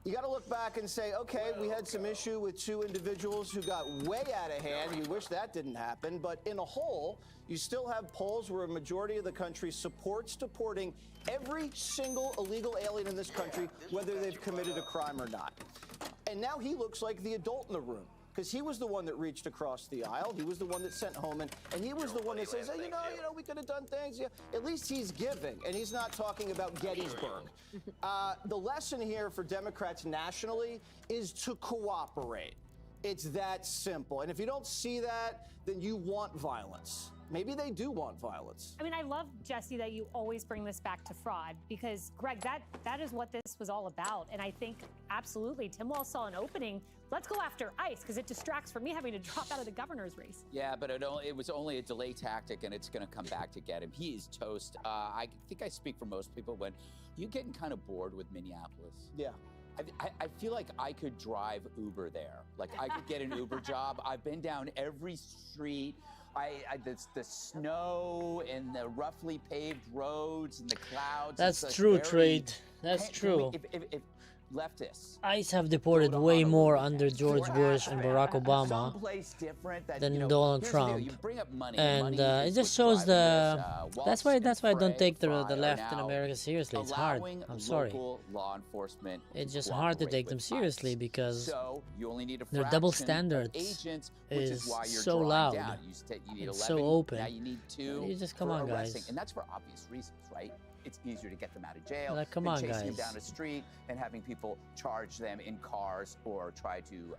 You got to look back and say, okay, we had some issue with 2 individuals who got way out of hand. You wish that didn't happen. But in a whole, you still have polls where a majority of the country supports deporting every single illegal alien in this country, whether they've committed a crime or not. And now he looks like the adult in the room, because he was the one that reached across the aisle. He was the one that sent home, and he was the one that says, hey, you know, we could have done things. Yeah. At least he's giving, and he's not talking about Gettysburg. The lesson here for Democrats nationally is to cooperate. It's that simple. And if you don't see that, then you want violence. Maybe they do want violence. I mean, I love, Jesse, that you always bring this back to fraud, because, Greg, that is what this was all about. And I think, absolutely, Tim Walz saw an opening. Let's go after ICE, because it distracts from me having to drop out of the governor's race. Yeah, but it was only a delay tactic, and it's going to come back to get him. He is toast. I think I speak for most people when you're getting kind of bored with Minneapolis. Yeah. I feel like I could drive Uber there. Like, I could get an Uber job. I've been down every street. The snow and the roughly paved roads and the clouds. That's true, Trade. That's true. If leftists. ICE have deported way more under George Bush and Barack Obama than Donald Trump, and it just shows the. That's why I don't take the left in America seriously. It's hard. I'm sorry. It's just hard to take them seriously because their double standards is so loud. It's so open. You just come on, guys. And that's for obvious reasons, right? It's easier to get them out of jail than chasing guys. them down the street and having people charge them in cars or try to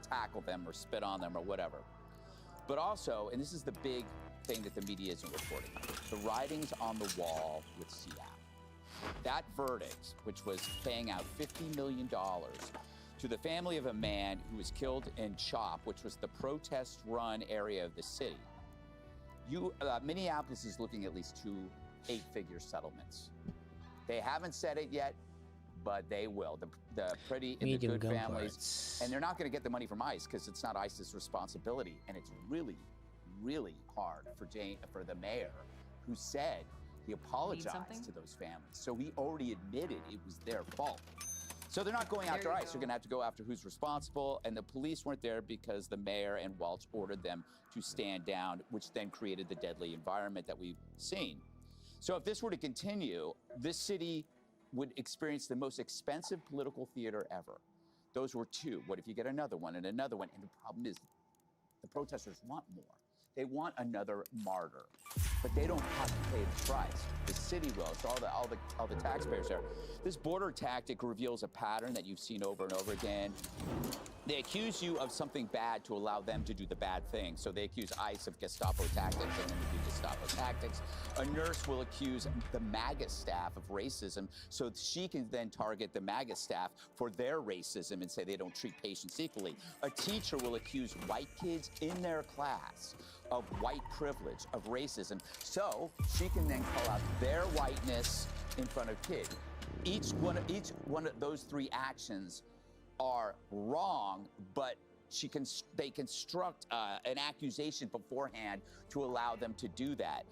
tackle them or spit on them or whatever. But also, and this is the big thing that the media isn't reporting, the writings on the wall with Seattle. That verdict, which was paying out $50 million to the family of a man who was killed in Chop, which was the protest-run area of the city. Minneapolis is looking at least 2 8-figure settlements. They haven't said it yet, but they will. The pretty and the good families, and they're not going to get the money from ICE because it's not ICE's responsibility, and it's really, really hard for the mayor, who said he apologized to those families. So he already admitted it was their fault. So they're not going after ICE. They're going to have to go after who's responsible, and the police weren't there because the mayor and Walz ordered them to stand down, which then created the deadly environment that we've seen. So if this were to continue, this city would experience the most expensive political theater ever. Those were 2. What if you get another one and another one? And the problem is the protesters want more. They want another martyr. but they don't have to pay the price. The city will. So all the taxpayers there. This border tactic reveals a pattern that you've seen over and over again. They accuse you of something bad to allow them to do the bad thing. So they accuse ICE of Gestapo tactics, and then they do Gestapo tactics. A nurse will accuse the MAGA staff of racism, so she can then target the MAGA staff for their racism and say they don't treat patients equally. A teacher will accuse white kids in their class of white privilege, of racism, so she can then call out their whiteness in front of kids. Each one of those three actions are wrong, but they construct an accusation beforehand to allow them to do that.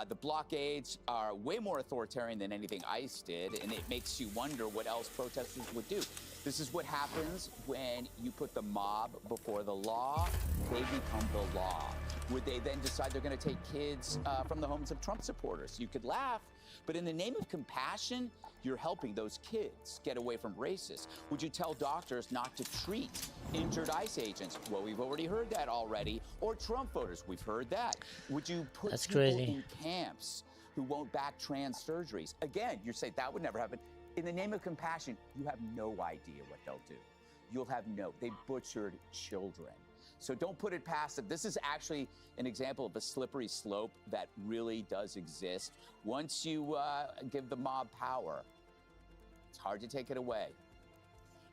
The blockades are way more authoritarian than anything ICE did, and it makes you wonder what else protesters would do. This is what happens when you put the mob before the law. They become the law. Would they then decide they're going to take kids from the homes of Trump supporters? You could laugh, but in the name of compassion, you're helping those kids get away from racists. Would you tell doctors not to treat injured ICE agents? Well, we've already heard that already. Or Trump voters, we've heard that. Would you put people in camps who won't back trans surgeries? Again, you're saying that would never happen. In the name of compassion, you have no idea what they'll do. You'll have they butchered children. So don't put it past them. This is actually an example of a slippery slope that really does exist. Once you give the mob power, it's hard to take it away.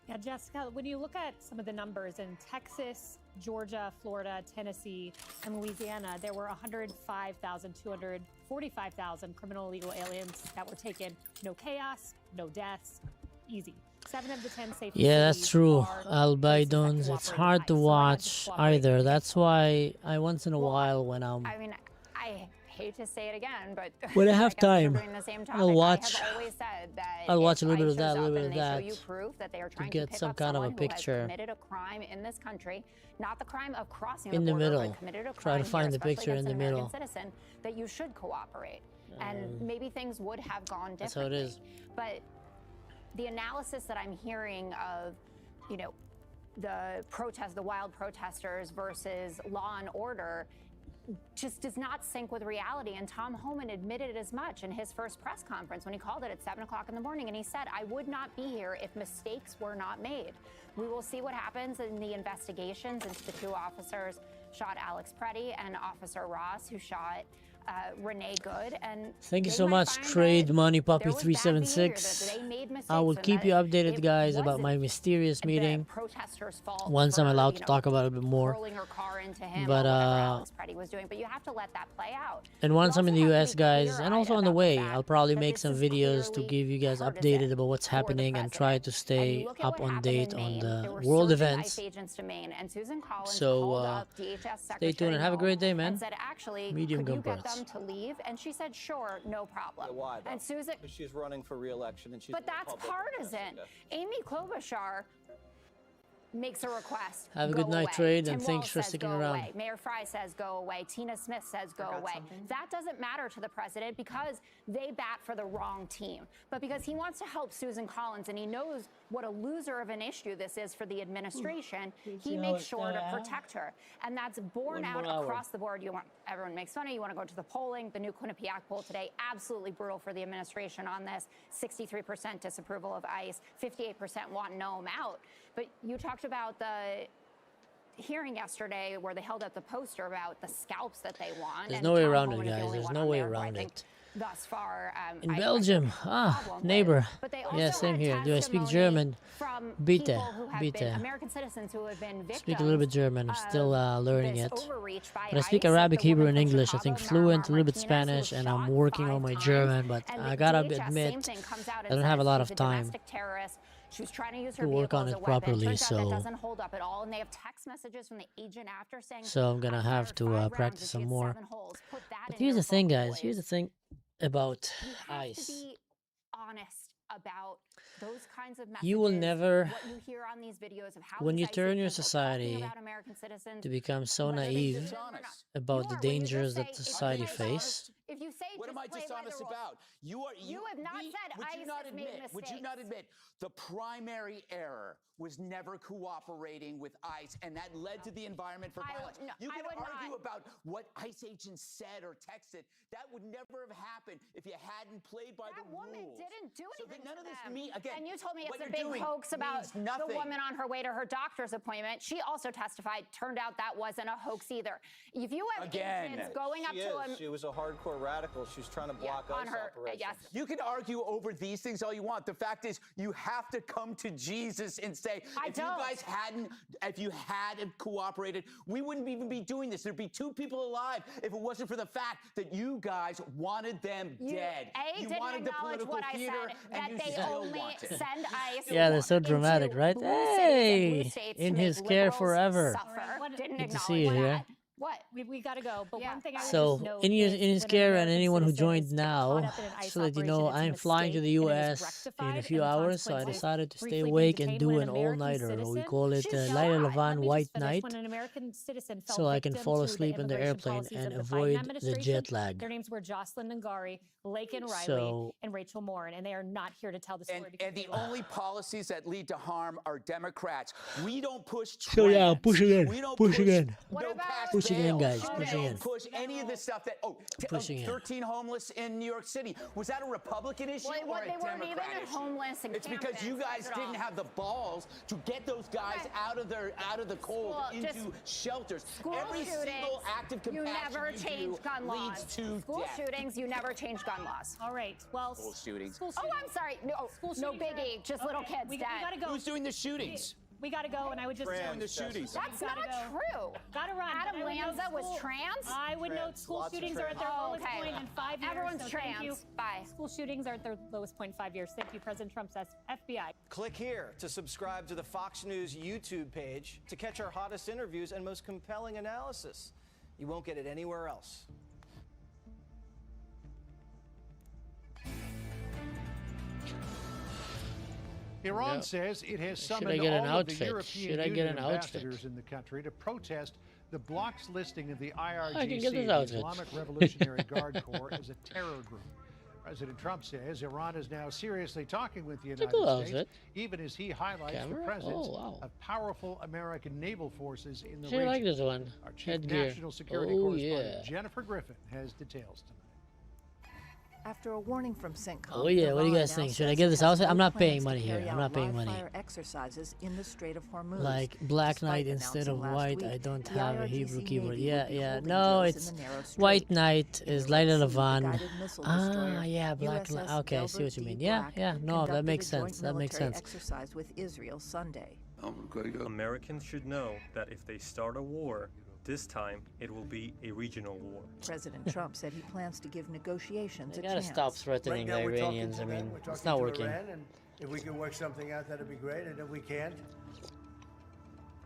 Yeah, Jessica, when you look at some of the numbers in Texas, Georgia, Florida, Tennessee, and Louisiana, there were 105,000, 245,000 criminal illegal aliens that were taken. No chaos, no deaths, easy. 7 of the 10 safest Yeah, that's cities true. are Albidons, it's hard to watch either. That's why I once in a while when I'm I mean, I hate to say it again, but when I have time, doing the same I'll watch. I have always said that I'll watch a if little bit ICE of that, a shows little up bit of and they that show you proof that they are to trying get pick some up kind of a someone who has picture committed a crime in this country, not the crime of crossing in the border, middle. but committed a Try crime to find here, the especially picture in against the an middle. American citizen, that you should cooperate, and maybe things would have gone differently. That's how it is. But the analysis that I'm hearing of, the wild protesters versus law and order just does not sync with reality. And Tom Homan admitted as much in his first press conference when he called it at 7 o'clock in the morning. And he said, I would not be here if mistakes were not made. We will see what happens in the investigations into the 2 officers shot Alex Preddy and Officer Ross, who shot Renee Good. And Thank you so much, Trade Money Puppy 376. I will keep you updated, guys, about my mysterious meeting. Once I'm allowed to talk about it a bit more. But you have to let that play out. And once I'm in the US, guys, and also on the way, I'll probably make some videos to give you guys updated about what's happening and try to stay up on date on the world events. So stay tuned and have a great day, man. Medium gun parts. To leave, and she said, sure, no problem. Yeah, why, though? And Susan, she's running for re-election, and she's. But that's partisan. Amy Klobuchar makes a request. Have a good go night, away. Trade, Tim and thanks Walz for says sticking go around. Away. Mayor Fry says go away. Tina Smith says go away. That doesn't matter to the president because they bat for the wrong team. But because he wants to help Susan Collins and he knows what a loser of an issue this is for the administration, he makes sure to protect her. And that's borne out across the board. Everyone makes fun of you. Want to go to the polling. The new Quinnipiac poll today, absolutely brutal for the administration on this. 63% disapproval of ICE, 58% want Noam out. But you talked about the hearing yesterday where they held up the poster about the scalps that they want. There's no way around it, guys. There's no way around it. Thus far, in Belgium, neighbor. Yeah, same here. Do I speak German? Bitte, bitte. American citizens who have been Speak a little bit German. I'm still learning it. But I speak Arabic, Hebrew, and English. I think fluent, a little bit Spanish, and I'm working on my German. But I gotta admit, I don't have a lot of time. She was trying to use her work on it properly, so that doesn't hold up at all. And they have text messages from the agent after saying. So I'm gonna have to practice some more. But here's the thing, guys. Here's the thing about ICE. To be honest about those kinds of messages. You will never, what you hear on these videos of how when you these turn ISIS your people talking society about American citizens, to become so whether they naive dishonest. about the You are, when you just dangers say, that if you society say face. If you say What just am I play by dishonest the rules, about? You have not said would ISIS you not made admit? mistakes. Would you not admit the primary error was never cooperating with ICE, and that led to the environment for violence? You can argue about what ICE agents said or texted. That would never have happened if you hadn't played by the rules. That woman didn't do anything none to of this them. again. And you told me what it's a you're big doing hoax about means nothing. the woman on her way to her doctor's appointment. She also testified. Turned out that wasn't a hoax either. If you have agents going up to a She was a hardcore radical. She's trying to block on ICE her, operations. yes. You can argue over these things all you want. The fact is, you have to come to Jesus and say, if you hadn't cooperated, we wouldn't even be doing this. There'd be 2 people alive if it wasn't for the fact that you guys wanted them dead. You didn't wanted the acknowledge political what I theater, said, and that you they still only want it. send ICE. Yeah, they're so dramatic, right? Hey, in his care forever. Didn't Good to see you here. What? We got to go. But one thing I would So, just note in his when care, an and American anyone who citizen joined is now, caught up in an ICE so that you know, operation, I'm it's a flying to the mistake, and it is U.S. in a rectified, few and the hours, so I consequences decided to stay briefly being awake and detained do when an American all-nighter. We citizen- call it She's Laila shot. Levan Let me White just finish. Night, When an American citizen fell so I can victim fall to asleep in the immigration airplane policies and of the Biden avoid the administration, jet lag. Their names were Jocelyn Ngari, Laken Riley, So- and Rachel Morin, and they are not here to tell the story. And the only policies that lead to harm are Democrats. We don't push So yeah, push again, We don't push again. no pass Push again, bail. guys, We push don't again. push any of this stuff that, Pushing it. 13 homeless in New York City. Was that a Republican issue Well, or a they weren't Democrat even issue? homeless in It's because you guys didn't have the balls to get those guys out of the cold into shelters. Every single act of compassion you never change gun laws. leads to School death. shootings, you never change gun laws. All right. Well, School shootings. Oh, I'm sorry. No, no biggie. Just little kids we dead. gotta go. Who's doing the shootings? We got to go, and I would just Doing the shootings. That's gotta not go. true. Got to run. Adam I would note Lanza was school- trans? I would note school Lots of shootings are at their trans. lowest Oh, okay. point in 5 years. Everyone's so trans. Thank you. Bye. School shootings are at their lowest point in 5 years. Thank you, President Trump says. FBI. Click here to subscribe to the Fox News YouTube page to catch our hottest interviews and most compelling analysis. You won't get it anywhere else. Iran Yeah. says it has Should I summoned get all an of the outfit? European Should I get Union an outfit? ambassadors in the country to protest the bloc's listing of the I can IRGC, get this the outfit. Islamic Revolutionary Guard Corps, as a terror group. President Trump says Iran is now seriously talking with the It's a United cool States, outfit. even as he highlights Camera? the presence Oh, wow. of powerful American naval forces in the Actually, I region. like this one. Our chief Headgear. national security Oh, correspondent yeah. Jennifer Griffin has details tonight. After a warning from CENTCOM, Oh, yeah. What do you guys Iran think? now Should I says get it this has outfit? no I'm not plans paying to money here. carry I'm out not paying money. live-fire exercises in the Strait of Hormuz. Like Black Despite Knight instead of announcing last white, week, I don't the have a IRGC Hebrew Navy keyboard. would Yeah, be yeah. holding No, drills in it's the narrow strait. White Knight is Laila Levan. guided missile Ah, destroyer yeah, Black USS Okay, I see what you Delbert mean. D. Yeah, Black yeah. No, that conducted makes a joint sense. That makes military sense. exercise with Israel Sunday. Americans should know that if they start a war, this time it will be a regional war. President Trump said he plans to give negotiations They a gotta chance. stop threatening the Iranians. I mean, it's not working. And if we can work something out, that'd be great. And if we can't,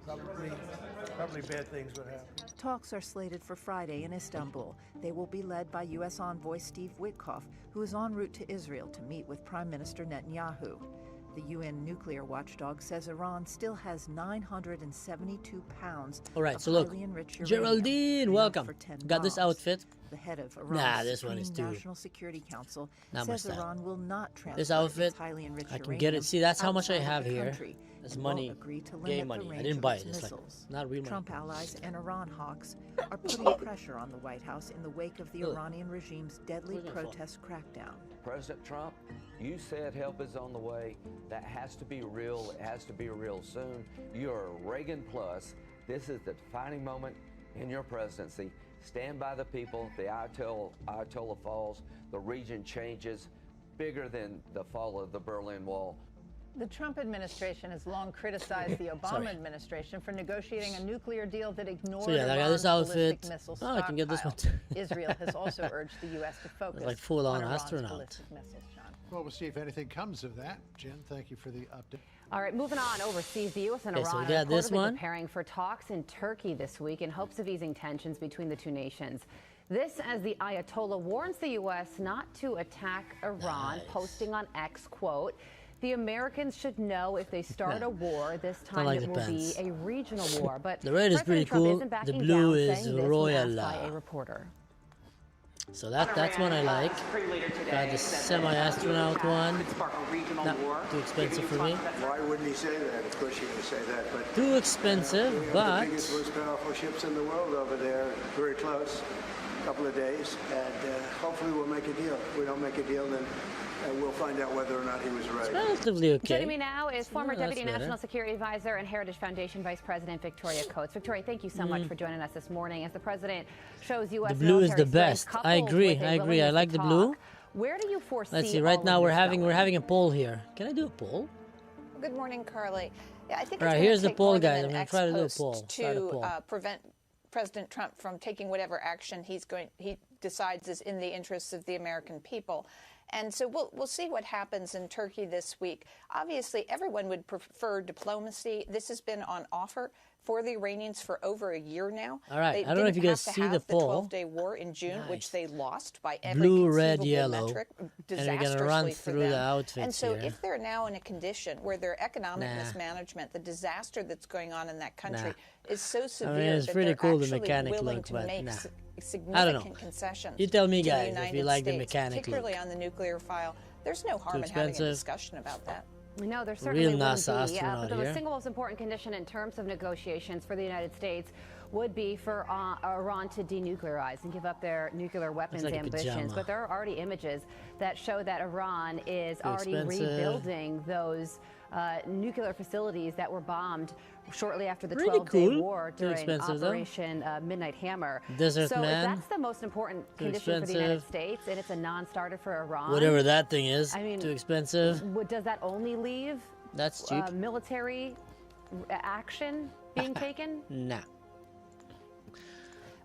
probably bad things would happen. Talks are slated for Friday in Istanbul. They will be led by U.S. Envoy Steve Witkoff, who is en route to Israel to meet with Prime Minister Netanyahu. The UN nuclear watchdog says Iran still has 972 pounds All right, of so look, highly enriched uranium, Geraldine, enough welcome. for 10 Got this bombs. outfit. The head of Nah, Iran's this one is Supreme too. National Security Council Not my says style. Iran will not transfer This outfit, its highly enriched I can uranium get it. See, that's how much I outside of have the here. country That's and money, won't agree to game limit money. the I range didn't of buy its it. It's like missiles. not real money. Trump allies and Iran hawks are putting pressure on the White House in the wake of the Ugh. Iranian regime's deadly Where's my phone? protest crackdown. President Trump, you said help is on the way. That has to be real. It has to be real soon. You're a Reagan plus. This is the defining moment in your presidency. Stand by the people. The Ayatollah falls. The region changes. Bigger than the fall of the Berlin Wall. The Trump administration has long criticized the Obama administration for negotiating a nuclear deal that ignored So, yeah, I got Iran's this outfit. ballistic missile Oh, I can get this one stockpile. too. Israel has also urged the U.S. to focus like full-on on Iran's astronaut. ballistic missiles, John. Well, we'll see if anything comes of that. Jen, thank you for the update. All right, moving on overseas, the U.S. and Okay, so Iran we are got this reportedly one. preparing for talks in Turkey this week in hopes of easing tensions between the two nations. This as the Ayatollah warns the U.S. not to attack Iran, posting on X, quote, "The Americans should know if they start a war, this time it will be a regional war." But the red is pretty cool. The blue is royal. By a reporter. So that's one I like. Got the semi-astronaut one. No, too expensive for me. Why wouldn't he say that? Of course you're going to say that. But too expensive, we have but the biggest, most powerful ships in the world over there, very close. A couple of days, and hopefully we'll make a deal. If we don't make a deal, then we'll find out whether or not he was right. It's relatively okay. Joining me now is former Deputy National Security Advisor and Heritage Foundation Vice President Victoria Coates. Victoria, thank you so much for joining us this morning. As the president shows U.S. The blue is the best. I agree. I like the blue. Where do you foresee? Let's see. Right now we're having a poll here. Can I do a poll? Good morning, Carly. Yeah, I think all right, here's the poll, guys. I'm going to try to do a poll. To prevent President Trump from taking whatever action he decides is in the interests of the American people. And so we'll see what happens in Turkey this week. Obviously, everyone would prefer diplomacy. This has been on offer for the Iranians for over a year now. All right, I don't know if you guys see the poll. The 12-day war in June, which they lost by every blue, red, conceivable yellow, metric, and we're going to run through the outfits And so here. if they're now in a condition where their economic mismanagement, the disaster that's going on in that country is so severe it's that pretty they're cool, the actually mechanic willing look, to but make I don't know. significant concessions. You tell me, to the guys, if United you like the States, mechanic particularly look. on the nuclear file. There's no harm in having a discussion about that. No, there certainly Real wouldn't NASA be. astronaut But the here. single most important condition in terms of negotiations for the United States would be for Iran to denuclearize and give up their nuclear weapons like a ambitions. pajama. But there are already images that show that Iran is Too already expensive. rebuilding those nuclear facilities that were bombed shortly after the Pretty 12-day cool. war Too during expensive, though. Operation Midnight Hammer. Desert so Man. if that's the most important Too condition for the United expensive. States and it's a non-starter for Iran. Whatever that thing is, I mean, too expensive. Does that only leave That's cheap. military action being taken? Nah.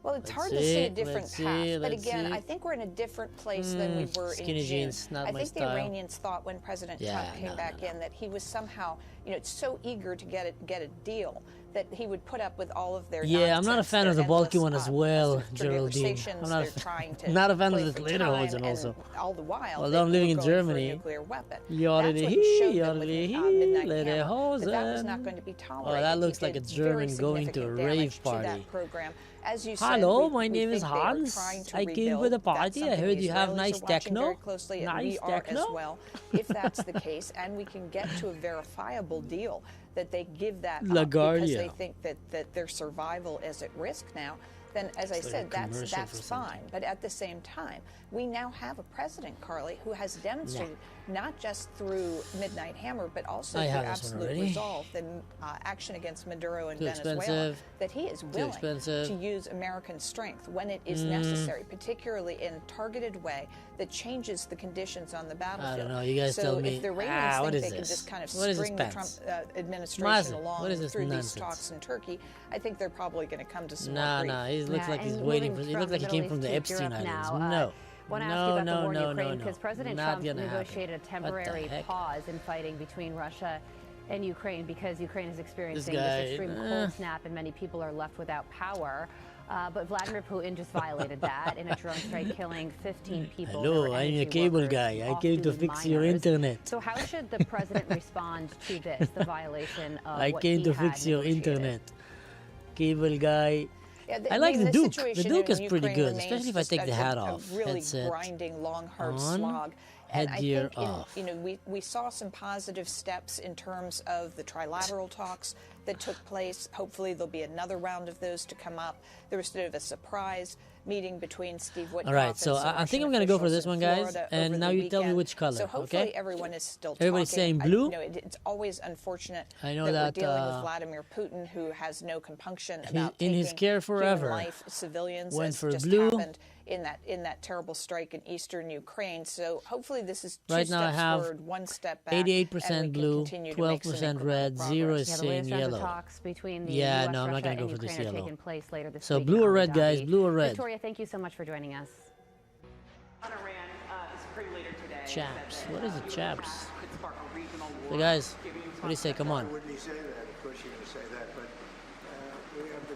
Well, it's Let's hard to see, see a different let's path. see, But let's again, see. I think we're in a different place than we were in skinny June. jeans, not I my think style. the Iranians thought when President Trump came back in that he was somehow, so eager to get a deal that he would put up with all of their Yeah, I'm not a nonsense, fan their of the bulky endless, one as well, sort of Geraldine. tergiversations I'm not they're trying to not a fan play of the for glitter time, hosen and also. all the while, Although I'm living in going for a Germany. nuclear weapon. Yodely That's what he showed them with Midnight glitter Hammer, that was hosen. not going to be Oh, tolerated. that He looks like a did German very going to a significant rave damage to party. that program. As you said, Hello, we my name is think they were Hans. trying to I came rebuild. for the That's party. I something heard the you have Israelis nice are watching techno. very closely, and Nice we are techno. as well. If that's the case, and we can get to a verifiable deal that they give that up because LaGuardia. they think that their survival is at risk now, then as I It's like a said, commercial that's for something. fine. But at the same time, we now have a president, Carly, who has demonstrated not just through Midnight Hammer, but also I through have this one absolute already. resolve, the action against Maduro and Too Venezuela, expensive. that he is Too willing expensive. to use American strength when it is necessary, particularly in a targeted way that changes the conditions on the battlefield. I don't know. You guys so tell me. if the Iranians what think is they can this? just kind of What is this string the Trump pants? administration Mazel, along what is this through nonsense? these talks in Turkey, I think they're probably going to come to some Nah, more grief. nah. He looks like he's and waiting for. moving He looks from like he came Middle from the East to Epstein Europe Islands. now, No. Want to ask you about the war in Ukraine no. because President Not Trump gonna happen. negotiated a What the temporary heck? pause in fighting between Russia and Ukraine because Ukraine is experiencing guy, this extreme cold snap and many people are left without power. But Vladimir Putin just violated that in a drone strike, killing 15 people. There Hello, were I'm a energy cable workers, guy. I all came to due fix your minors. internet. So how should the president respond to this, the violation of I what came he to had fix your negotiated? internet. Cable guy. Yeah, I like the Duke. The situation Duke in is pretty Ukraine good, remains especially if I just take the hat a off. really Headset grinding, long, hard on, slog. And I headgear think off. we saw some positive steps in terms of the trilateral talks that took place. Hopefully there'll be another round of those to come up. There was sort of a surprise meeting between Steve Witkoff All right, and so some I think Russian I'm going to go for officials this in one, guys. Florida And over now the you tell me weekend. which color, So hopefully okay? everyone is still Everybody's talking. saying blue? It's always unfortunate I know that that, we're dealing with Vladimir Putin, who has no compunction about in his taking care human forever, life, civilians, went as for just blue. happened in that terrible strike in eastern Ukraine. So hopefully this is two Right now I steps have forward, one step back, 88% blue, 12% red, 0 is Yeah, the saying latest rounds of yellow. talks between the Yeah, US, no, I'm not Russia, going to go and for this Ukraine are yellow. taking place later this So week blue in or Abu red, guys? Dhabi. Blue or red? Victoria, thank you so much for joining us. Chaps. What is it, chaps? So guys, what do you say? Come on. Why wouldn't he say that? Of course you're going to say that. But we have the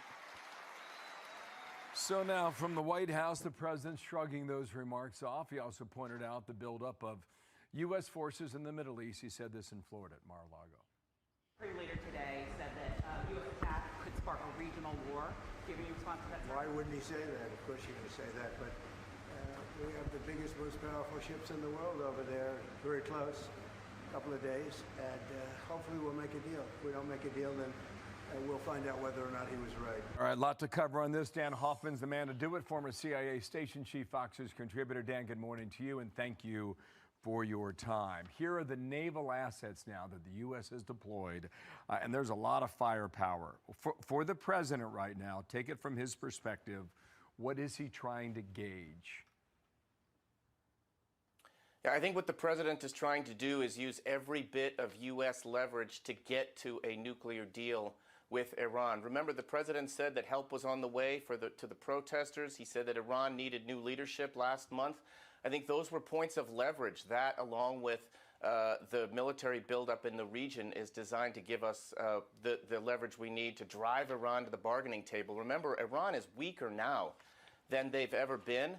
So now from the White House, the president shrugging those remarks off. He also pointed out the buildup of U.S. forces in the Middle East. He said this in Florida at Mar-a-Lago. Later today said that U.S. attack could spark a regional war. Giving you response to that? Why wouldn't he say that? Of course you're going to say that, but we have the biggest, most powerful ships in the world over there, very close, a couple of days, and hopefully we'll make a deal. If we don't make a deal, then we'll find out whether or not he was right. All right, a lot to cover on this. Dan Hoffman's the man to do it, former CIA station chief, Fox News contributor. Dan, good morning to you, and thank you for your time. Here are the naval assets now that the U.S. has deployed, and there's a lot of firepower. For the president right now, take it from his perspective, what is he trying to gauge? Yeah, I think what the president is trying to do is use every bit of U.S. leverage to get to a nuclear deal with Iran. Remember, the president said that help was on the way to the protesters. He said that Iran needed new leadership last month. I think those were points of leverage. That, along with the military buildup in the region, is designed to give us the leverage we need to drive Iran to the bargaining table. Remember, Iran is weaker now than they've ever been.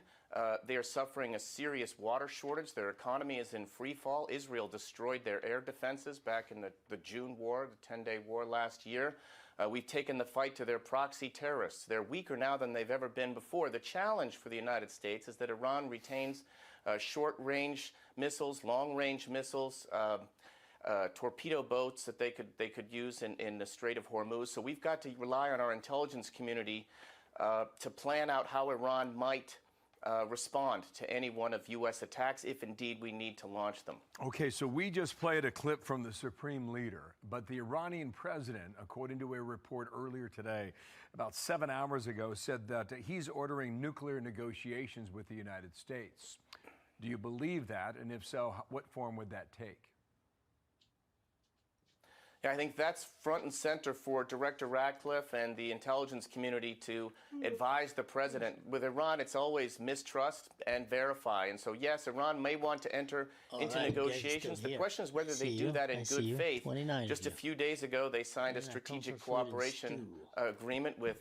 They are suffering a serious water shortage. Their economy is in free fall. Israel destroyed their air defenses back in the June war, the 10-day war last year. We've taken the fight to their proxy terrorists. They're weaker now than they've ever been before. The challenge for the United States is that Iran retains short-range missiles, long-range missiles, torpedo boats that they could use in the Strait of Hormuz. So we've got to rely on our intelligence community to plan out how Iran might respond to any one of U.S. attacks, if indeed we need to launch them. Okay, so we just played a clip from the supreme leader, but the Iranian president, according to a report earlier today, about 7 hours ago, said that he's ordering nuclear negotiations with the United States. Do you believe that? And if so, what form would that take? Yeah, I think that's front and center for Director Ratcliffe and the intelligence community to advise the president. With Iran, it's always mistrust and verify. And so, yes, Iran may want to enter into negotiations. The question is whether they do that in good faith. Just a few days ago, they signed a strategic cooperation agreement with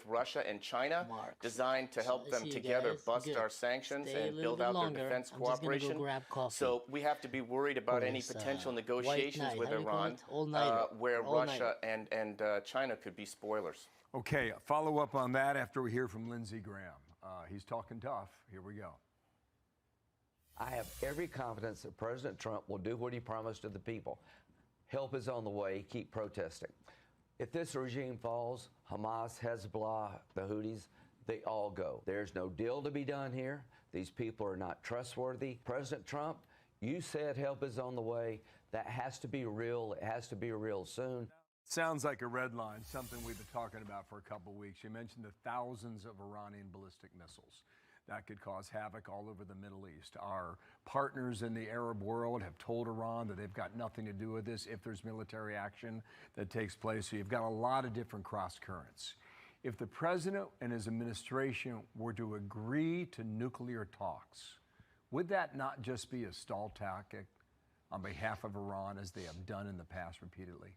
Russia and China, designed to help them together bust our sanctions and build out their defense cooperation. So we have to be worried about any potential negotiations with Iran where Russia and China could be spoilers. Okay, follow up on that after we hear from Lindsey Graham. He's talking tough. Here we go. I have every confidence that President Trump will do what he promised to the people. Help is on the way. Keep protesting. If this regime falls, Hamas, Hezbollah, the Houthis, they all go. There's no deal to be done here. These people are not trustworthy. President Trump, you said help is on the way. That has to be real. It has to be real soon. Sounds like a red line, something we've been talking about for a couple of weeks. You mentioned the thousands of Iranian ballistic missiles that could cause havoc all over the Middle East. Our partners in the Arab world have told Iran that they've got nothing to do with this if there's military action that takes place. So you've got a lot of different cross currents. If the president and his administration were to agree to nuclear talks, would that not just be a stall tactic on behalf of Iran, as they have done in the past repeatedly?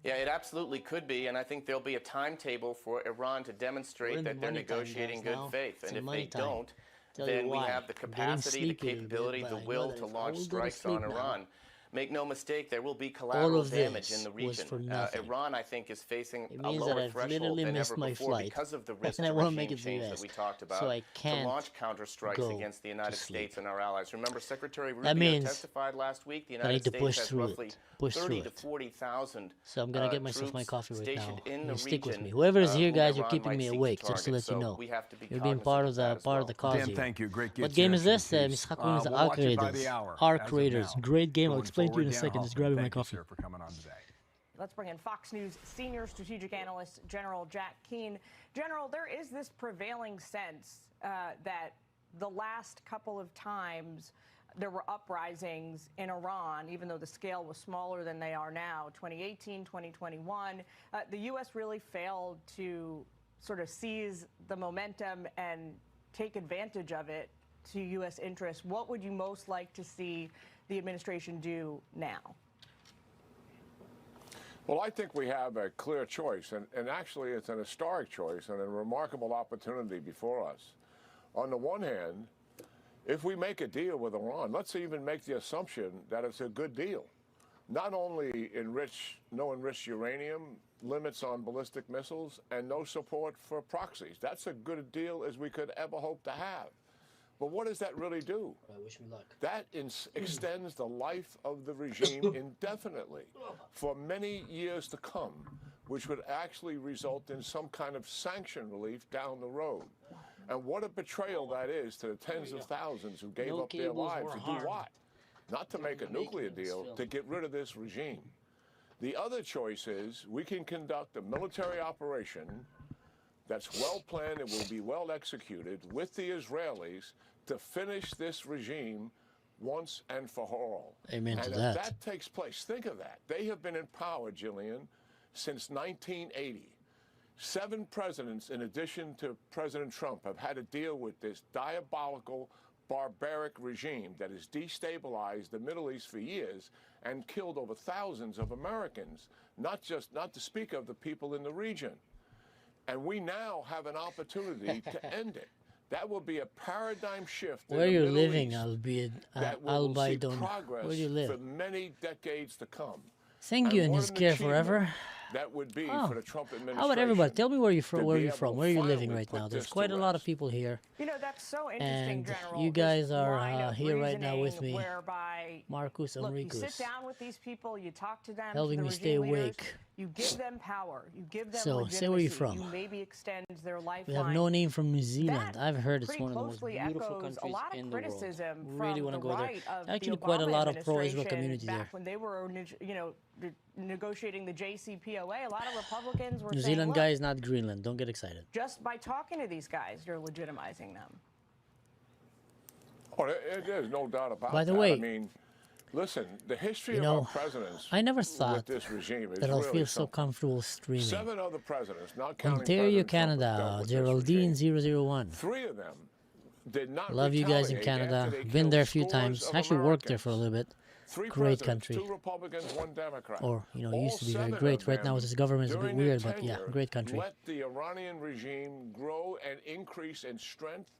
Yeah, it absolutely could be, and I think there'll be a timetable for Iran to demonstrate that they're negotiating good faith. And if they don't, then we have the capacity, the capability, the will to launch strikes on Iran. Make no mistake, there will be collateral damage in the region. Iran, I think, is facing a lower threshold than ever before because of the risk to regime change that we talked about to launch counter-strikes against the United States and our allies. Remember, Secretary Rubio testified last week. The United States has roughly 30 to 40,000 So I'm going to get myself my coffee right now. In the Stick with me. region, Whoever is here, guys, you're Iran keeping might me seek to awake, just to target. let you So know. we have to be You're being part of the cause Dan, here. thank you. Great What game is this? משחק קוראים לזה Arc Raiders. Arc Raiders. Great game. I'll explain to you in a second. Just grabbing my coffee. For coming on today. Let's bring in Fox News senior strategic analyst General Jack Keane. General, there is this prevailing sense that the last couple of times there were uprisings in Iran, even though the scale was smaller than they are now, 2018, 2021, the U.S. really failed to sort of seize the momentum and take advantage of it to U.S. interests. What would you most like to see the administration do now? Well, I think we have a clear choice, and actually it's an historic choice and a remarkable opportunity before us. On the one hand, if we make a deal with Iran, let's even make the assumption that it's a good deal. Not only no enriched uranium, limits on ballistic missiles, and no support for proxies. That's a good deal as we could ever hope to have. But what does that really do? Wish me luck. That extends the life of the regime indefinitely for many years to come, which would actually result in some kind of sanction relief down the road. And what a betrayal that is to the tens of thousands who gave up their lives to do what? Not to make a nuclear deal, to get rid of this regime. The other choice is we can conduct a military operation that's well planned and will be well executed with the Israelis to finish this regime once and for all. Amen to and that. if that takes place, think of that. They have been in power, Jillian, since 1980. 7 presidents, in addition to President Trump, have had to deal with this diabolical, barbaric regime that has destabilized the Middle East for years and killed over thousands of Americans, not to speak of the people in the region. And we now have an opportunity to end it. That will be a paradigm shift. Where in you're the Middle living, East albeit that will see albeit progress where do you live? for many decades to come. Thank you, and what his an care achievement forever. That would be Oh. for the Trump administration. How about everybody? Tell me where you're from. to Where be you're able from? to Where are you living finally right put now? There's this to quite a lot of rest. people here. You know, that's so interesting, And General. you guys this are line of here right now with reasoning me. Whereby, Marcus look, you Enricus, sit down with these people, you talk to them, helping to the me stay regime leaders, awake. you give them power, you give them So, legitimacy, say where you're from. you maybe extend their lifeline. We have no name from New Zealand. I've heard it's pretty one of the most closely beautiful echoes countries a lot of in the world. criticism Really from want to the go there. right of Actually, the quite a Obama lot of pro-Israel administration community back there. when they were, you know, negotiating the JCPOA. A lot of Republicans were New saying, Zealand look, guy is not Greenland. Don't get excited. just by talking to these guys, you're legitimizing them. Oh, there's no doubt about By the that. way, I mean, listen, the history You of know, our presidents I never with thought this regime is that I'll really feel so something. comfortable streaming. 7 other presidents, not counting Ontario, President Trump, have dealt Canada, with this Geraldine regime. 001. 3 of them did not Love you guys in retaliate Canada. after they Been killed there a few scores times. of Actually worked there Americans. for a little bit. 3 Great presidents, country. 2 Republicans, 1 Democrat. Or, you know, used to be All very 7 great. of Right now them, with this government it's a bit during their weird, but yeah, tenure, great country. Let the Iranian regime grow and increase in strength,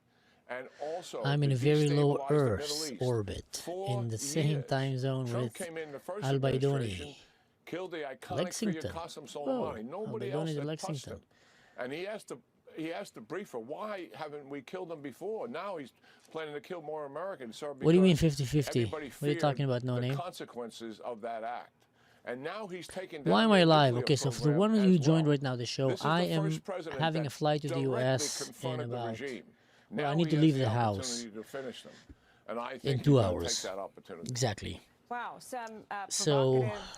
and also I'm in to a very low destabilize the Middle Earth East. orbit 4 in the same years. time zone Trump with came in the first Al administration, Baidoni. killed the iconic Lexington. figure Qasem Oh, Soleimani. Nobody Al Baidoni else to had touched Lexington. him. And he asked the briefer, why haven't we killed them before? Now he's planning to kill more Americans. Sir, What do you mean because 50-50? everybody What are you talking feared about, no the name? consequences of that act. And now he's taking down Why am the I live? nuclear Okay, so for the program one of as you joined well. right now the show, This is I the am first president having a that flight to the directly US in confronted the about regime. well, I Now need to he leave has the the house opportunity to finish them. And I in think 2 he's gonna hours. take that opportunity. Exactly. Wow, some So provocative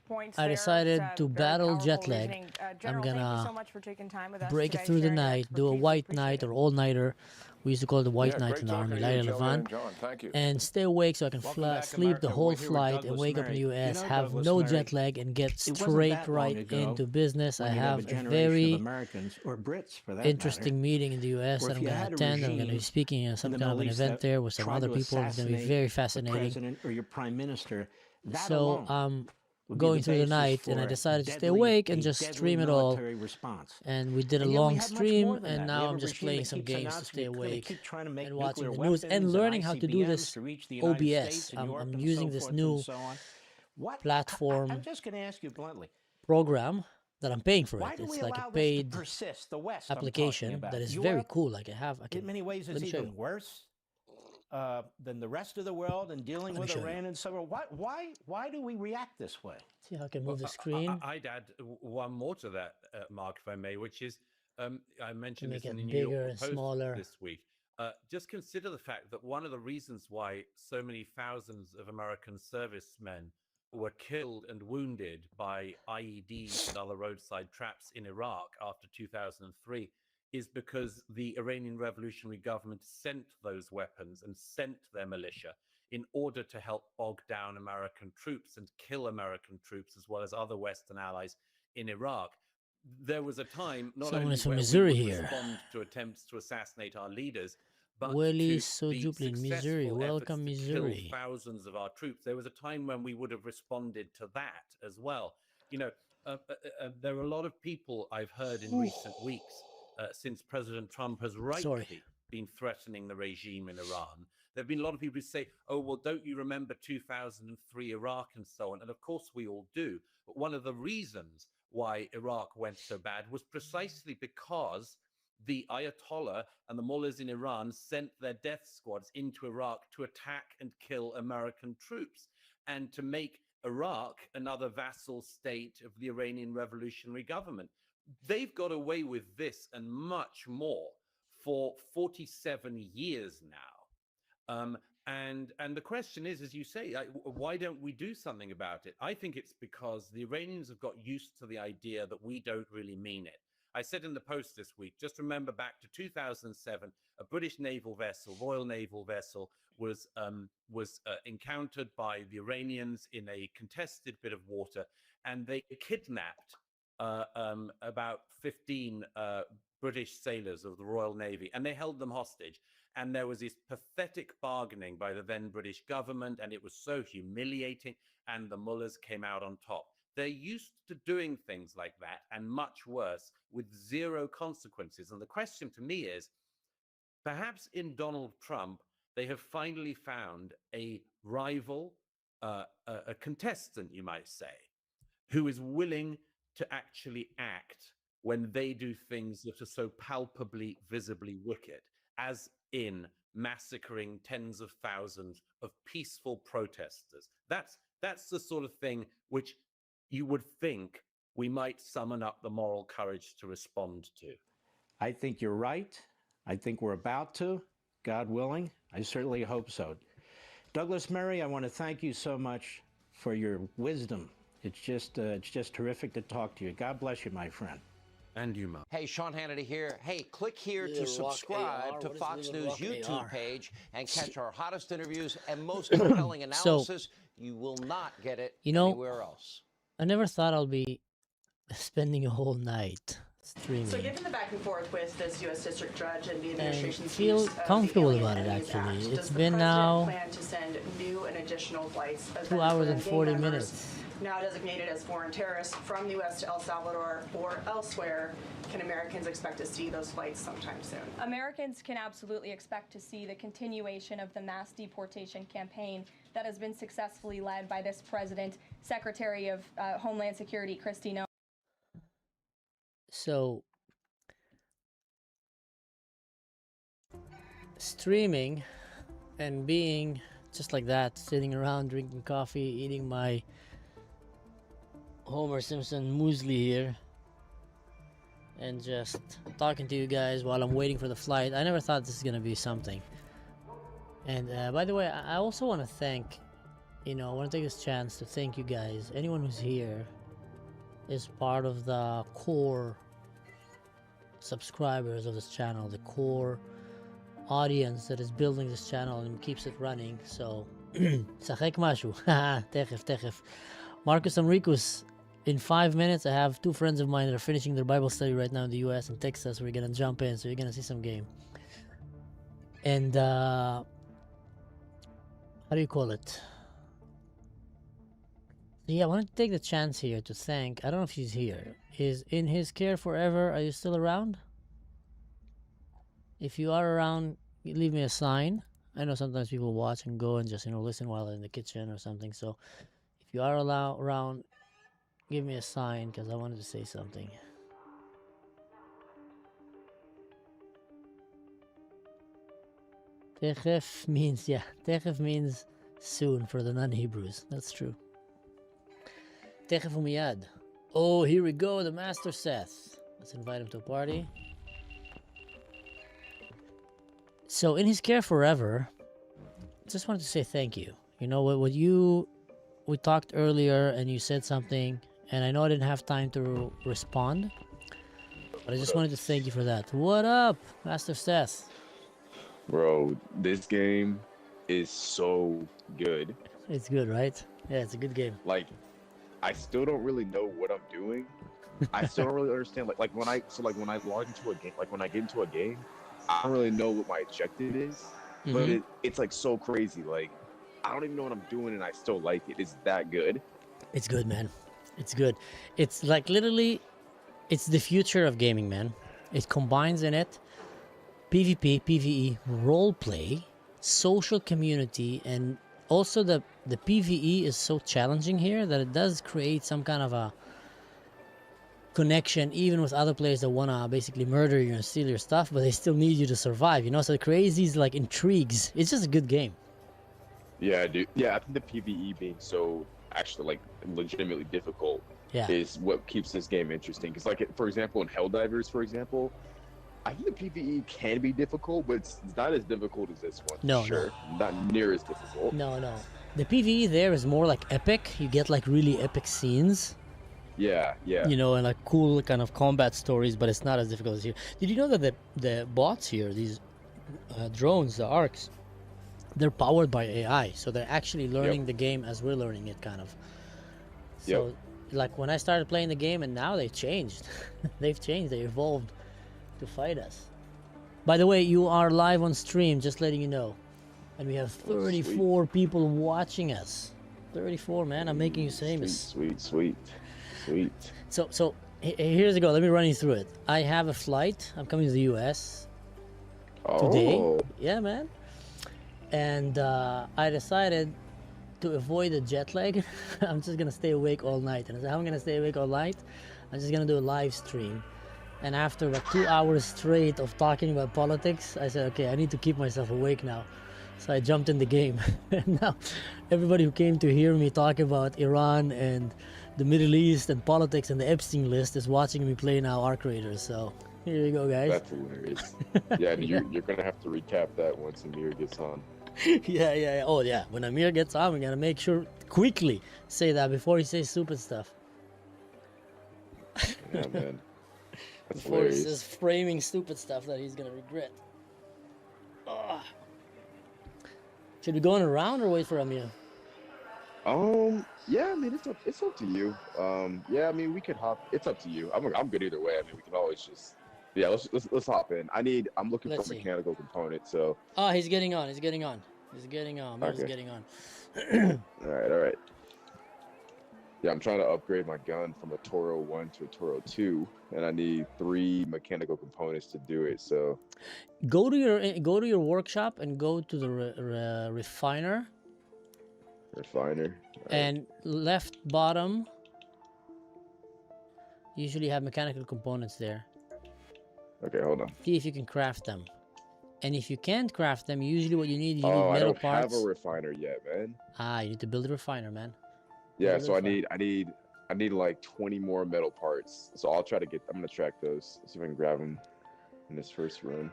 points I there, decided some to very battle powerful jet lag. reasoning. I'm General, thank you gonna so much for taking time with us break today, it through the sharing your night, do a expertise. white night or all-nighter. We used to call it the white Yeah, night great in the talking army, to you, Laila Jillian Levan, and John. Thank you. and stay awake so I can Welcome back, sleep the America. whole We're here with flight and Douglas wake up in the Murray. US, You know have Douglas no Murray, jet lag, and get it wasn't straight that long right ago into business. I when you have a have a generation of very Americans, or Brits for that interesting matter, meeting in the US where that if I'm you going to had a attend. I'm going to be regime speaking at some in the kind of an Middle East event that there with some tried other to people. It's going to be assassinate very the fascinating. president or your prime minister, that So alone would be going the through the basis night, and I for decided to stay deadly- awake and a just deadly stream it all. military response. And we did a And yet we long have much more stream, than and that. We now have I'm a just regime playing that some keeps games to announcing stay it's gonna awake keep trying to make and watching nuclear the news and weapons learning how to do ICBMs this to reach the United OBS. States and Europe I'm and using so this forth new and so on. What platform I'm just going to ask you bluntly. program that I'm paying for Why it. do It's we like allow a this to paid persist? The West I'm talking application about. that is Europe, very cool. Like I in can, many ways, let it's me show even you. worse than the rest of the world in dealing Let me with show you. Iran and so on. Why do we react this way? See how I can move the screen. I'd add one more to that, Mark, if I may, which is I mentioned Make this in it the New bigger York and Post smaller. this week. Just consider the fact that one of the reasons why so many thousands of American servicemen were killed and wounded by IEDs and other roadside traps in Iraq after 2003 is because the Iranian Revolutionary Government sent those weapons and sent their militia in order to help bog down American troops and kill American troops as well as other Western allies in Iraq. There was a time not Someone only is from where Missouri we would here. respond to attempts to assassinate our leaders, but Willie to be Sojuplin, Missouri. successful Welcome, efforts to Missouri. kill thousands of our troops. There was a time when we would have responded to that as well. You know, there are a lot of people I've heard in recent weeks since President Trump has rightly been threatening the regime in Iran. There have been a lot of people who say, oh, well, don't you remember 2003 Iraq and so on? And of course we all do. But one of the reasons why Iraq went so bad was precisely because the Ayatollah and the mullahs in Iran sent their death squads into Iraq to attack and kill American troops and to make Iraq another vassal state of the Iranian revolutionary government. They've got away with this and much more for 47 years now. And the question is, as you say, why don't we do something about it? I think it's because the Iranians have got used to the idea that we don't really mean it. I said in the Post this week, just remember back to 2007, a British naval vessel, Royal Naval vessel, was encountered by the Iranians in a contested bit of water, and they kidnapped about 15 British sailors of the Royal Navy, and they held them hostage. And there was this pathetic bargaining by the then British government, and it was so humiliating, and the mullahs came out on top. They're used to doing things like that, and much worse, with zero consequences. And the question to me is, perhaps in Donald Trump, they have finally found a rival, a contestant, you might say, who is willing to actually act when they do things that are so palpably, visibly wicked, as in massacring tens of thousands of peaceful protesters. That's the sort of thing which you would think we might summon up the moral courage to respond to. I think you're right. I think we're about to, God willing. I certainly hope so. Douglas Murray, I want to thank you so much for your wisdom. It's just terrific to talk to you. God bless you, my friend. And you, Mark. Hey, Sean Hannity here. Hey, click here to subscribe to Fox News YouTube page and catch our hottest interviews and most compelling analysis. You will not get it anywhere else. I never thought I'll be spending a whole night streaming. So given the back and forth with this U.S. District Judge and the And administration's feel use of comfortable the about it, Alien Enemies actually. Act, It's does the been president now plan to send new and additional flights of 2 hours and Venezuelan 40 gang members minutes. now designated as foreign terrorists from the U.S. to El Salvador or elsewhere? Can Americans expect to see those flights sometime soon? Americans can absolutely expect to see the continuation of the mass deportation campaign that has been successfully led by this president, Secretary of Homeland Security Kristi Noem. So, streaming and being just like that, sitting around drinking coffee, eating my Homer Simpson muesli here, and just talking to you guys while I'm waiting for the flight. I never thought this is gonna be something. And by the way, I also want to thank, I want to take this chance to thank you guys. Anyone who's here is part of the core subscribers of this channel, the core audience that is building this channel and keeps it running. So, sachek mashu. Techef. Marcus Enricus. In 5 minutes, I have 2 friends of mine that are finishing their Bible study right now in the US and Texas. We're gonna jump in, so you're gonna see some game. And how do you call it? Yeah, I wanted to take the chance here to thank, I don't know if she's here, is In His Care Forever. Are you still around? If you are around, leave me a sign. I know sometimes people watch and go and just, listen while they're in the kitchen or something. So if you are around, give me a sign, because I wanted to say something. Techef means, Techef means soon for the non-Hebrews. That's true. Techef umiyad. Oh, here we go, the Master Seth. Let's invite him to a party. So, In His Care Forever, just wanted to say thank you. We talked earlier and you said something, and I know I didn't have time to respond, but I just wanted to thank you for that. What up, Master Seth? Bro, this game is so good. It's good, right? Yeah, it's a good game. Like, I still don't really know what I'm doing. I still don't really understand. Like when I log into a game, like when I get into a game, I don't really know what my objective is. But it's like so crazy. Like, I don't even know what I'm doing, and I still like it. It's that good. It's good, man. It's good. It's like literally, it's the future of gaming, man. It combines in it PvP, PvE, roleplay, social community, and also the PvE is so challenging here that it does create some kind of a connection even with other players that want to basically murder you and steal your stuff, but they still need you to survive, you know? So it creates these like intrigues. It's just a good game. Yeah, dude. Yeah, I think the PvE being so actually like legitimately difficult is what keeps this game interesting. Because like, for example, in Helldivers, for example, I think the PvE can be difficult, but it's not as difficult as this one. No, sure. Not near as difficult. No. The PvE there is more like epic. You get like really epic scenes. Yeah. You know, and like cool kind of combat stories, but it's not as difficult as here. Did you know that the bots here, these drones, the arcs, they're powered by AI, so they're actually learning the game as we're learning it, kind of. So, like when I started playing the game, and now they've changed. They've changed. They evolved to fight us. By the way, you are live on stream, just letting you know, and we have 34 people watching us. 34, man. I'm making you famous. Sweet. So here's the go. Let me run you through it. I have a flight. I'm coming to the US today. Yeah, man. And I decided to avoid the jet lag. I'm just gonna stay awake all night. And I said, how am I gonna stay awake all night? I'm just gonna do a live stream. And after like 2 hours straight of talking about politics, I said, okay, I need to keep myself awake now. So I jumped in the game. And now everybody who came to hear me talk about Iran and the Middle East and politics and the Epstein list is watching me play now Arc Raiders. So here you go, guys. That's hilarious. Yeah, you're gonna have to recap that once Amir gets on. Yeah. Oh yeah, when Amir gets on, we're gonna make sure quickly say that before he says stupid stuff. Yeah, man. That's Before he hilarious. says framing stupid stuff that he's gonna regret. Ugh. Should we go on a round or wait for Amir? Yeah, I mean it's up to you. Yeah, I mean we could hop. It's up to you. I'm good either way. I mean we can always just let's hop in. I'm looking Let's for see. mechanical components. So Oh, he's getting on. He's getting on. Amir's Okay. getting on. all right. Yeah, I'm trying to upgrade my gun from a Toro 1 to a Toro 2, and I need 3 mechanical components to do it. So Go to your workshop and go to the refiner. refiner. And left bottom, usually have mechanical components there. Okay, hold on. See if you can craft them. And if you can't craft them, usually what you need I metal don't parts. have a refiner yet, man. You need to build a refiner, man. Yeah, Build a so I refiner. need like 20 more metal parts. So I'm gonna track those. See if I can grab them in this first run.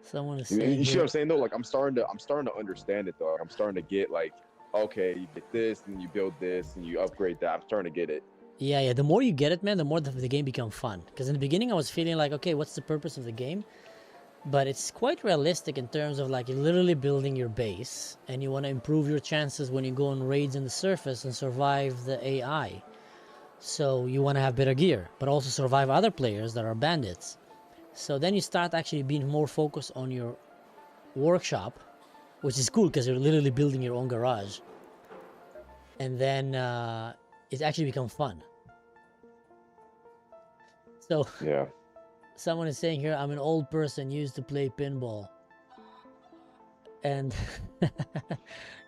Someone is You saying see what I'm saying though? Like I'm starting to understand it though. Like, I'm starting to get like, okay, you get this and you build this and you upgrade that. I'm starting to get it. Yeah. The more you get it, man, the more the game becomes fun. Because in the beginning, I was feeling like, okay, what's the purpose of the game? But it's quite realistic in terms of like you're literally building your base, and you want to improve your chances when you go on raids in the surface and survive the AI. So you want to have better gear, but also survive other players that are bandits. So then you start actually being more focused on your workshop, which is cool because you're literally building your own garage. And then it actually becomes fun. So yeah. Someone is saying here, I'm an old person used to play pinball. And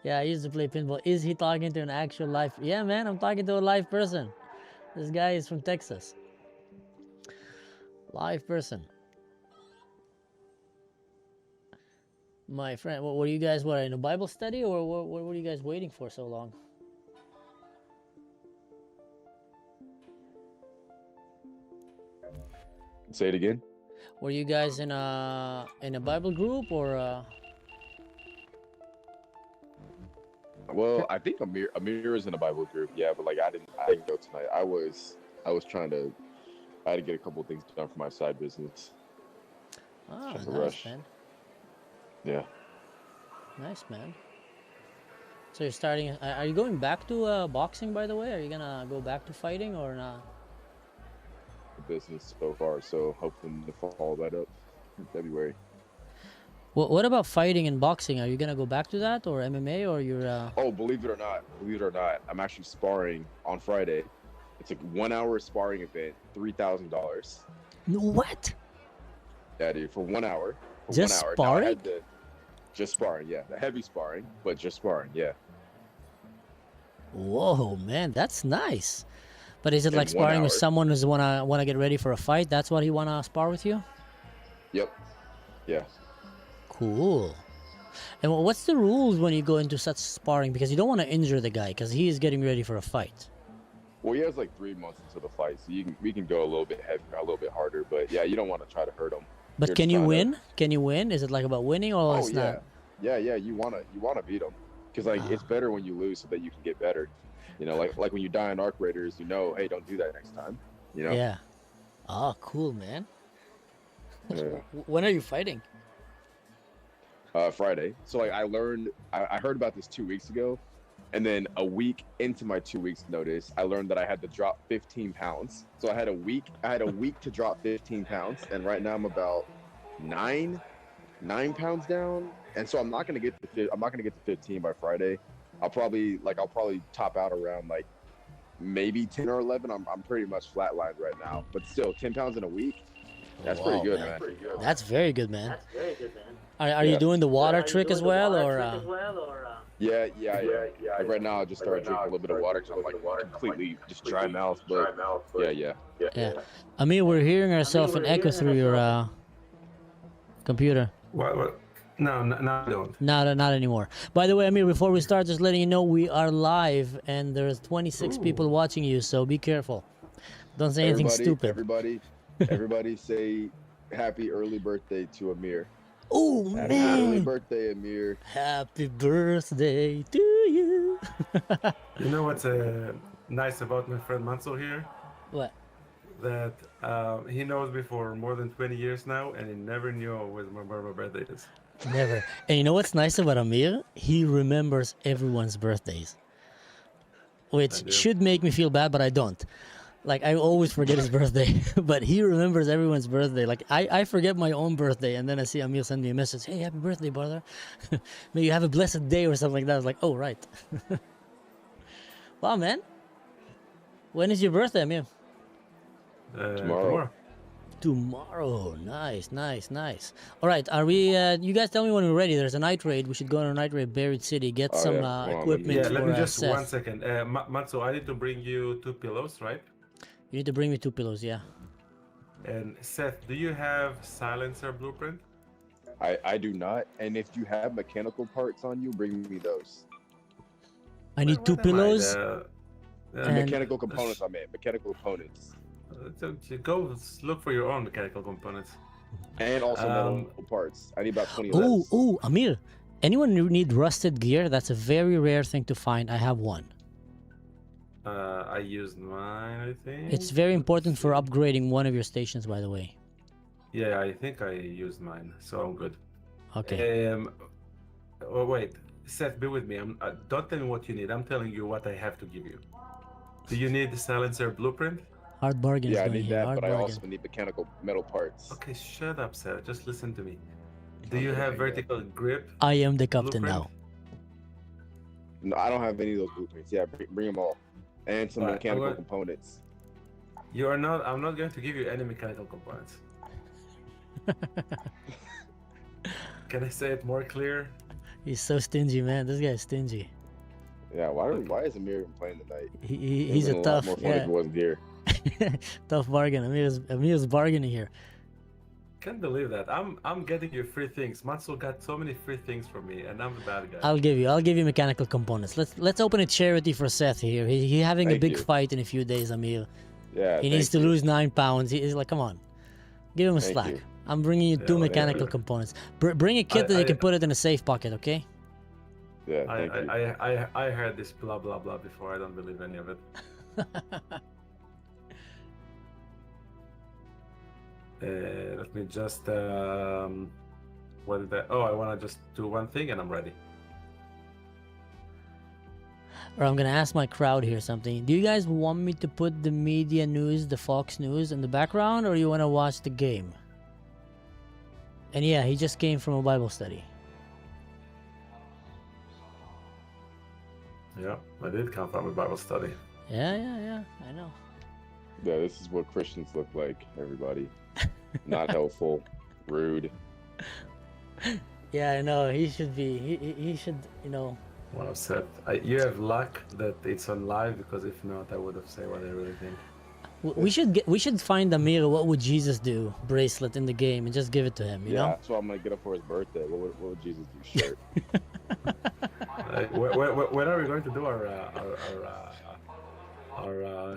yeah, I used to play pinball. Is he talking to an actual live? Yeah, man, I'm talking to a live person. This guy is from Texas. Live person. My friend, what were you guys, in a Bible study, or what were you guys waiting for so long? Say it again. Were you guys in a Bible group or? Well, I think Amir is in a Bible group. Yeah, but like I didn't go tonight. I had to get a couple of things done for my side business. Ah, Trying to nice, rush. man. Yeah. Nice, man. So you're starting. Are you going back to boxing, by the way? Are you gonna go back to fighting or not? Business so far, so hoping to follow that up in February. What about fighting and boxing? Are you gonna go back to that, or MMA, or you're? Oh, believe it or not, I'm actually sparring on Friday It's a 1 hour sparring event, $3,000. What? Yeah, dude, for 1 hour. For Just 1 hour. sparring? Now, I had just sparring, yeah. The heavy sparring, but just sparring, yeah. Whoa, man, that's nice. But is it In like 1 sparring with hour. someone who's wanna get ready for a fight? That's what he wanna spar with you? Yep. Yeah. Cool. And what's the rules when you go into such sparring? Because you don't want to injure the guy because he is getting ready for a fight. Well, he has like 3 months until the fight, so we can go a little bit heavier, a little bit harder. But yeah, you don't want to try to hurt him. But You're can just you trying win? Can you win? Is it like about winning or Oh it's yeah, not? yeah. You wanna beat him because like it's better when you lose so that you can get better. You know, like when you die in Arc Raiders, you know, hey, don't do that next time. You know. Yeah. Oh, cool, man. Yeah. When are you fighting? Friday. So like I heard about this 2 weeks ago, and then a week into my 2 weeks notice, I learned that I had to drop 15 pounds. So I had a week to drop 15 pounds, and right now I'm about 9 pounds down, and so I'm not gonna get to 15 by Friday. I'll probably top out around like maybe 10 or 11. I'm pretty much flatlined right now, but still 10 pounds in a week. That's Whoa, pretty good, man. man. That's very good, man. Are you doing the water trick as well, or? Yeah. Like right now, I just started drinking a little bit of water because I'm like completely just dry mouth. But yeah. Amir, we're hearing ourselves an echo through your computer. What? No, I don't. Not anymore. By the way, Amir, before we start, just letting you know we are live and there's 26 people watching you, so be careful. Don't say anything stupid. Everybody say happy early birthday to Amir. Oh, man. man. Early birthday, Amir. Happy birthday to you. You know what's nice about my friend Mansur here? What? That he knows me for more than 20 years now, and he never knew where my birthday is. Never. And you know what's nice about Amir? He remembers everyone's birthdays. Which should make me feel bad, but I don't. Like, I always forget his birthday, but he remembers everyone's birthday. Like, I forget my own birthday, and then I see Amir send me a message, hey, happy birthday, brother. May you have a blessed day or something like that. I was like, oh, right. Wow, man. When is your birthday, Amir? Tomorrow. Nice. All right, are we, you guys tell me when we're ready. There's a night raid. We should go on a night raid, Buried City, get some equipment for let me just Seth. 1 second. Mansur, I need to bring you 2 pillows, right? You need to bring me 2 pillows, yeah. And Seth, do you have silencer blueprint? I do not. And if you have mechanical parts on you, bring me those. I need 2 pillows. Mechanical components, I meant. Mechanical components. So you go look for your own mechanical components. And also metal parts. I need about 20 of those. Oh, Amir. Anyone who need rusted gear? That's a very rare thing to find. I have one. I used mine, I think. It's very important for upgrading one of your stations, by the way. Yeah, I think I used mine, so I'm good. Okay. Oh, wait. Seth, be with me. Don't tell me what you need. I'm telling you what I have to give you. Do you need the silencer blueprint? Hard bargain. Yeah, I need that, but I also need mechanical metal parts. Okay, shut up, Seth. Just listen to me. Do you have vertical grip? I am the captain blueprint? now. No, I don't have any of those blueprints. Yeah, bring them all. And some mechanical components. I'm not going to give you any mechanical components. Can I say it more clear? He's so stingy, man. This guy's stingy. Yeah, why is Amir even playing tonight? He's a tough, lot more fun if he wasn't here. Tough bargain. Amir's bargaining here. Can't believe that. I'm getting you free things. Mansur got so many free things from me, and I'm the bad guy. I'll give you mechanical components. Let's open a charity for Seth here. He having a big fight in a few days, Amir. Yeah. He needs to lose 9 pounds. He's like, come on, give him a slack. I'm bringing you 2 mechanical components. Bring a kit that you can put it in a safe pocket, okay? Yeah. I heard this blah blah blah before. I don't believe any of it. Let me just what is that? Oh, I want to just do one thing and I'm ready. Or I'm gonna ask my crowd here something. Do you guys want me to put the media news, the Fox News in the background, or you want to watch the game? And yeah, he just came from a Bible study. Yeah, I did come from a Bible study. Yeah, I know. Yeah, this is what Christians look like, everybody. Not helpful, rude. Yeah, I know. He should be. He should, you know. Wow, Seth, you have luck that it's on live, because if not, I would have said what I really think. We should find Amir what would Jesus do bracelet in the game and just give it to him, you know? That's what I'm gonna get up for his birthday. What would Jesus do? Shirt. When are we going to do our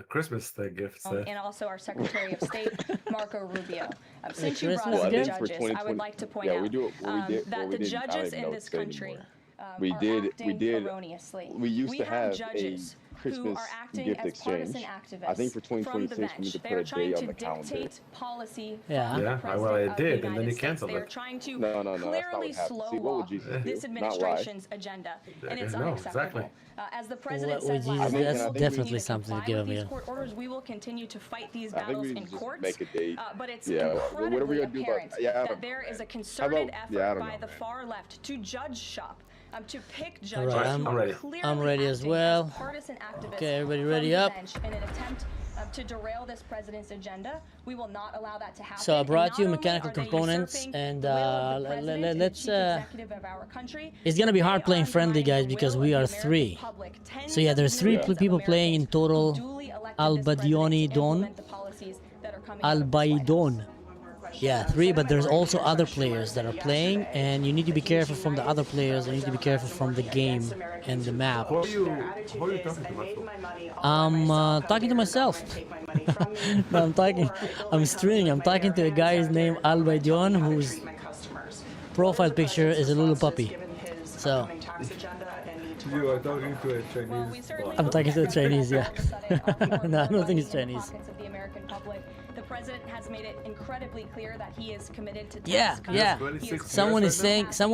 Christmas gifts? And also our Secretary of State, Marco Rubio. Since you brought Christmas up the gift? judges, I would like to point out that the judges in this country we are did acting erroneously. we used to have a judges who Christmas are acting gift as exchange. partisan activists I think for from the 2026 we need bench. to They put are a trying day on to the calendar. dictate policy Yeah. from the Yeah, President well, I of the did, and then United he States. canceled They are it. trying to No, that's not clearly what happened. slow See, what would walk Jesus this do? Not lie. administration's agenda, and it's No, unacceptable. exactly. As the president What would said last Jesus? night, That's we'll continue definitely to something to comply give with him. these Yeah. court orders. We will continue to fight these I think battles we in need to just courts. make a date. But it's Yeah, what are we incredibly gonna do about apparent that? Yeah, I don't that know, there is a man. concerted I effort don't by know, the man. far left to judge shop, to pick All judges right, who I'm are ready. clearly I'm ready as acting well. partisan activists Okay, everybody from ready the up? bench in an attempt to derail this president's agenda. We will not allow that to happen. So I And brought not you only mechanical are they components, usurping and the will of the president and the let's. chief executive of our country, It's gonna be but hard they playing are friendly, undermining guys, the because will we of are the American 3. public. So yeah, there's 3 Tens of people millions playing in of total. Americans who duly elected Al this president Badioni to Don. implement the policies that are coming out of this White House. Al-Baidon. Yeah, 3, but there's also other players that are playing, and you need to be careful from the other players, and you need to be careful from the game and the map. Who are you talking to, Mansur? I'm talking to myself. No, I'm streaming. I'm talking to a guy's named Al-Baidon, whose profile picture is a little puppy. So You are talking to a Chinese. I'm talking to the Chinese, yeah. No, I don't think it's Chinese. Pockets of the American public. The president has made it incredibly clear that he is committed to Yeah, tax cuts. yeah. He is Someone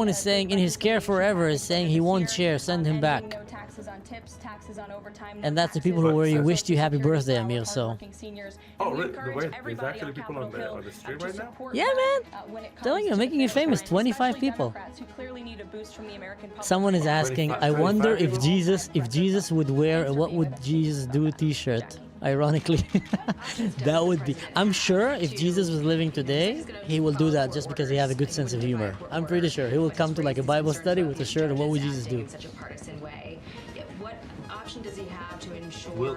is saying in his care forever is saying he won't share, send him back. No taxes on tips, taxes on overtime, And that's the people who already wished you happy birthday, Amir, so. Oh, really? Wait, there's actually people on the stream right now? Yeah, man. Telling you, making you famous. 25 people. Someone is asking, I wonder if Jesus would wear a "What Would Jesus Do" t-shirt. Ironically, that would be. I'm sure if Jesus was living today, he will do that just because he has a good sense of humor. I'm pretty sure he will come to like a Bible study with a shirt and "What would Jesus do?" Such a partisan way. What option does he have to ensure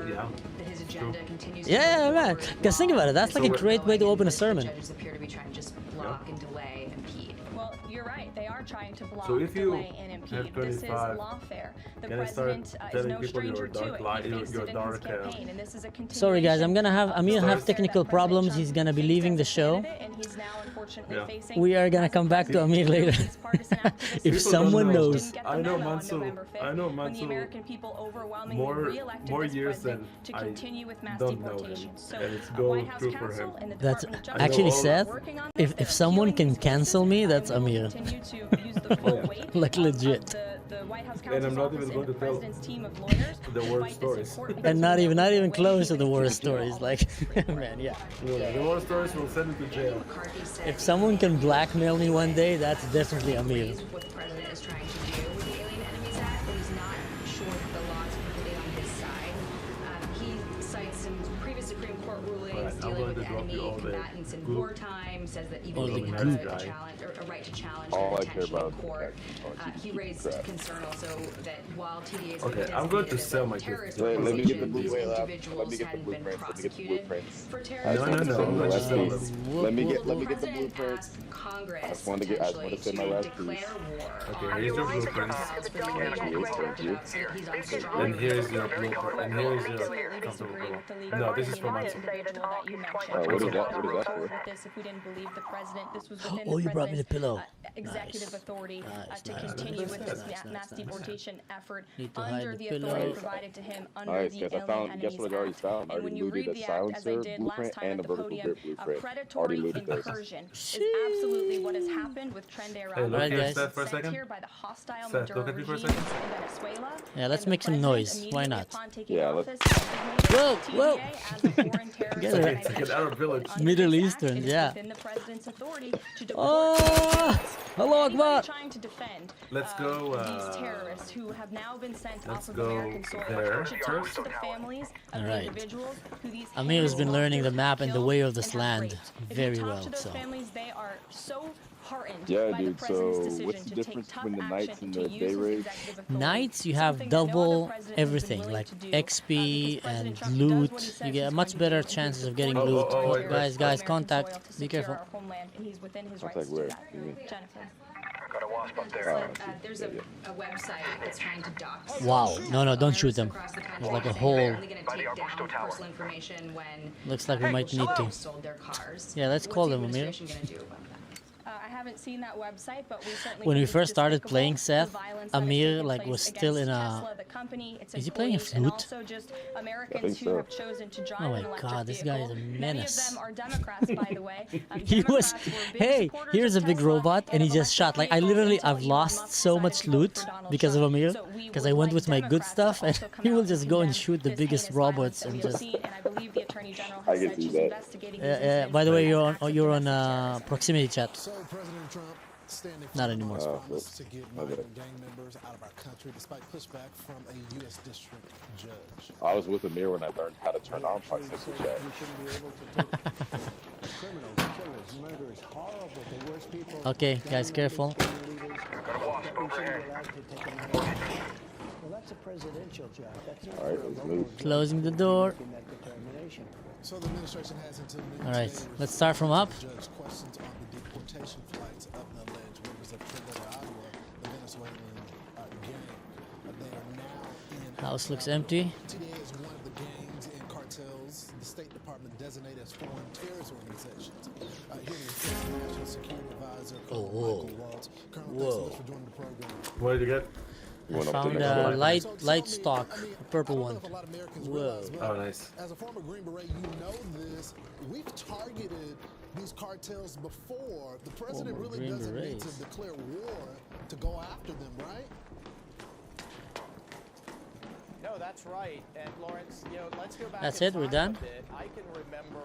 that his agenda continues? Yeah, man. Because think about it. That's like a great way to open a sermon. Judges appear to be trying to just block and delay and impede. Well, you're right. They are trying to block, So if you delay, and impede. have This is 25, lawfare. The can I start president is telling no people your stranger to dark it. lie, He faced your it in his dark? campaign, and this is a Sorry, guys. I'm gonna have Amir have Sorry. technical problems. He's gonna be leaving the show. And he's now unfortunately facing We are gonna come back to Amir later. If People someone don't know. knows. I know Mansur. I know when the Mansur American people overwhelmingly reelected more this years than president to I continue with mass don't know him, deportations. So, and it's White going House through for him. counsel and the That's Department of Justice actually are Seth. working on this. If someone can cancel me, that's Amir. Continue to use the full weight Like legit. the White House And I'm counsel's not office even and going the to tell president's team of lawyers the worst stories. And not even close to the worst stories. Like, man, yeah. Yeah, the worst stories will send him to jail. If someone can blackmail me one day, that's definitely Amir. What the president is trying to do with the Alien Enemies Act, but he's not sure that the law is completely on his side. He cites some previous Supreme Court rulings dealing with enemy combatants in wartime, says that even he has a right to challenge All I their care detention about in court. is He raised concern also that while TDAs Okay, I'm going to sell my terrorist gift. Let me get the these blueprint. Let individuals me get the hadn't been blueprints. Let me get the prosecuted blueprints. for I just terrorism. want to No, send my let's last sell piece. them. Let me get the President blueprints. asked Congress I just want to say my potentially last to piece. declare war Okay, on here's your Iran's blueprints. missiles for the region. Thank you. He's on strong And here's your blueprint. And here's your comfortable disagree with the bill. legal No, this is opinion for of the Mansur. individual that you mentioned. What is that? What is that for? With this, if we didn't believe the president, this was within Oh, the you brought me the president's pillow. executive authority to Nice. continue with this Nice, mass nice. deportation effort Need to hide under the the authority pillow. provided to him under Nice, the guys. I Alien found. Guess Enemies what I already Act. found? I And when already you looted read a the act, as I silencer did last blueprint time and at a the vertical podium, grip blueprint. Already predatory looted those. incursion is absolutely what has happened with Trende Hey, Araujo. look Alright, here, guys. Seth, for a Sent second. here by the hostile Seth, Maduro look at me for a regime second. in Venezuela. Yeah, let's And the make some president noise. Why immediately not? upon taking Yeah, office let's- designated Whoa, TDA whoa. as a foreign terrorist Get It's like an Arab village. Middle Eastern, yeah. Within the president's authority to deport Oh, hello, Akbar. trying to defend Let's go. these terrorists who have now been sent Let's off of go American soil. there Should talk first. to the families of All the right. individuals who these Amir has been learning the map and the way of this and have land raped. very if you talk well. to those So families, they are so heartened Yeah, by the dude. president's So decision what's the to difference take tough between the action nights and to the use day his raids? executive authority. nights you have Something that no other double president has been everything, willing like to do, XP President and Trump does loot. what he says You get he's much going to better do. He chances of deploys getting Oh, loot. oh, oh, wait, Guys, wait. guys, American contact. soil to Be secure careful. our homeland, and he's within his That's rights like to do where? that. You mean? Jennifer. Got a wasp up there. There's a website that's trying to dox. Wow. No, no, don't shoot them. Across the country. There's like a They're hole. only going to take down personal information when Looks like we might need to. sold their cars. Yeah, let's call What's the them, Amir. administration going to do about that? I haven't seen that website, but we certainly When we think it's first started despicable, playing the Seth, violence that has Amir taken like place was still in against a. Tesla, the company, its Is he playing a employees, and flute? also just Americans who have chosen to drive Oh my an electric God, this guy is vehicle. a Many of menace. them are Democrats, by the way. He was, hey, here's a big robot, and he just shot. Like I literally, I've lost so much loot because of Amir, because I went with my good stuff, and he will just go and shoot the biggest robots and just. I can see that. By the way, you're on proximity chat. So President Trump standing Not anymore. to get migrant gang members out of our country despite pushback from a U.S. district judge. I was with Amir when I learned how to turn on Participant Chat. Okay, guys, careful. Well, that's a presidential job. That's not All right, let's move. Closing the door. So the administration has until noon All right, today to let's start from up. judge questions on the deportation flights of the alleged members of Trinidad, the Venezuelan gang. They are now in House looks empty. TDA is one of the gangs and cartels the State Department designated as foreign terrorist organizations. Here is National Security Advisor Colonel Michael Waltz. Colonel, thanks so much for joining the program. What did you get? I found a light stock, a purple one. Whoa. Oh, nice. As a former Green Beret, you know this. We've targeted these cartels before. The president Former really Green doesn't need Berets. to declare war to go after them, right? No, that's right. And Lawrence, let's go back. That's in it, we're time done? a bit. I can remember.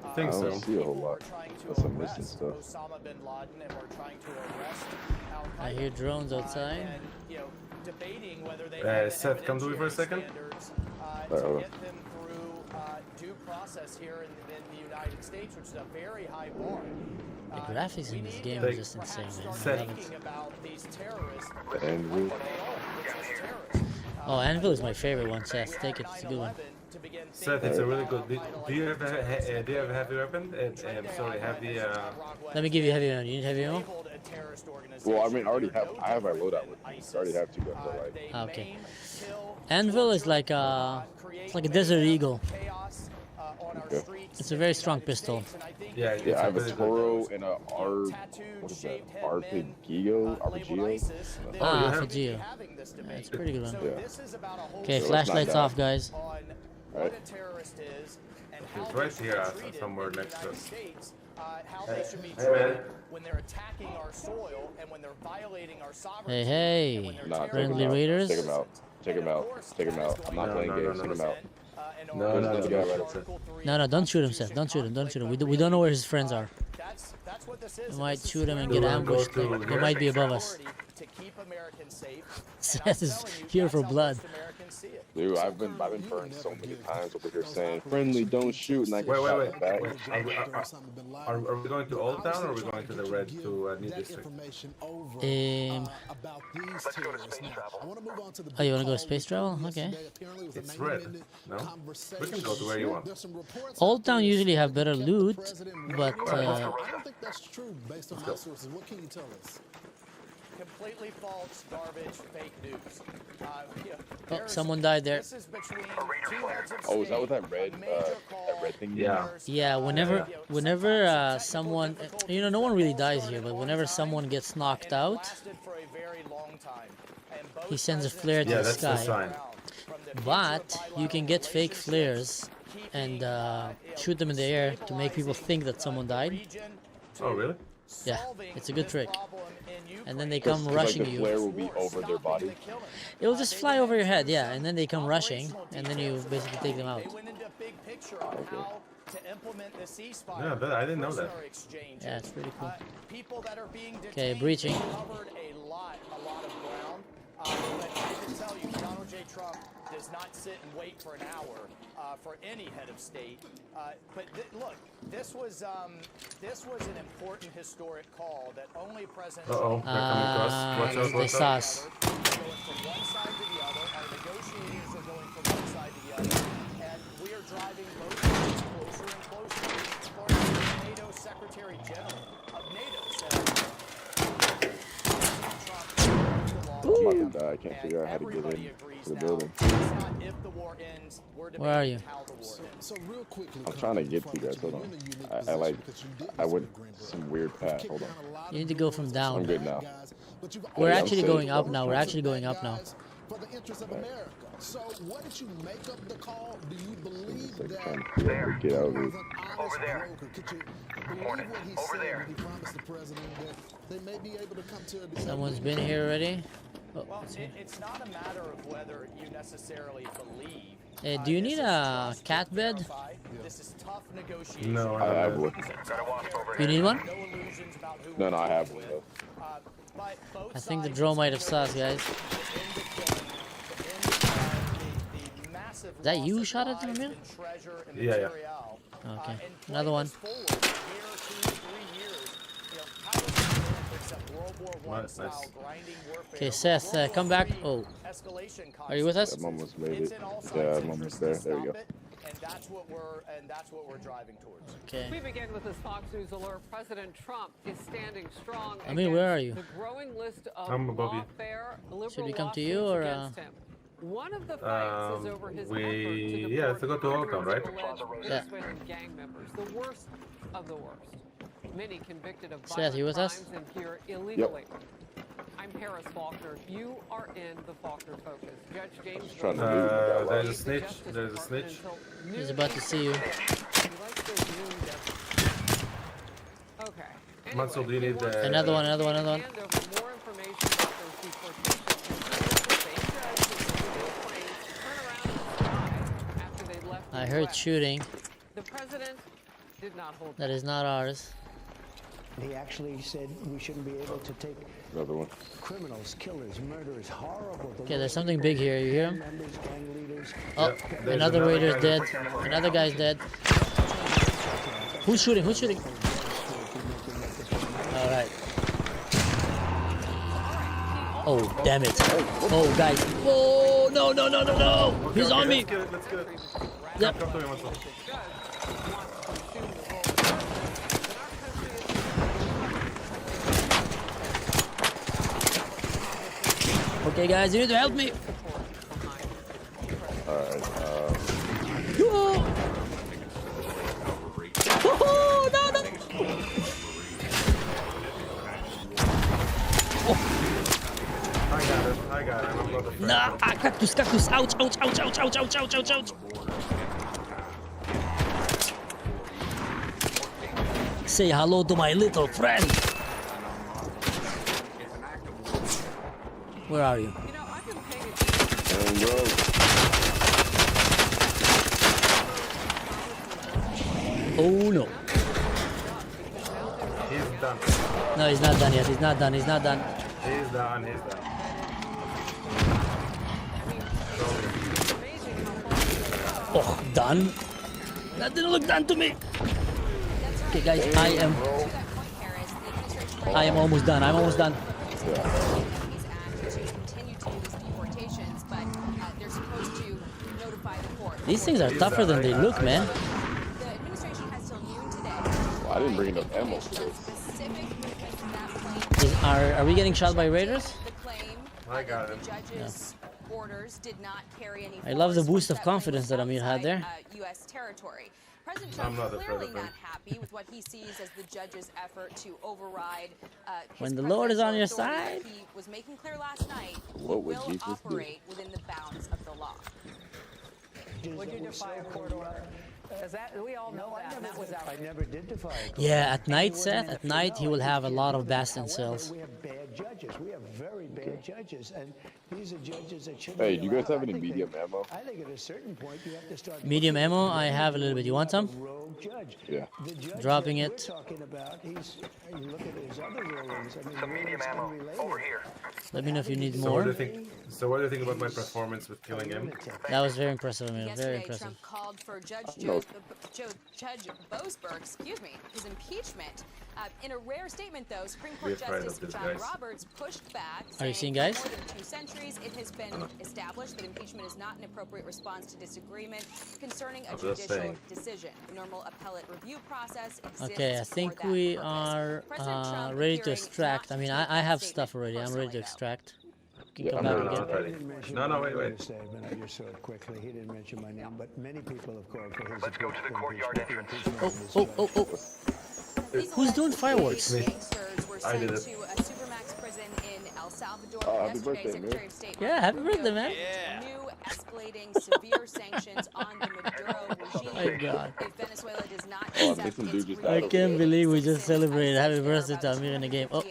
I think I so. don't see a whole lot. That's some missing arrest stuff. Osama bin Laden, and we're trying to arrest Al-Qaeda. I hear drones outside. And debating whether they have Seth, come to me for a second. standards to get them through due process here in the United States, which is a very high bar. The graphics in this game are just insane, man. I love it. About these terrorists. And Oh, Anvil is my favorite one, Seth. Take it, it's a good one. Seth, it's a really good. Do you have a heavy weapon? Sorry, heavy. Let me give you heavy ammo. You need heavy ammo? Well, I mean, I have my loadout with me. I already have two guns, alright. Okay. Anvil is like it's like a Desert Eagle. Okay. It's a very strong pistol. Yeah, I have a Toro and a what is that? Arpeggio? Ah, Arpeggio. Yeah, it's a pretty good one. Yeah. Okay, So flashlights off, guys. Alright. It's right here somewhere next to us. How they should be Hey, treated man. when they're attacking our soil and when they're violating our sovereignty. Hey, hey. Friendly raiders. Take him out. Take him out. Take him out. I'm not playing games. Take him out. No, don't shoot him, Seth. Don't shoot him. Don't shoot him. We don't know where his friends are. That's what this is. We might shoot him and get ambushed. They might be above us. To keep Americans safe. Seth is here for blood. Dude, I've been burned so many times over here saying friendly, don't shoot, and I get shot back. Are we going to Old Town or are we going to the Red to New District? Oh, you want to go space travel? Okay. It's red. No, we can go to where you want. Old Town usually have better loot, but I don't think that's true based on my sources. What can you tell us? Completely false, garbage, fake news. oh, someone died there. This is between two heads of Oh, is that what that red thing? Yeah. Yeah, whenever someone, no one really dies here, but whenever someone gets knocked out, he sends a flare to Yeah, the that's the sky. sign. But you can get fake flares and shoot them in the air to make people think that someone died. Oh, really? Yeah, it's a good trick. And then they come rushing like the you. flare will be over their body. It will just fly over your head, yeah, and then they come rushing, and then you basically take them out. They went into a big picture on how to implement the ceasefire. Yeah, but I didn't know that. Yeah, it's pretty cool. People that are being detained. Okay, breaching. Covered a lot of ground. But I can tell you, Donald J. Trump does not sit and wait for an hour for any head of state. But look, this was an important historic call that only President Trump. They're coming across. Watch out, watch out. Going from one side to the other. Our negotiators are going from one side to the other, and we are driving both sides closer and closer. According to the NATO Secretary General of NATO said. I'm about to die. I can't figure out how to get into the building. Where are you? So real quickly, I'm trying to get to you guys. Hold on. I went some weird path. Hold on. You need to go from down. I'm good now. We're actually going up now. We're actually going up now. For the interest of America. So what did you make of the call? Do you believe that Get out of here. over there? Could you believe what he said when he promised the president that they may be able to come to a Someone's been here already. Oh, well, it's not a matter of whether you necessarily believe. Hey, do you need a cat bed? This is tough negotiation. No, I have one. You need one? No, I have one though. I think the drone might have sus, guys. Is that you shot at him? Yeah. Okay, another one. Nice. Okay, Seth, come back. Oh, are you with us? I'm almost made it. Yeah, I'm almost there. There we go. And that's what we're driving towards. Okay. We begin with this Fox News alert. President Trump is standing strong. I mean, where are you? The growing list of I'm above you. liberal Should we come to you lawsuits or? against him. One of the fights is over his effort to Yeah, it's to go to Hong right? Yeah. Venezuelan gang members, the worst of the worst. Many convicted of Seth, you violent with us? crimes and here illegally. I'm Harris Faulkner. You are in the Faulkner Focus. Judge James. There's a snitch. There's a snitch. He's about to see you. Okay. Mansur, do you need Another one. Hand over more information about those deportations. I heard shooting. The president did not hold. That is not ours. He actually said we shouldn't be able to take Another one. criminals, killers, murderers, horrible. Okay, there's something big here. You hear him? Members, gang leaders. Oh, another raider's dead. Another guy's dead. Who's shooting? Who's shooting? All right. Oh, damn it. Oh, guys. Oh, no. He's on me. Let's get it. Yep. Come to me, Mansur. Okay, guys, you need to help me. Alright, Whoa. Oh, no. I got it. I'm about to Nah, cactus. Ouch. Say hello to my little friend. Where are you? Oh no. He's done. No, he's not done yet. He's not done. He's done. Oh, done? That didn't look done to me. Okay, guys, I am almost done. I'm almost done. These things are tougher than they look, man. well, I didn't bring enough ammo for this. Are we getting shot by raiders? I got him. Yeah. Orders did not carry any I love the boost of confidence that Amir had there. U.S. territory. President I'm Trump not clearly afraid of not him. happy with what he sees as the judge's effort to override his When the Lord is on your presidential side. authority. He was making clear last night he What would will Jesus do? operate within the bounds of the law. Would you defy a court order? We all know that was out. I never did defy a court. Yeah, at night, Anyone Seth, in at the night he NFL, will have a can't lot do of that. Bastin cells. However, we have bad judges. We have very bad judges, and these are judges that shouldn't Hey, be do you guys allowed. have any medium ammo? I think at a certain point you have to start. Medium looking ammo, at I have a little bit. You want some? rogue judge. Yeah. The judge Dropping that it. we're talking about, you look at his other rulings. I mean, Some medium rulings ammo unrelated. over here. Let me know if you need So what do more. you think? So what do you think about my performance with killing him? That was very impressive, man. Very Yesterday, impressive. Trump called for Judge Boasberg, his impeachment. In a rare statement, though, Supreme Court Justice John Roberts pushed back, Are you saying seeing, guys? for more than 2 centuries, it has been established that impeachment is not an appropriate response to disagreement concerning a judicial decision. The normal appellate review process exists. Okay, I think we are ready to extract. I mean, I have stuff already. I'm ready to extract. You can come back again. No, wait. You saw it quickly. He didn't mention my name, but many people have called for his. Let's go to the courtyard entrance. Oh. Who's doing fireworks? I did it. To a supermax prison in El Salvador happy yesterday, birthday, Secretary man. of State Yeah, happy birthday, man. new escalating severe sanctions on the Maduro regime. My God. If Venezuela does not Oh, I accept think some its dude just I died. can't believe we just celebrated happy birthday to Amir in the game. Oh.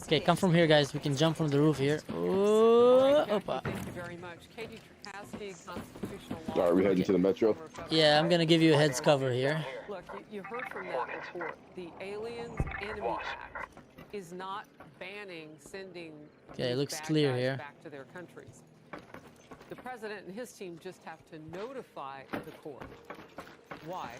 Okay, come from here, guys. We can jump from the roof here. Oh, opa. Thank you very much. Katie Trukowski, constitutional law. Sorry, we heading to the metro. Yeah, I'm gonna give you a heads cover here. Look, you heard from that report. The Aliens Enemy Act is not banning sending Okay, it these looks bad clear guys here. back to their countries. The president and his team just have to notify the court. Why?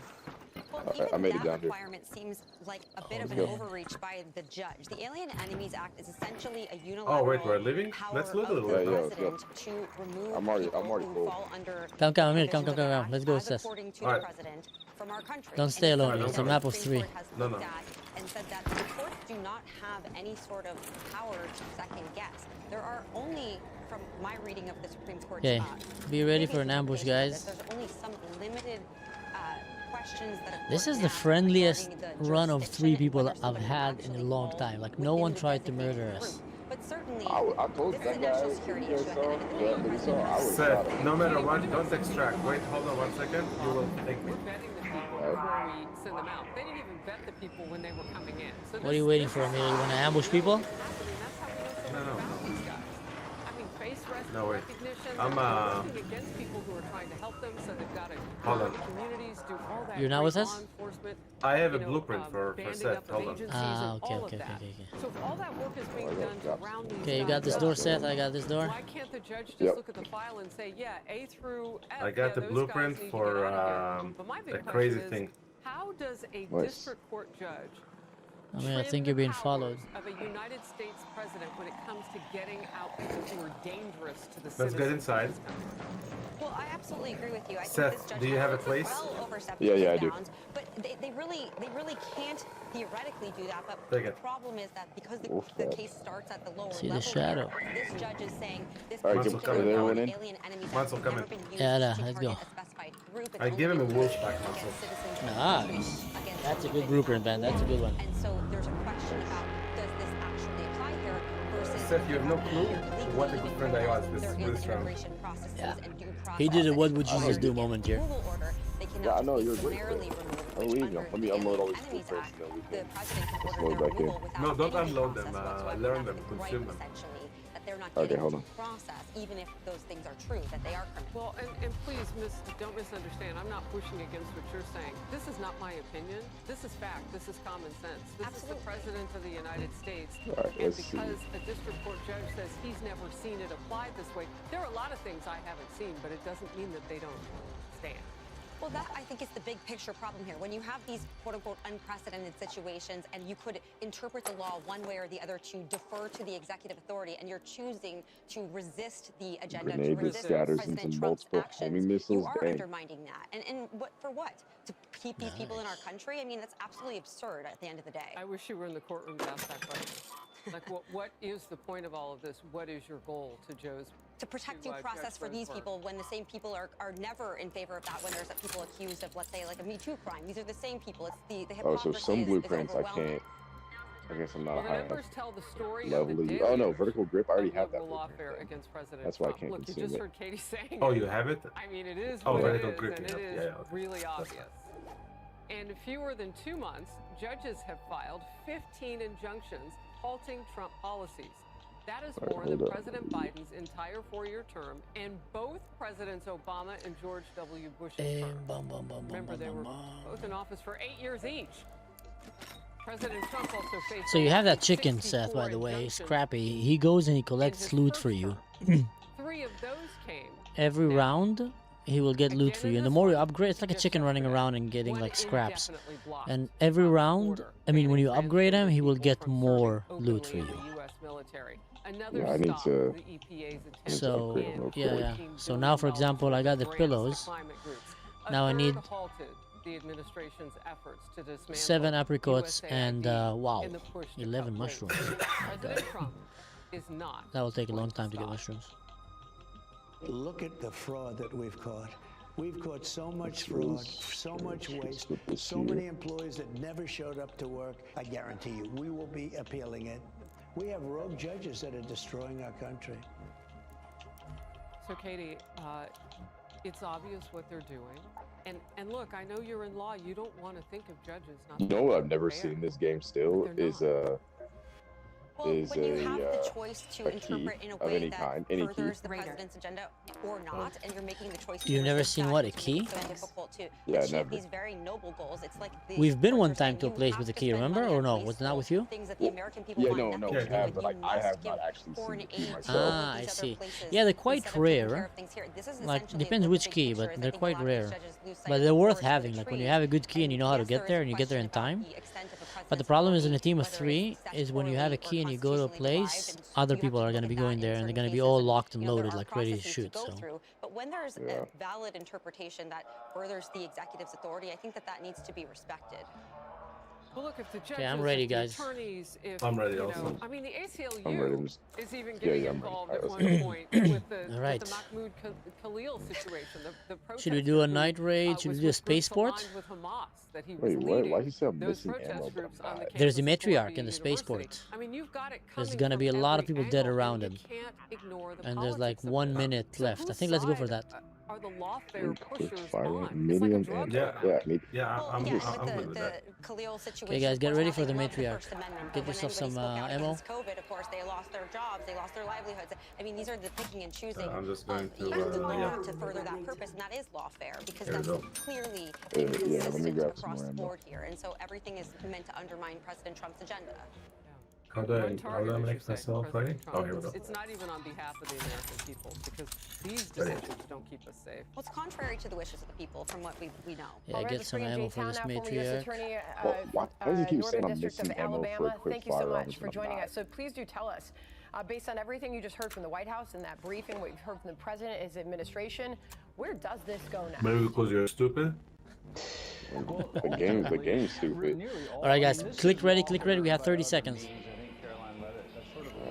Well, I even made it that down here. requirement seems like a bit of an Let's go. overreach by the judge. The Alien Enemies Act is essentially a Oh unilateral wait, we're leaving. power Let's loot a of little the bit. Yeah, let's go. president to remove I'm already people who full. fall under Come, Amir, come. provisions of the act Let's go, as Seth. according to Alright. the president from our country. Don't And stay it's alone. something It's a that map the of Supreme 3. Court has No. looked at and said that the courts do not have any sort of power to second guess. There are only, from my reading of the Supreme Court, Okay, be ready for an previous ambush, indications, guys. There's only some limited questions that a This court is the can ask friendliest regarding the run of 3 jurisdiction and people whether I've somebody had in a actually long falls time. Like, no within one the tried to murder designated us. group. But certainly, I told this is that a guy, national security you guys issue, saw, and yeah, but he saw, I would have shot Seth, him. no matter what, don't extract. Wait, hold on 1 second. You will thank me. We're vetting the people before we send them out. They didn't even vet the people when they were coming in. So What are you waiting for, Amir? You wanna ambush people? That's how we know so No, much no. about these guys. I mean, face No, wait. recognition. I'm, they're working against people who are trying to help them, so they've got to Hold go on. to communities, do all that. You're not great with us? law enforcement, I have a you know, blueprint for banding Seth. up of Hold on. agencies Ah, and okay, all of okay, that. okay. So if all that work is being done to round these Okay, you guys got this up, door, Seth. I got this door. why can't the judge just Yep. look at the file and say, yeah, A through F, I got the those blueprint guys need to for get out of here. But my big the question crazy is, thing. how does a Nice. district court judge I mean, I trim think the you're being powers followed. of a United States president when it comes to getting out people who are dangerous to the Let's citizens get of inside. this country? Well, I absolutely agree with you. I Seth, think this judge do you has have a looked place? well overstepped Yeah, his I do. bounds, but they really can't theoretically do that. But Take the it. problem is that because the Wolfpack. case starts at the lower See the level, shadow. this judge is saying this All right, Mansur, particular come in. Everyone in? alien enemies Mansur, act come has never in. been used Yeah, to let's target go. a specified group. It's I give him a only wolf been pack, used Mansur. against citizens Nice. against That's a good citizens blueprint, man. That's a good one. And so there's a question about does this actually apply here versus Seth, you have no clue illegally what a good friend I was there this is round. immigration processes Yeah. and due process. He did a what would that Jesus do get moment here. removal order, they cannot Yeah, I know, just be you're great, summarily but removed, I'll which leave under you. Let me the unload all Alien these Enemies blueprints Act, and then we the can president can just order load their back in. removal without No, don't any unload process them, whatsoever. learn That's them, the consume right, them. essentially, that they're not Okay, getting hold due on. process, even if those things are true, that they are criminal. Well, and please, don't misunderstand. I'm not pushing against what you're saying. This is not my opinion. This is fact. This is common sense. This is the President of the United States. All right, And let's see. because a district court judge says he's never seen it applied this way, there are a lot of things I haven't seen, but it doesn't mean that they don't stand. Well, that I think is the big picture problem here. When you have these quote-unquote unprecedented situations and you could interpret the law one way or the other to defer to the executive authority and you're choosing to resist the agenda, Grenade to that resist scatters President into Trump's multiple actions, homing you missiles. are Dang. undermining that. And what for what? To keep these people in our country? I mean, that's absolutely absurd at the end of the day. I wish you were in the courtroom to ask that question. Like, what is the point of all of this? What is your goal to Joe's? To protect due Judge process for these Ginsburg? people when the same people are never in favor of that when there's people accused of, let's say, like a Me Too crime. These are the same people. It's the Oh, so hypocrisy some is blueprints I overwhelming. can't. I guess I'm not Well, the high numbers enough tell the story of level. the Oh no, daily vertical grip. I already have that. local lawfare against President That's why I Trump. can't Look, you consume just it. heard Katie saying Oh, it. you have it? I mean, it is Oh, what it vertical is, grip, and yeah. it is Yeah, okay. really obvious. And in fewer than 2 months, judges have filed 15 injunctions halting Trump policies. That is more than President Biden's entire 4-year term and both Presidents Obama and George W. Bush's term. Remember, they were both in office for 8 years each. President Trump also faced. So you have that chicken, Seth, by the way, Scrappy. He goes and he collects loot for you. 3 of those came. Every round, he will get loot for you. And the more you upgrade, it's like a chicken running around and getting like scraps. And every round, I mean, when you upgrade him, he will get more loot for you. Yeah, I need to. So, yeah. So now, for example, I got the pillows. Now I need The administration's efforts to dismantle 7 apricots USAID and, wow, in the push to 11 cut mushrooms. President Trump is not. That will take a long time to get mushrooms. Look at the fraud that we've caught. We've caught so much fraud, so much waste, so many employees that never showed up to work. I guarantee you, we will be appealing it. We have rogue judges that are destroying our country. So, Katie, it's obvious what they're doing. And look, I know you're in law. You don't want to think of judges not. You know what I've never seen this game still is when you have the choice to interpret in a way any that kind, any furthers key. the president's agenda or not, and you're making the choice. You've never seen what, a key? So difficult to Yeah, achieve never. these very noble goals. It's like the We've been one time to a place with a key, remember? Or no? Was it not with you? things that the American people Yeah, want no, nothing we to do have, with. but like You I have must not give actually foreign seen the key aid myself. Ah, I these other see. places Yeah, they're quite instead of taking care rare. of things here. This is Like, essentially depends the which big key, picture but is I they're think a quite lot of these rare. judges lose sight But of they're the worth forest for the having. Like, when you trees. have a good key and you know how to Yes, get there there is and you get there in question time. about the extent of a But the president's problem is in a authority, team of whether it's 3 is when you have a statutorily key or and you go to a constitutionally place, derived, and other you have people to are going to look be at going that there in and they're certain going to be cases. all And, locked and you know, there loaded, are like ready to processes shoot. go So through. But when there's a valid interpretation that furthers the executive's authority, I think that needs to be respected. Well, look, if the judges, okay, I'm ready, if the guys. attorneys, if I'm ready you also. know, I mean, the I'm ready. ACLU is even Yeah, getting yeah, I'm ready. involved All at right, one let's go. point with the, All right. with the Mahmoud Khalil situation. The Should we do a protester night who, raid? Should we was do a with groups spaceport? aligned with Hamas that he was Wait, what? leading Why he say I'm those missing protest ammo? groups on the There's the campus of matriarch Columbia in the University. spaceport. I mean, you've got it There's coming going to from be a lot of every people dead angle, around and him. you can't ignore the And there's like politics of 1 it. minute So left. I whose think let's go for side that. are the lawfare Quick pushers fire, on? It's like a medium, drug and war. yeah, Well, I'm yeah, good with with the that. Khalil situation. Okay, guys, of get course, ready now for they the love matriarch. First Amendment, but Get when yourself anybody some spoke out ammo. against COVID, of course, they lost their jobs, they lost their livelihoods. I mean, these are the picking and choosing I'm just going of to, the law yeah. to further that purpose, and that is lawfare because There we that's go. clearly Yeah, let me inconsistent grab some across more the ammo. board here, and so everything is meant to undermine President Trump's agenda. How do I make myself ready? Oh, here we go. It's not even on behalf of the American people because these decisions don't keep us safe. Well, it's contrary to the wishes of the people, from what we know. Yeah, get some ammo for this matriarch. Why does he keep saying I'm Northern District missing of ammo for a Alabama. quick Thank you so fire much round for when I'm joining not? us. So please do tell us, based on everything you just heard from the White House and that briefing, what you've heard from the president, his administration, where does this go now? Maybe because you're stupid? The game's stupid. All right, guys, click ready, click ready. We have 30 seconds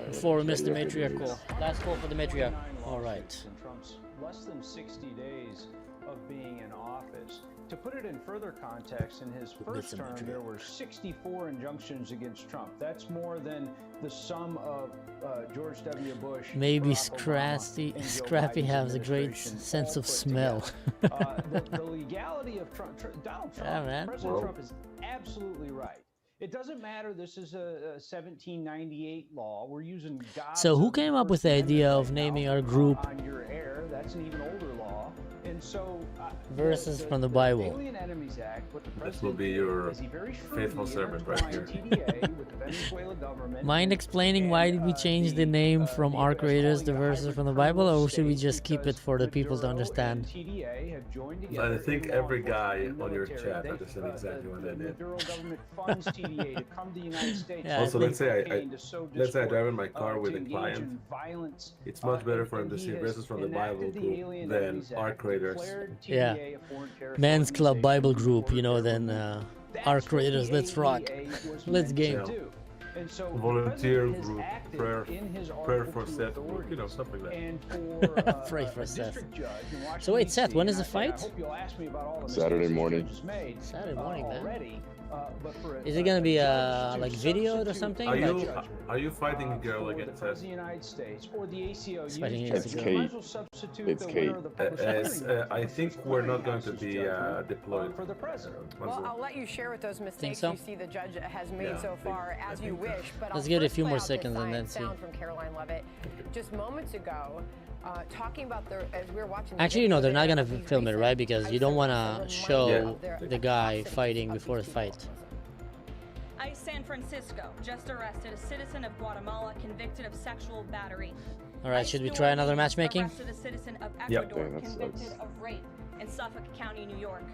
before we miss the matriarch call. Last call for the matriarch. All right. Trump's less than 60 days of being in office. To put it in further context, in his first term, there were 64 injunctions against Trump. That's more than the sum of George W. Bush. Maybe Barack Obama, Scrappy and Joe has a Biden's great administration sense all of put smell. the legality of Donald Trump, Yeah, man. President Whoa. Trump is absolutely right. It doesn't matter. This is a 1798 law. We're using God's So who came up with the idea of naming our group on your heir. That's an even older law. And so Verses from the Bible? Alien Enemies Act, what the This will president be did your is he very shrewdly faithful servant right here. TDA with the Venezuela government. Mind explaining why did we change the name from our creators to verses from the Bible, or should we just keep it for the people to understand? TDA have joined together. I think every guy on your military. chat They- understands exactly what that the is. Maduro government funds TDA to come to the United States. Yeah, Also, let's say I to sow let's say I discord, drive in my car with to a engage client. in violence. It's much better for him and to he see has verses from the Bible enacted the group Alien than Enemies our Act, creators. declared Yeah. TDA a foreign terrorist Man's Club organization. Bible group, you know, then our creators, let's rock. Let's game. And so volunteer the president group, has acted prayer, in his prayer Article for 2 Seth, you authorities. know, stuff like that. And for Pray for a Seth. district judge in Washington, So wait, Seth, D.C., when is the and fight? I hope you'll ask me about all the Saturday mistakes morning. the judge has made, Saturday morning, man. already. But for Is it gonna be like video or something? Are you fighting a girl against Seth? the United States or the ACLU? It's fighting It's against a girl. Kate. It's Kate. I think we're not going to be deployed. For the president. Well, I'll let you share what those mistakes so? you see the judge has made so far as you wish. But Let's I'll give it a first few play more out this seconds and then see. sound from Caroline Levitt just moments ago, talking about as we were watching. Actually, no, they're not gonna film it, right? Because you don't want to show the guy fighting before the fight. ICE San Francisco just arrested a citizen of Guatemala convicted of sexual battery. All right, should we try another matchmaking? Arrested a citizen of Yep. Ecuador Dang, that convicted sucks. of rape in Suffolk County, New York.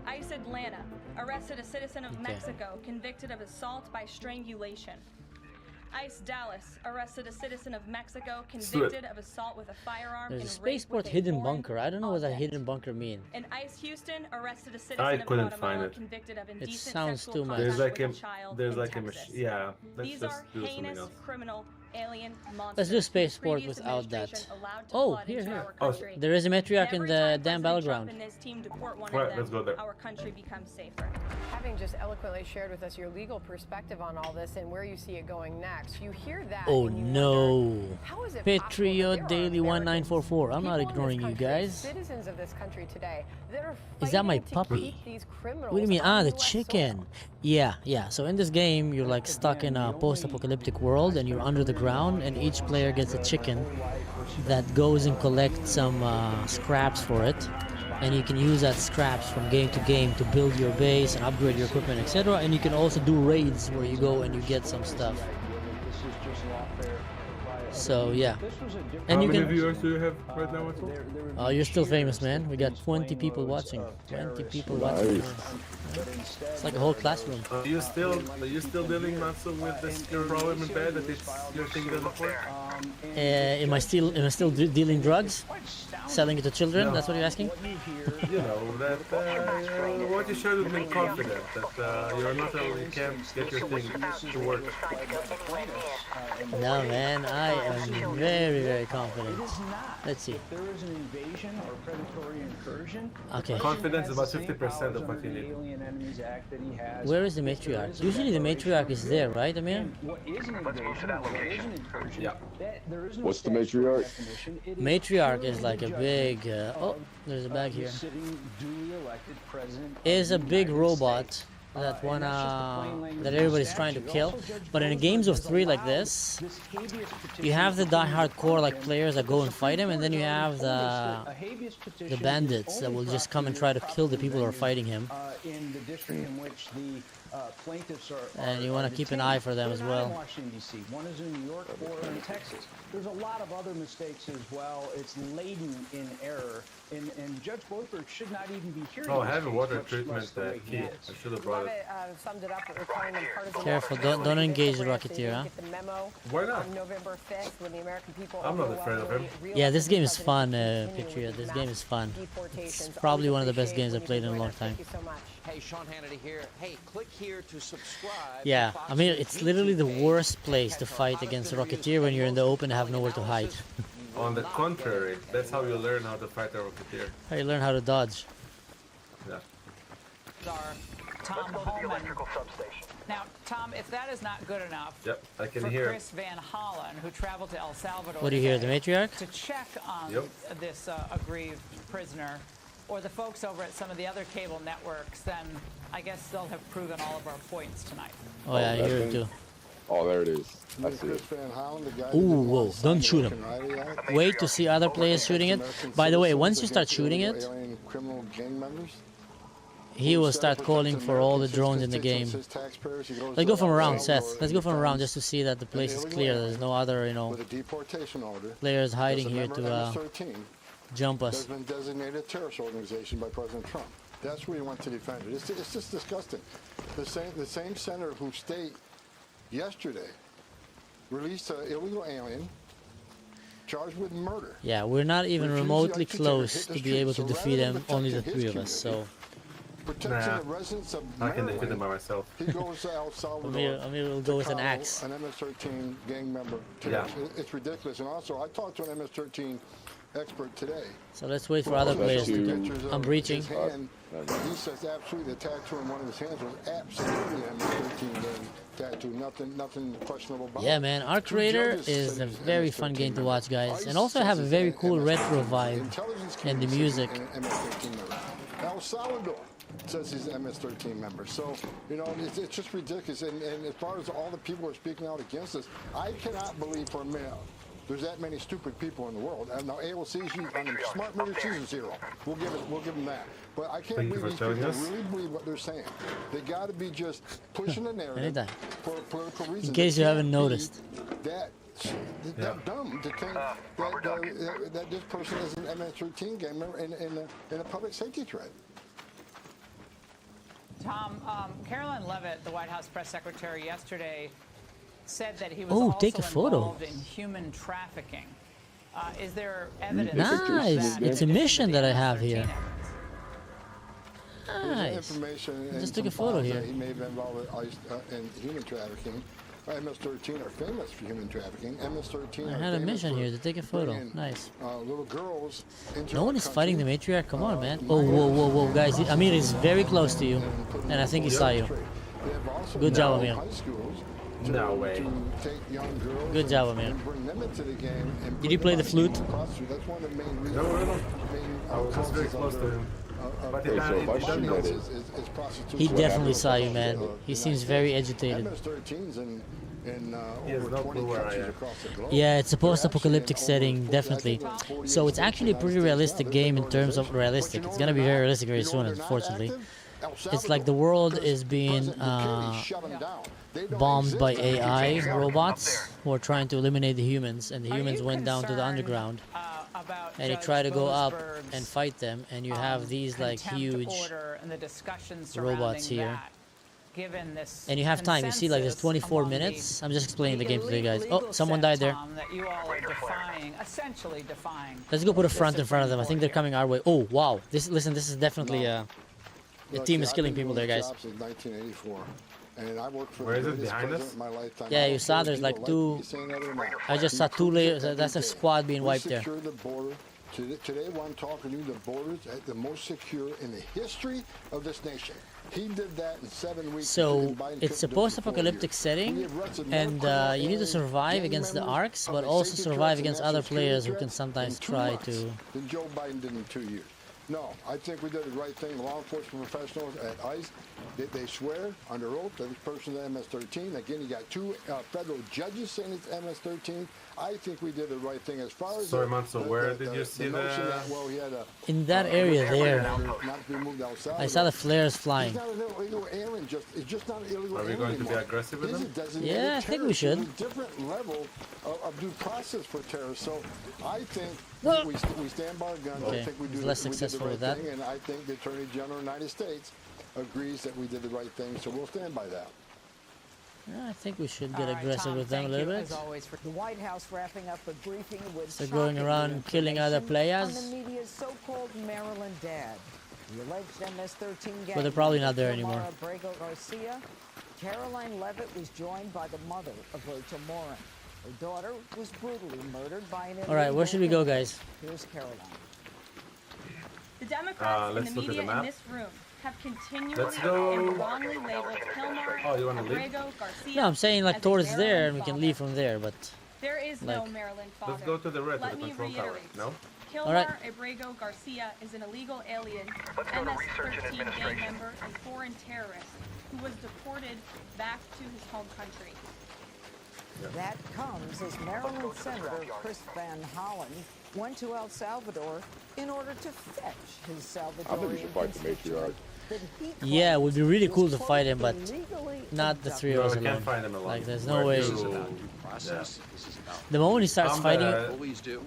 ICE Atlanta arrested a citizen of Mexico convicted of assault by strangulation. ICE Dallas arrested a citizen of Mexico convicted of assault with a firearm There's a and spaceport rape with a hidden foreign bunker. I don't know what that object. hidden bunker mean. And ICE Houston arrested a citizen I of couldn't Guatemala find it. convicted of indecent sounds sexual too much. There's contact like with a, a child there's in like a Texas. machine. Yeah, let's These just are do something heinous else. criminal alien monsters. Let's do spaceport Previous without that. administration allowed to Oh, flood here, into here. our Oh, country. There is a matriarch in Every the time damn President battleground. Trump and his team deport one Right, of them, let's go there. our country becomes safer. Having just eloquently shared with us your legal perspective on all this and where you see it going next, you hear that. Oh and you no. wonder, how is it possible that Patriot there are Daily Americans, 1944. I'm not people in this ignoring you country, guys. Citizens of this country today that are Is that my fighting to puppy? keep these criminals What do you mean? on Ah, the US chicken. soil. Yeah. So in this game, you're like stuck in a post-apocalyptic world, and you're under the ground, and each player gets a chicken that goes and collects some scraps for it, and you can use that scraps from game to game to build your base and upgrade your equipment, etc. And you can also do raids where you go and you get some stuff. So yeah, and How you many can. viewers do you have right now, Mansur? Oh, you're still famous, man. We got 20 people watching. 20 people watching. It's like a whole classroom. Are you still dealing, Mansur, with this your problem in bed that it's your thing doesn't work? Am I still dealing drugs, selling it to children? That's what you're asking. You know that what you should have been confident that you're not only you can't get your thing to work. No, man, I am very, very confident. Let's see. If there is an invasion or predatory incursion, Okay. Confidence is about 50% of what you need. Alien Enemies Act that he has. Where is the matriarch? Usually the matriarch is there, right, Amir? What is an invasion? What is an incursion? Yeah. There is no What's the statutory matriarch? definition. It Matriarch purely is like a the big. judgment Oh, of, there's a bag the here. sitting, duly elected president of Is the a big United robot States. that And wanna that's just the plain language that of the everybody's trying to statute. kill. Also, Judge But in Goldberg games of has 3 like allowed this, this habeas petition you have the to be die-hardcore like open. players that go and fight him, and then you have Told us that the a habeas petition the is bandits that only will just come and try to kill the people who are prosecuted fighting him. in the district in which the plaintiffs are. And you want wanna keep an eye for them as well. In Washington D.C. One is in New York, 4 are in Texas. There's a lot of other mistakes as well. It's laden in error, and Judge Goldberg should not even be hearing. Oh, this heavy case, water much less treatment the way he key. is. I should have brought it. Summed it up with calling them partisan. Careful, don't engage the Rocketeer, huh? Get the memo Why not? on November 5th when the American people I'm not afraid of him. Yeah, this game is fun, Patriot. This game is fun. It's probably one of the best games I've played in a long time. Thank you so much. Hey, Sean Hannity here. Hey, click here to subscribe. Yeah, to I Fox mean, News it's literally the YouTube worst page. place to Catch our fight hottest against the interviews, Rocketeer when you're in the open and have compelling nowhere to hide. analysis. You On the will not contrary, get that's how you any learn how to fight a Rocketeer. How you learn how to dodge. Yeah. Tom Holman. Now, Tom, if that is not good enough Yep, I can for hear. Chris Van Hollen, who traveled to El Salvador What do you hear, the today matriarch? to check on Yep. this aggrieved prisoner, or the folks over at some of the other cable networks, then I guess they'll have proven all of our points tonight. Oh yeah, I that hear it thing? too. Oh, there it is. I see Chris it. Van Hollen, the guy Ooh, who didn't whoa, want to sign don't the shoot him. American Riley Act? Wait to see other players shooting it. American By the way, citizens once you start against shooting illegal it, alien criminal gang members? he will start calling for all the drones in the game. Let's go from around, Seth. Let's go from around just to see that the place is clear. There's no other, With a deportation order. players hiding as a here member to of MS-13 jump has us. been designated a terrorist organization by President Trump. That's where he went to defend it. It's just disgusting. The same senator whose state yesterday released an illegal alien charged with murder. Yeah, we're not even Refused the remotely executioner, close hit the to be street. able to So defeat rather them, than only the protecting his 3 of us. So community, protecting the residents of I can Maryland. defend them by myself. He goes to El Salvador. Amir will go with an axe. An MS-13 gang member. Yeah. It's ridiculous. And also, I talked to an MS-13 expert today. So let's wait for other players to do. I'm breaching. He says absolutely the tattoo on one of his hands was absolutely an MS-13 gang tattoo. Nothing questionable about it. Yeah, man. Our creator is a very fun game to watch, guys. And also have a very cool retro vibe and the music. El Salvador says he's an MS-13 member. So, you know, it's just ridiculous. And as far as all the people who are speaking out against us, I cannot believe for a minute there's that many stupid people in the world. And now AOC, on the smart meter, she's a zero. We'll give them that. But I can't believe these people really believe what they're saying. They got to be just pushing the narrative for political reasons. In case you haven't noticed. That dumb to think that this person is an MS-13 gang member in a public safety threat. Tom, Caroline Leavitt, the White House press secretary, yesterday said that he was also involved in human trafficking. Is there evidence? Nice. It's a mission that I have here. Nice. Information Just took a photo here. He may have been involved in human trafficking. MS-13 are famous for human trafficking. MS-13 I had a mission here to take a photo. Nice. Little girls No one is fighting the matriarch. Come on, man. Oh, whoa, guys. Amir is very close to you, and I think he saw you. Good job, Amir. No way. Good job, Amir. Did you play the flute? No. I was just very close to him. He definitely saw you, man. He seems very agitated. Yeah, it's a post-apocalyptic setting, definitely. So it's actually a pretty realistic game in terms of realistic. It's gonna be very realistic very soon, unfortunately. It's like the world is being bombed by AI robots who are trying to eliminate the humans, and the humans went down to the underground. And you try to go up and fight them, and you have these like huge robots here. And you have time. You see, like there's 24 minutes. I'm just explaining the game to you guys. Oh, someone died there. Let's go put a front in front of them. I think they're coming our way. Oh, wow. Listen, this is definitely the team is killing people there, guys. And I worked for Where is it? Behind us? Yeah, you saw there's like two. I just saw 2 layers. That's a squad being wiped there. The border. Today, while I'm talking to you, the border is the most secure in the history of this nation. He did that in 7 weeks. So it's a post-apocalyptic setting, and you need to survive against the arcs, but also survive against other players who can sometimes try to. Than Joe Biden did in 2 years. No, I think we did the right thing. Law enforcement professionals at ICE, they swear under oath that this person is MS-13. Again, you got 2 federal judges saying it's MS-13. I think we did the right thing as far as. Sorry, Mansur, where did you see that? Well, he had in that area there. I saw the flares flying. He's not an illegal alien. It's just not an illegal alien. Are we going to be aggressive with him? Yeah, I think we should. There's a different level of due process for terrorists. So I think we stand by our guns. Okay. I think we do less successful with that. thing, and I think the Attorney General of the United States agrees that we did the right thing. So we'll stand by that. Yeah, I think we should get aggressive with them a little bit. The White House wrapping up a briefing with So going around killing other players. on the media's so-called Maryland dad. The alleged MS-13 gang. But they're probably not there anymore. Abrego Garcia. Caroline Leavitt was joined by the mother of Rachel Morin. Her daughter was brutally murdered by an. All right, where should we go, guys? Here's Caroline. The Democrats and the media in this room have continually and wrongly labeled Kilmar, Abrego, Garcia. No, I'm saying like towards there, and we can leave from there, but. There is no Maryland father. Let's go to the red, Let to the me control tower. reiterate. No? Kilmar Abrego Garcia is an illegal alien, MS-13 gang member, and foreign terrorist who was deported back to his home country. That comes as Maryland Senator Chris Van Hollen went to El Salvador in order to fetch his Salvadorian I think we should fight the matriarch. Yeah, it would be really cool to fight him, but not the 3 of us alone. Can't find him alone. Like, there's no way. This is about due process. This is about The moment he starts fighting, always do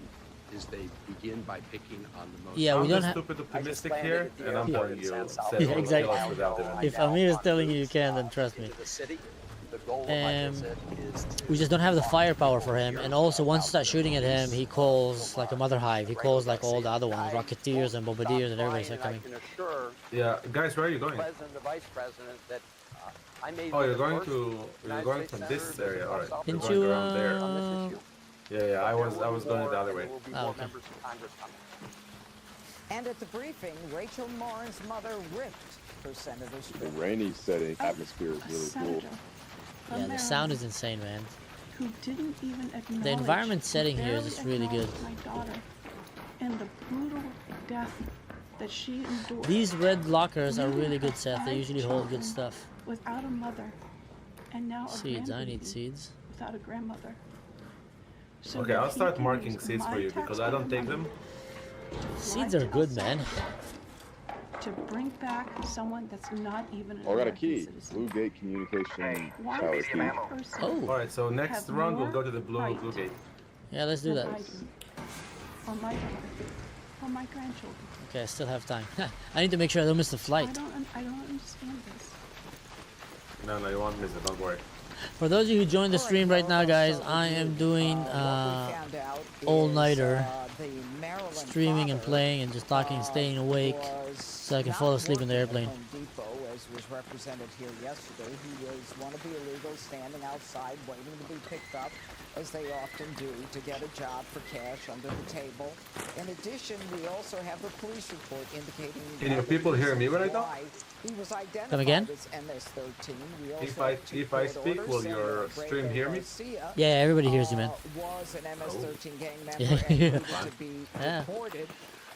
is they begin by picking on the most. yeah, we don't have. Stupid optimistic here, and I'm telling you, Yeah, exactly. If Amir is telling you you can, then trust me. The city, the we just don't have the firepower for him. And also, once you start shooting at him, he calls like a mother hive. He calls like all the other ones, Rocketeers and Bombardiers, and everybody's like coming. Yeah, guys, where are you going? President, the Vice President, that I made. Oh, you're going from this area. All right. Didn't you're you? going around there. Yeah, I was going the other way. Oh, okay. And at the briefing, Rachel Morin's mother ripped her senator's The rainy setting atmosphere is really cool. Yeah, the sound is insane, man. Who didn't even acknowledge The environment setting here is just really good. my daughter and the brutal death that she endured. These red lockers are really good, Seth. They usually hold good stuff. Without a mother, and now a Seeds. I need grandbaby seeds. without a grandmother. So Okay, I'll that he start can marking use seeds for my you because I don't take them. Seeds are good, man. To bring back someone that's not even an Oh, I got a American key. citizen. Blue Gate Communication Why Tower does key. that person Oh. All right, so next have round we'll more go to the blue gate. Yeah, let's do than that. I do, or my daughter, or my grandchildren? Okay, I still have time. I need to make sure I don't miss the flight. I don't understand this. No, you won't miss it. Don't worry. For those of you who joined the stream right now, guys, I am doing all-nighter streaming and playing and just talking, staying awake, so I can fall asleep in the airplane. Home Depot, as was represented here yesterday, he was one of the illegals standing outside waiting to be picked up, as they often do, to get a job for cash under the table. In addition, we also have a police report indicating Can your people hear me when I talk? he was identified Come again? as MS-13. We also If I have two if I court speak, orders. will Senator your Grego stream hear me? Garcia, Yeah, everybody hears you, man. was an MS-13 gang member Yeah. and needed to be Yeah. reported.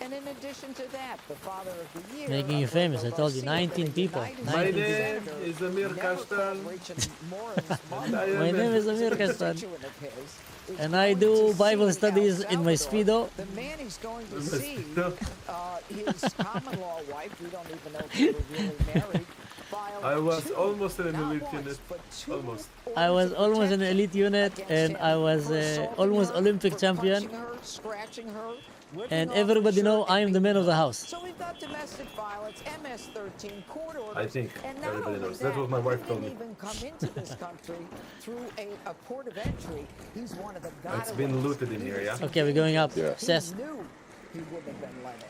And in addition to that, the father of the year, Making you famous. I told you, 19 people. My 19 name is Amir Kashtan. My name is Amir Kashtan. And I do Bible studies in my Speedo. The man he's going to see, his common law wife, we don't even know if they were really married, I was almost in an elite unit. Almost. I was almost in the elite unit, and I was almost Olympic champion. Scratching her, And everybody know I am the man of the house. So we've got domestic violence, MS-13, court orders. I think and not everybody only knows. That's what my wife told he me. didn't even come into this country through a port of entry. He's one of the It's been looted in here, yeah? Okay, we're going up. Yeah. Seth. He knew he wouldn't have been let in.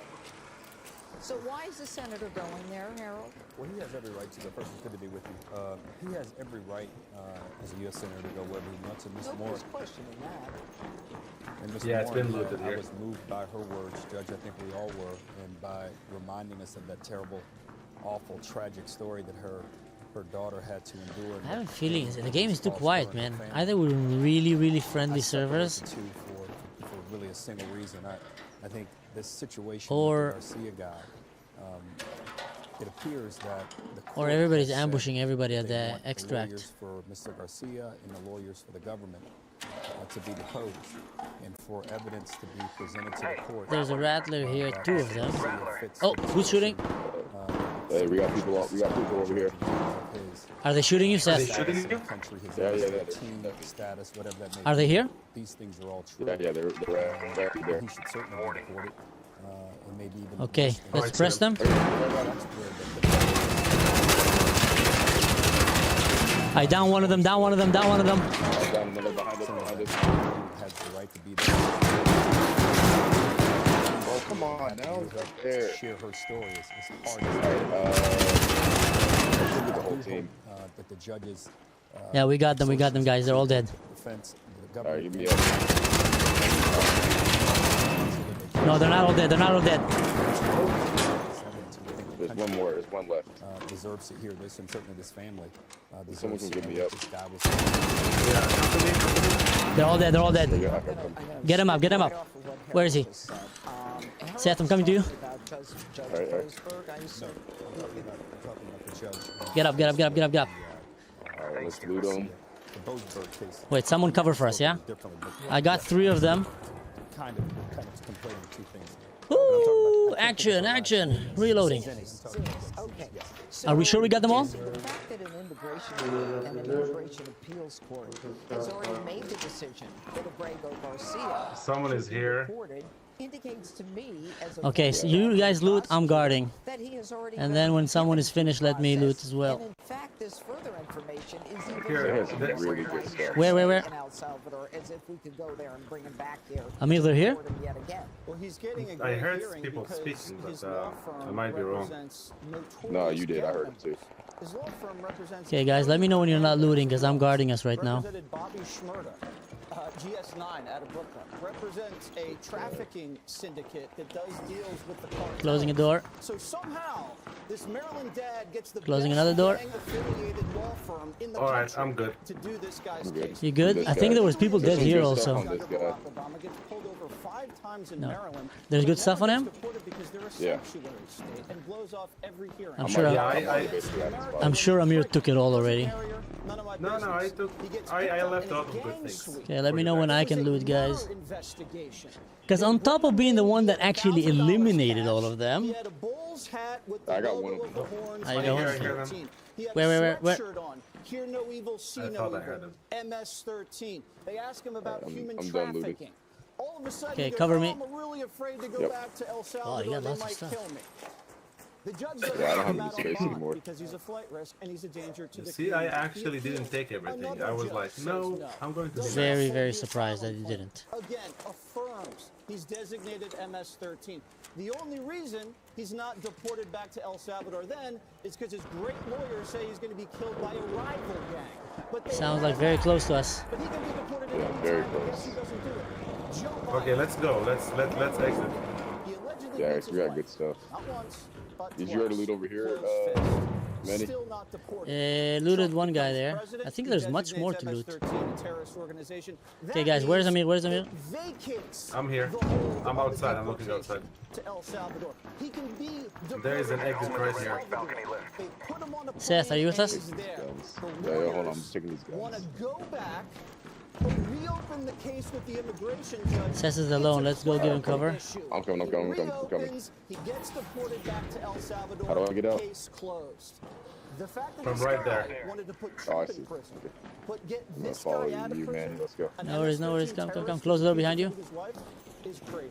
So why is the senator going there, Harold? Well, he has every right to go. First, it's good to be with you. He has every right as a U.S. senator to go wherever he wants. And Ms. Moore, Nobody's questioning that. and Ms. Yeah, it's Moore, been looted I here. was moved by her words, Judge. I think we all were, and by reminding us of that terrible, awful, tragic story that her daughter had to endure. I have a feeling the game is too quiet, man. Either we're really friendly servers, For really a single reason. I think this situation Or- with the Garcia guy, it appears that the or court everybody's has said ambushing everybody at they the want extract. The lawyers for Mr. Garcia and the lawyers for the government to be deposed and for evidence to be presented to the court. There's a rattler here, that two of them. Garcia fits Oh, the who's shooting? Hey, we got people over here. Are they shooting you, Seth? Yeah. Status, whatever that may Are they be. here? These things are all true. Yeah, they're actually there. He should certainly be deported. And maybe even Okay, let's press them. I down one of them, down one of them, down one of them. Oh, come on, now right there. Share her story as hard as the whole team. that the judges. Yeah, we got them, guys. They're all dead. Defense, the All right, government. give me up. No, they're not all dead. They're not all dead. There's one more. There's one left. Deserves to hear this, and certainly this family. Someone can deserves give to me know up. that this guy was. They're all dead. They're all dead. Get him up. Get him up. Where is he? Seth, I'm coming to you. Get up. Get up. Get up. Get up. Get up. All right, let's loot them. Wait, someone cover for us, yeah? I got 3 of them. Kind of conflating two things. Woo! Action, action. Reloading. Are we sure we got them all? The fact that an immigration appeals court has already made the decision that Abrego Garcia Someone is here. reported indicates to me as a Okay, so you guys loot, I'm guarding. that he has already And then when someone is finished, let me loot as well. And in fact, this further information is even Here, more it has really good stuff. Where? in El Salvador, as if we could go there and bring him back here. Amir, they're here? Report him yet again. Well, he's getting a I great heard hearing people because speaking, but his law firm I might be wrong. represents No, notorious you did. I gang heard him too. members. His law firm represents Okay, guys, let me know when you're not looting, because I'm guarding us right now. Represented Bobby Schmurda, GS9 out of Brooklyn, represents a trafficking syndicate that does deals with the cartel. Closing a door. So somehow, this Maryland dad gets the Closing best another door. gang-affiliated law firm in the All right, country I'm good. to do this guy's I'm good. case. You good? I think there was people dead here also. Obama gets pulled over 5 times in No. Maryland. There's good but stuff on never him? gets deported because they're a Yeah. sanctuary state and blows off every hearing. I'm sure. I'm sure Amir took it all already. No, I took. I left out of good things. Okay, let me know when I can loot, guys. Because on top of being the one that actually eliminated all of them, I got one of them. I got one. Where? Hear no evil, see I no thought I evil. heard him. MS-13. They ask him about human I'm done looting. trafficking. All of a sudden, Okay, he goes, cover "Oh, me. I'm really afraid to go Yep. back to El Oh, Salvador. you got They lots of might stuff. kill me." The judge doesn't Yeah, I don't talk have about any space Oman anymore. because he's a flight risk and he's a danger to the See, I community. actually He didn't appeals. take everything. Another I was judge like, says no, I'm going to. Very, very surprised that he didn't. Again, affirms he's designated MS-13. The only reason he's not deported back to El Salvador then is because his great lawyers say he's going to be killed by a rival gang. But they Sounds like very close to us. But he can be deported at Yeah, any very time. But guess close. who doesn't do it? Joe Biden. Okay, let's go. Let's exit. He allegedly Yeah, beats we his got wife. good stuff. Not once, but Did you already twice. loot over here, Closed fist. Manny? Still not deported. Looted one guy there. President I think who there's much more to designates loot. MS-13 a terrorist organization. Okay, That guys, where's means Amir? Where's Amir? it vacates I'm here. the hold I'm on outside. the I'm looking outside. deportation to El Salvador. He can be There is an deported exit to right El here. Salvador. They put him on a Seth, plane are you with and us? he's there. The Yeah, hold on. I'm lawyers just taking these want to guns. go back and reopen the case with the immigration judge. Seth is alone. Let's go give him cover. I'm coming. It reopens, he gets deported back to El Salvador. How do I get out? Case closed. The fact that From this right guy there. wanted to put Oh, I Trump in see. prison, but get I'm gonna this follow guy out of you, prison. man. Let's go. an No worries, no worries. MS-13 Come. terrorist Close the door who behind you. killed his wife is crazy.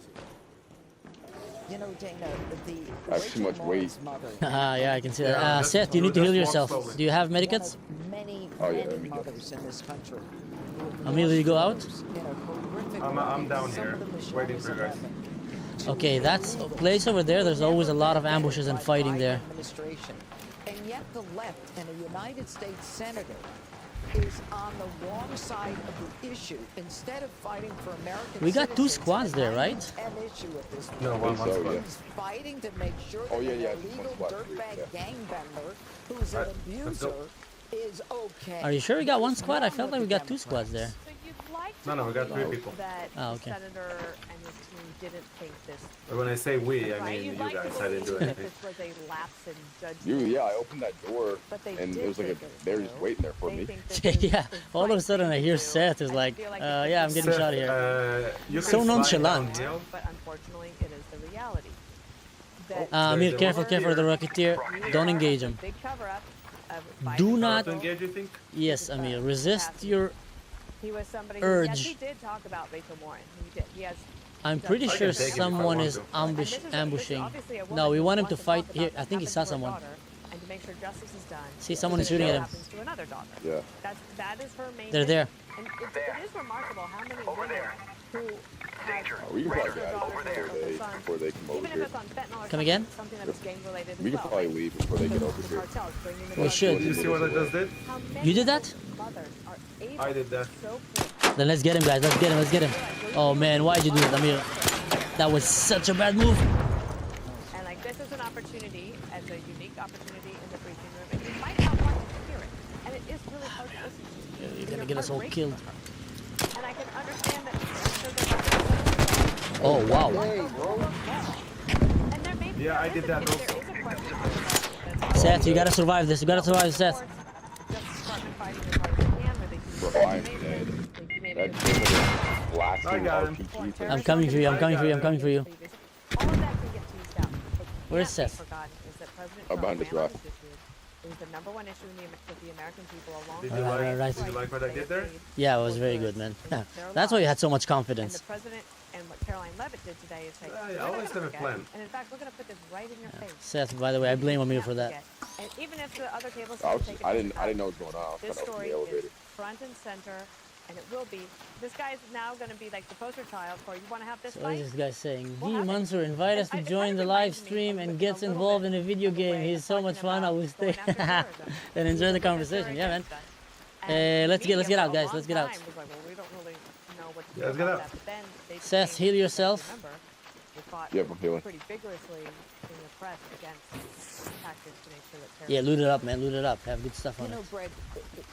You know, Dana, the I have too much weight. Ah, yeah, I can see that. Yeah, that's Seth, you need to true. heal Just walk yourself. slowly. Do you have medikits? many, Oh, yeah, many let me go. mothers in this country. Amelia, you go out? I'm down here, waiting for you guys. Okay, that's a place over there. There's always a lot of ambushes and fighting there. Administration. And yet the left and a United States senator is on the wrong side of the issue. Instead of fighting for American We got two citizens, squads there, and right? An issue at this No, point. one squad. He's fighting to make sure that Oh, yeah, an yeah, just one illegal squad. dirtbag Yeah. gangbender who's an Alright, let's go. abuser is okay. Are you sure we got one squad? I felt like we got two squads there. So you'd like to No, we got three believe people. that Oh, the okay. senator and his team didn't think this. But when I say we, I right? mean You'd you like guys. to I didn't do believe that anything. this was a lapse in judgment. You, yeah, I opened that door, But they and did it was like think it they were was just true. waiting there for They me. think this is Yeah, the all of a right sudden I thing to hear do. Seth is I like, feel like yeah, I'm getting Seth, shot here. you So can slide nonchalant. downhill. But unfortunately, it is the reality. That Amir, There's a careful, one careful of the here. Rocketeer. Don't engage him. big cover-up of Do Biden not. To engage, you think? Yes, Amir, resist your. He was somebody. urge. Yes, he did talk about Rachel Warren. He did. He has. I'm pretty I sure can take it if I someone want is to. ambushing. obviously a woman No, we who want him to wants fight talk here. about I think he what saw happened to her someone. daughter And to make sure justice is done. See, someone is so that shooting no at him. happens to another daughter. Yeah. That is her main. They're there. mission. And it is remarkable how many women who have Oh, we can probably get out daughters of or here sons, before they come over even if here. it's on fentanyl or Come again? something that is gang-related We as can well. probably leave before they get over The here. cartels bringing the We drugs should. in. You see what I just did? How many You did that? mothers are able I did that. so quick Then let's get him, guys. Let's get him. Let's get him. Oh man, why'd you do that, Amir? That was such a bad move. And like this is an opportunity, as a unique opportunity in the briefing room, and you might not want to hear it. And it is really hard to listen to. You're gonna get us all killed. And I can understand that. Oh wow. And there may be Yeah, I did that if also. there is a question Seth, you gotta survive this. You gotta survive, Seth. Bro, I'm dead. That thing was a blasting RPG thing. I'm coming for you. I'm coming for you. I'm coming for you. all of that can get teased out. But Where's can't be Seth? forgotten is that President Oh, Trump behind this ran on rock. this issue. It was the number one issue with the American people along Did with you Alright, like? alright. Did you like what I did there? Yeah, it was very good, man. That's why you had so much And the confidence. president And what Caroline Levitt did today is say, I always have a plan. And in fact, we're going to put this right in your face. Seth, by the way, I blame Amir for that. And even if the other tables I didn't know what was going on. This story is front and center, and it will be. This guy's now going to be like the poster child for, you want to have this So fight? this guy saying, Mansur, invite us to join the live stream and gets involved in a video game. He's so much fun. I will stay and enjoy the conversation. Yeah, man. Let's get out, guys. Let's get out. Yeah, let's get out. Seth, heal yourself. Yeah, I'm healing. Pretty vigorously in the press against tactics to make sure that Yeah, loot it up, man. Loot it up. Have good stuff on it. You know, Greg,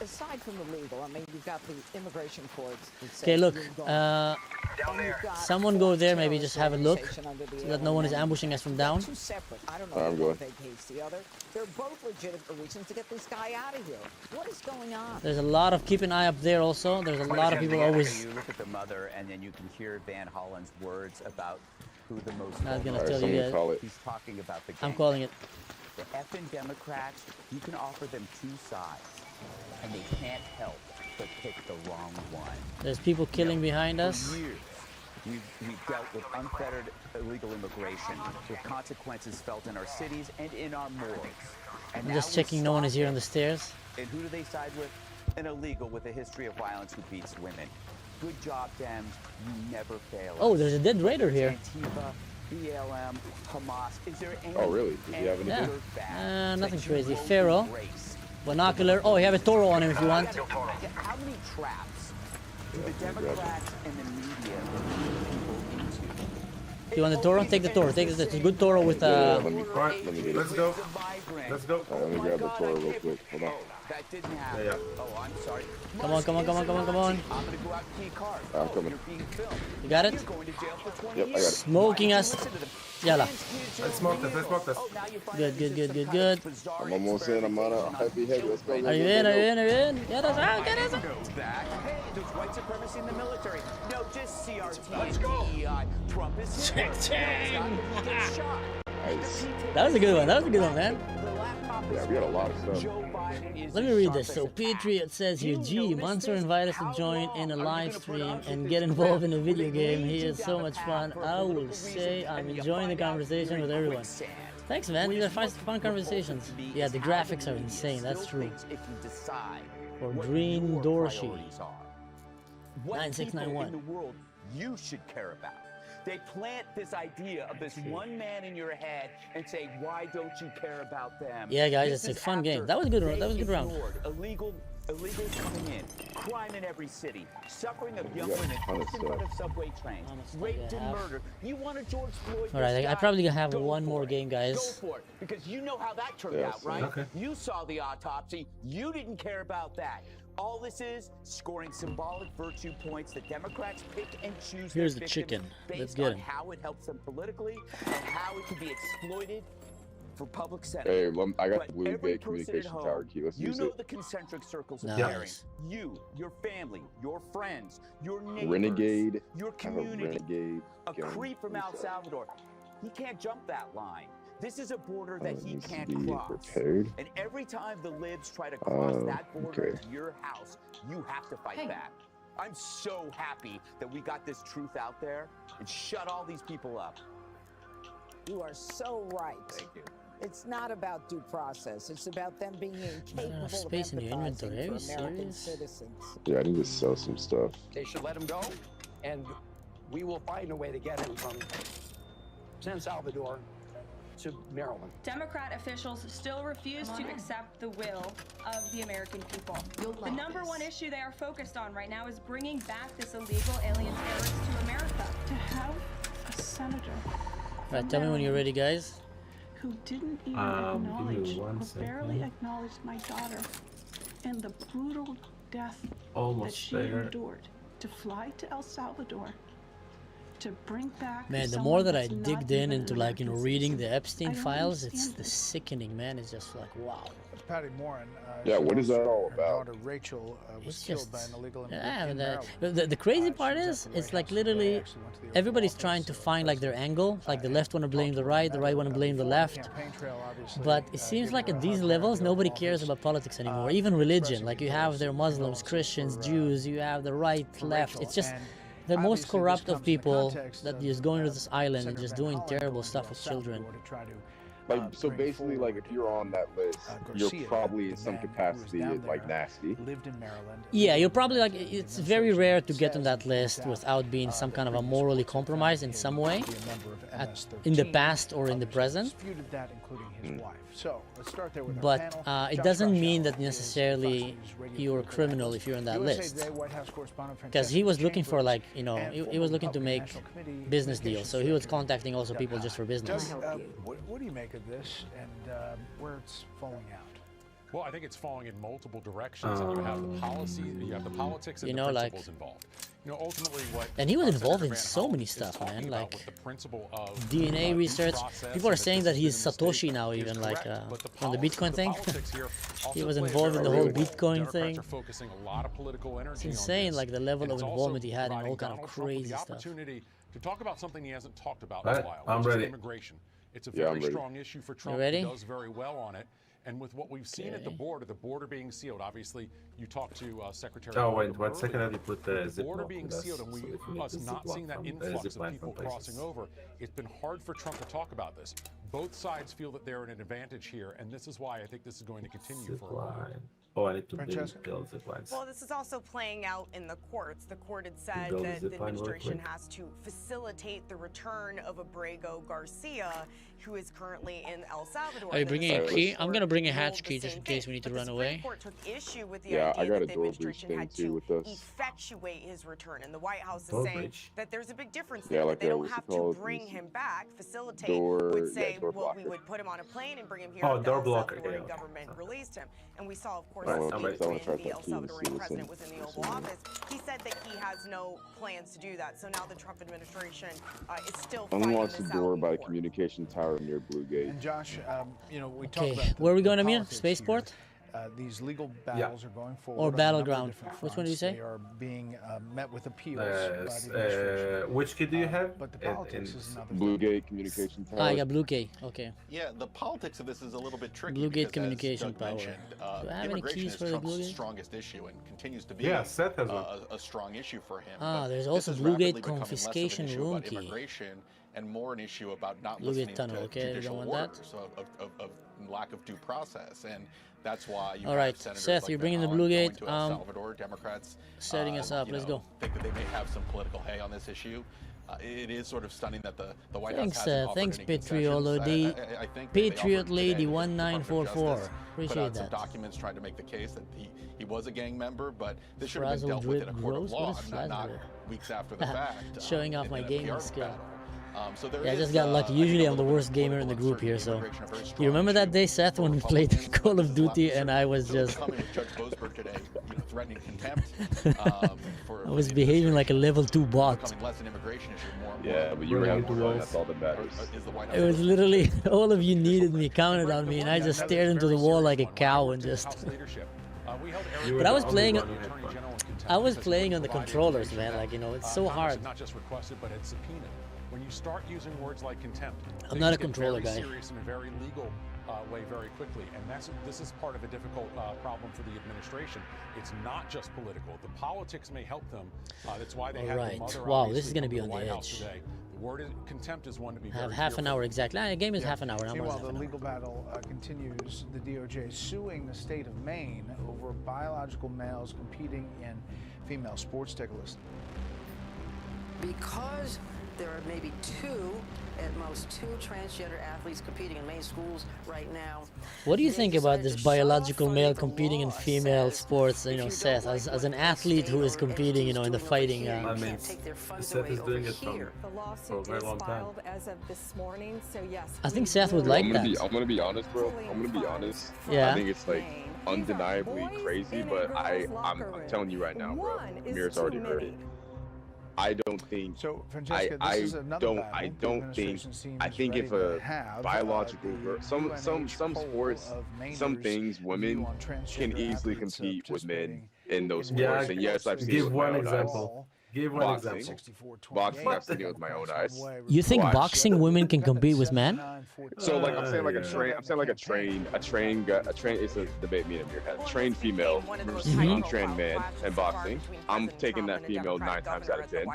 aside from the legal, I mean, you've got the immigration courts. Okay, look. Someone go there, maybe just have a look, so that no one is ambushing us from down. Two separate. I don't know if one vacates the other. They're both legitimate reasons to get this guy out of here. What is going on? There's a lot of, keep an eye up there also. There's a lot of people always. You look at the mother, and then you can hear Van Hollen's words about who the most. Not gonna tell you yet. He's talking about the. I'm calling it. The effing Democrats, you can offer them two sides, and they can't help but pick the wrong one. There's people killing behind us. For years, we've dealt with unfettered illegal immigration, with consequences felt in our cities and in our morals. And I'm just checking no one is here on the stairs. And who do they side with? An illegal with a history of violence who beats women. Good job, Dems. You never fail. Oh, there's a dead raider here. Antifa, BLM, Hamas. Is there any? Oh, really? Did you have anything? Yeah. Nothing crazy. Pharaoh. Binocular. Oh, you have a Toro on him if you want. How many traps do the Democrats and the media lead people into? You want the Toro? Take the Toro. Take the. It's a good Toro with let me get it. Let's go. Let's go. Let me grab the Toro real quick. Hold on. That didn't happen. Yeah. Oh, I'm sorry. Come on, come on, come on, come on, come on. I'm gonna go out and key card. I'm coming. You're being filmed. You got it? You're going to jail for 20 Yep, I got it. Smoking us. Yalla. Let's smoke this. Let's smoke this. Good, good, good, good, good. I'm almost in. I'm on a heavy head. Let's go. Are you in? Are you in? Are you in? Get us out. Get us out. Hey, there's white supremacy in the military. No, just CRT and DEI. Trump is Hitler. Nice. That was a good one. That was a good one, man. Yeah, we got a lot of stuff. Let me read this. So Patriot says here, gee, Mansur invited us to join in a live stream and get involved in a video game. He is so much fun. I will say I'm enjoying the conversation with everyone. Thanks, man. These are fun conversations. Yeah, the graphics are insane. That's true. For Green Dorsey. 9691. In the world you should care about. They plant this idea of this one man in your head and say, why don't you care about them? Yeah, guys, it's a fun game. That was a good. That was a good round. Illegals coming in, crime in every city, suffering of young women pushed in front of subway trains, raped and murdered. You want a George Floyd? All right, I probably have one more game, guys. Go for it, because you know how that turned out, right? Okay. You saw the autopsy. You didn't care about that. All this is scoring symbolic virtue points that Democrats pick and choose. Here's the chicken. Let's get him. How it helps them politically and how it can be exploited for public sentiment. Hey, I got the Blue Bay Communication Tower key. Let's use it. You know the concentric circles of caring. You, your family, your friends, your neighbors, Renegade. your community. Renegade. A creep from El Salvador. He can't jump that line. This is a border that he can't cross. Prepared. And every time the libs try to cross that border to your house, you have to fight back. I'm so happy that we got this truth out there and shut all these people up. You are so right. Thank you. It's not about due process. It's about them being incapable of space in your inventory. Are you for American serious? citizens. Yeah, I need to sell some stuff. They should let him go, and we will find a way to get him from San Salvador to Maryland. Democrat officials still refuse to accept the will of the American people. The number one issue they are focused on right now is bringing back this illegal alien terrorist to America. To have a senator. Right, tell me when you're ready, guys. Who didn't even acknowledge, or barely acknowledged my daughter and the brutal death that she endured to fly to El Salvador to bring back. Man, the more that I digged into like reading the Epstein files, it's the sickening, man. It's just like wow. Patty Morin. Yeah, what is that all about? Her daughter Rachel was killed by an illegal immigrant. Yeah, the crazy part is, it's like literally everybody's trying to find like their angle. Like the left want to blame the right want to blame the left. But it seems like at these levels, nobody cares about politics anymore. Even religion. Like you have their Muslims, Christians, Jews. You have the right, left. It's just the most corrupt of people that is going to this island and just doing terrible stuff with children. Like, so basically, like, if you're on that list, you're probably in some capacity like nasty. Lived in Maryland. Yeah, you're probably like, it's very rare to get on that list without being some kind of a morally compromised in some way, in the past or in the present. That, including his wife. So let's start there with But it doesn't mean that necessarily you're a criminal if you're on that list. Because he was looking for, like, you know, he was looking to make business deals, so he was contacting also people just for business. What do you make of this and where it's falling out? Well, I think it's falling in multiple directions, and you have the policy, you have the politics, and you the know, principles like, involved. You know, ultimately, what and he was involved in so many stuff, man. Like DNA research. People are saying that he's Satoshi now, even like on the Bitcoin thing. He was involved in the whole Bitcoin thing. It's insane, like the level of involvement he had in all kind of crazy stuff. To talk about something he hasn't talked about in a while, I'm which ready. is immigration. It's a very strong issue for Trump. Ready? He does very well on it. And with what we've seen at the border being sealed, obviously, you talked to Secretary. Oh, wait, 1 second. I put the zip border line being on this, sealed, and us not seeing that influx of people crossing over, it's been hard for Trump to talk about this. Both sides feel that they're at an advantage here, and this is why I think this is going to continue for a while. Oh, I need to build zip lines. Well, this is also playing out in the courts. The court had said Build a that the zip line real administration quick. has to facilitate the return of Abrego Garcia, who is currently in El Salvador. Are you bringing a key? I'm gonna bring a hatch key just in case we need to run away. The court took issue with the Yeah, I idea got that a the door breach administration thing had too to with this. effectuate his return, and the White House is Door saying breach? that there's a big difference Yeah, there. like that they that, don't what's it have to called? bring him back. Facilitate Door- would say, yeah, door well, we blocker. would put him on a plane and bring him here. Oh, and door the El blocker, Salvadorian yeah. government released him, and we saw, of course, Right, when I'm the gonna try that El key and see Salvadorian what's president in- was in the what's Oval in it. Office. He said that he has no plans to do that. So now the Trump administration is still Only fighting wants the this door out. by the communication tower near Blue Gate. And Josh, you know, we talked Okay, about where are we going, Amir? politics Spaceport? These legal battles are going forward. Or on a number of battleground. different Which one did you fronts. say? They are being met with appeals by the administration. Which kid do you have? But the politics is another Blue Gate communication tower. Ah, I got Blue Gate. Okay. Yeah, the politics of this is a little bit tricky. Blue Gate because, as communication Doug power. mentioned, Do I have any immigration keys is for the Trump's Blue Gate? strongest issue and continues to be Yeah, Seth has one. a strong issue for him. Ah, But there's this also is Blue Gate rapidly becoming less of an confiscation issue room about key. immigration and more an issue about not Blue Gate listening tunnel, to okay, you judicial don't want that? orders of lack of due process, and that's why you All have right, senators Seth, like you're Van bringing the Hollen Blue going Gate, to El Salvador. Democrats setting us up. you Let's know, go. think that they may have some political hay on this issue. It is sort of stunning that the White Thanks, House hasn't offered thanks, any Patriolo. concessions. The I think they Patriot offered Lady today, the Department of 1944. Justice put Appreciate out some that. documents trying to make the case that he was a gang member, but this should have been Frazzle dealt with in a Drip court of Gross? law, What is not Frazzle? weeks after the fact. Showing off in my a gaming PR skill. battle. So there Yeah, I is, just got lucky. Usually I'm the worst gamer in the group here, so. You remember that day, Seth, when we played Call of Duty and I was just... coming with Judge Boasberg today, threatening contempt. I was behaving like a level 2 bot. Becoming less an immigration issue, more and Yeah, more. but you were having fun. That's all that matters. Is the White It was literally, all of you needed me, counted on me, and I just stared into the wall like a cow and just... But I was playing on the controllers, man, like, you know, it's so hard. Not just requested, but it's subpoenaed. When you start using words like contempt, I'm not a things get controller very guy. serious in a very legal way very quickly, and this is part of a difficult problem for the administration. It's not just political. The politics may help them. That's why they have their mother. Wow, this is going to be on the White House edge. today. The word contempt is one to be I have very half an careful. hour exactly. The game is half an hour. Now Meanwhile, half the an hour. legal battle continues. The DOJ suing the state of Maine over biological males competing in female sports. Take a listen. Because there are maybe at most two transgender athletes competing in Maine schools right now. What do you think about this biological male competing in female sports, you know, Seth, as an athlete who is competing, you know, in the fighting? I mean, Seth is doing it for a very long time. As of this morning, so yes. I think Seth would like that. I'm gonna be honest, bro. I'm gonna be honest. Yeah. I think it's like undeniably crazy, but I'm telling you right now, bro. Amir's already heard it. I don't think. So, Francesca, this is another battle I the don't think. administration seems I think if ready a to have, biological the some UNH sports, poll of some Mainers things women on can transgender easily athletes, compete with men participating in those Yeah, sports. And yes, I've seen give it with one my own eyes. example Give one example. Boxing, I've seen it with my own eyes. You think Watch. boxing women can compete with men? So like I'm saying like a train it's a debate me and Amir had. Trained female versus untrained man in boxing. I'm taking that female 9 times out of 10.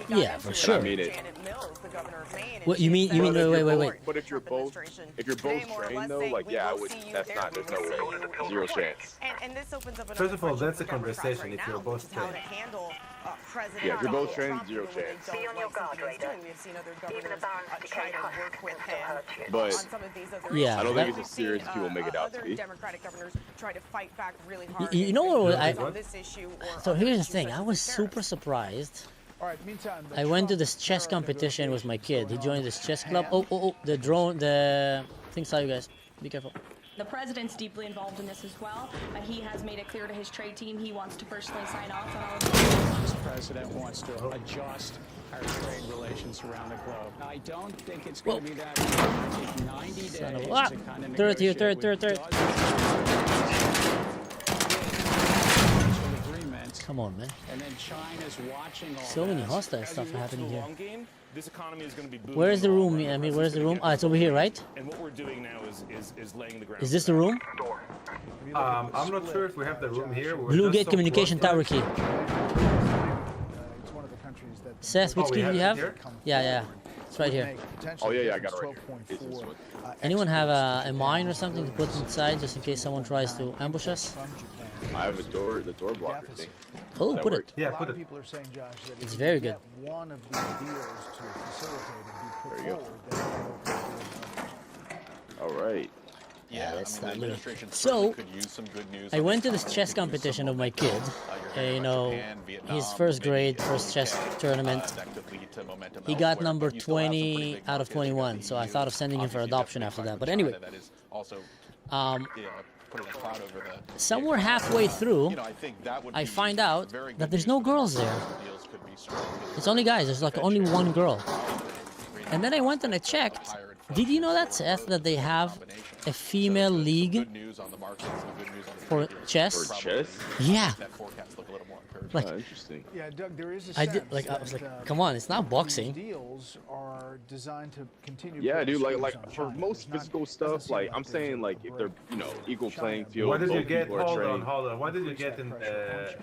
Yeah, for sure. I mean it. What you mean? Wait. But if you're both trained though, like yeah, I would. That's not. There's no way. Zero chance. And this opens up First of all, that's a conversation if you're both trained. Yeah, if you're both trained, zero chance. Be on your guard, Raider. We've seen other governors try to work with him But on some of these other yeah, I don't think it's as serious as people make it out to other be. Democratic governors try to fight back really hard. You know what? on this issue or So here's the thing. I was super surprised. All right, meantime, I went to this chess competition with my kid. He joined this chess club. Oh, the drone, the thing saw you guys. Be careful. The president's deeply involved in this as well. He has made it clear to his trade team he wants to personally sign off on all of this. This president wants to adjust our trade relations around the globe. I don't think it's going to be that easy. It'll take 90 days to kind of Third here, negotiate third. with Come on, man. and then China's watching all So many this. hostile stuff happening here. This economy is going to be booming. Where is the room? I mean, where's the room? Ah, it's over here, right? And what we're doing now is laying the ground. Is this the room? I'm not sure if we have the room here. We're Blue just Gate so Communication close to Tower it. key. Seth, which we key do have you it have? here? Yeah. It's right here. Oh yeah, I got it right here. Anyone have a mine or something to put inside just in case someone tries to ambush us? I have the door blocker thing. Oh, That put work? it. Yeah, A lot put of it. people are saying, Josh, that It's if very you good. get one of these deals to facilitate and be put There you go. forward, then you'll be able to All right. Yeah, that's the not good. administration So, certainly could use some good news I on went to this this economy. chess Could use some competition of my momentum. kid. You're hearing You about know, Japan, Vietnam, his first maybe grade, the first chess UK, tournament. that could lead to momentum He got elsewhere, number but you still have some pretty 20 big out of markets. You got 21, the so I EU. thought of sending him for Obviously, you've got adoption big after fight that. from But China anyway, that is also putting a cloud over the somewhere halfway through, I think that would I be find out very good that there's news no for the girls there. deals could be struck. It's only guys. There's like only one girl. And then I went and I checked. Did you know that, Seth, that they have a female league Good news on the markets and good news on the for futures. chess? For chess? Yeah. That forecast look a little more encouraging. Like, Interesting. Yeah, Doug, there is a I sense did like I was that, like, come on, it's not these boxing. deals are designed to continue. Yeah, putting dude. screws Like on for China. most It's not- physical doesn't stuff, seem like I'm there's saying, a like if they're equal playing field. What did you both get? people are Hold trained. on. What did you get in the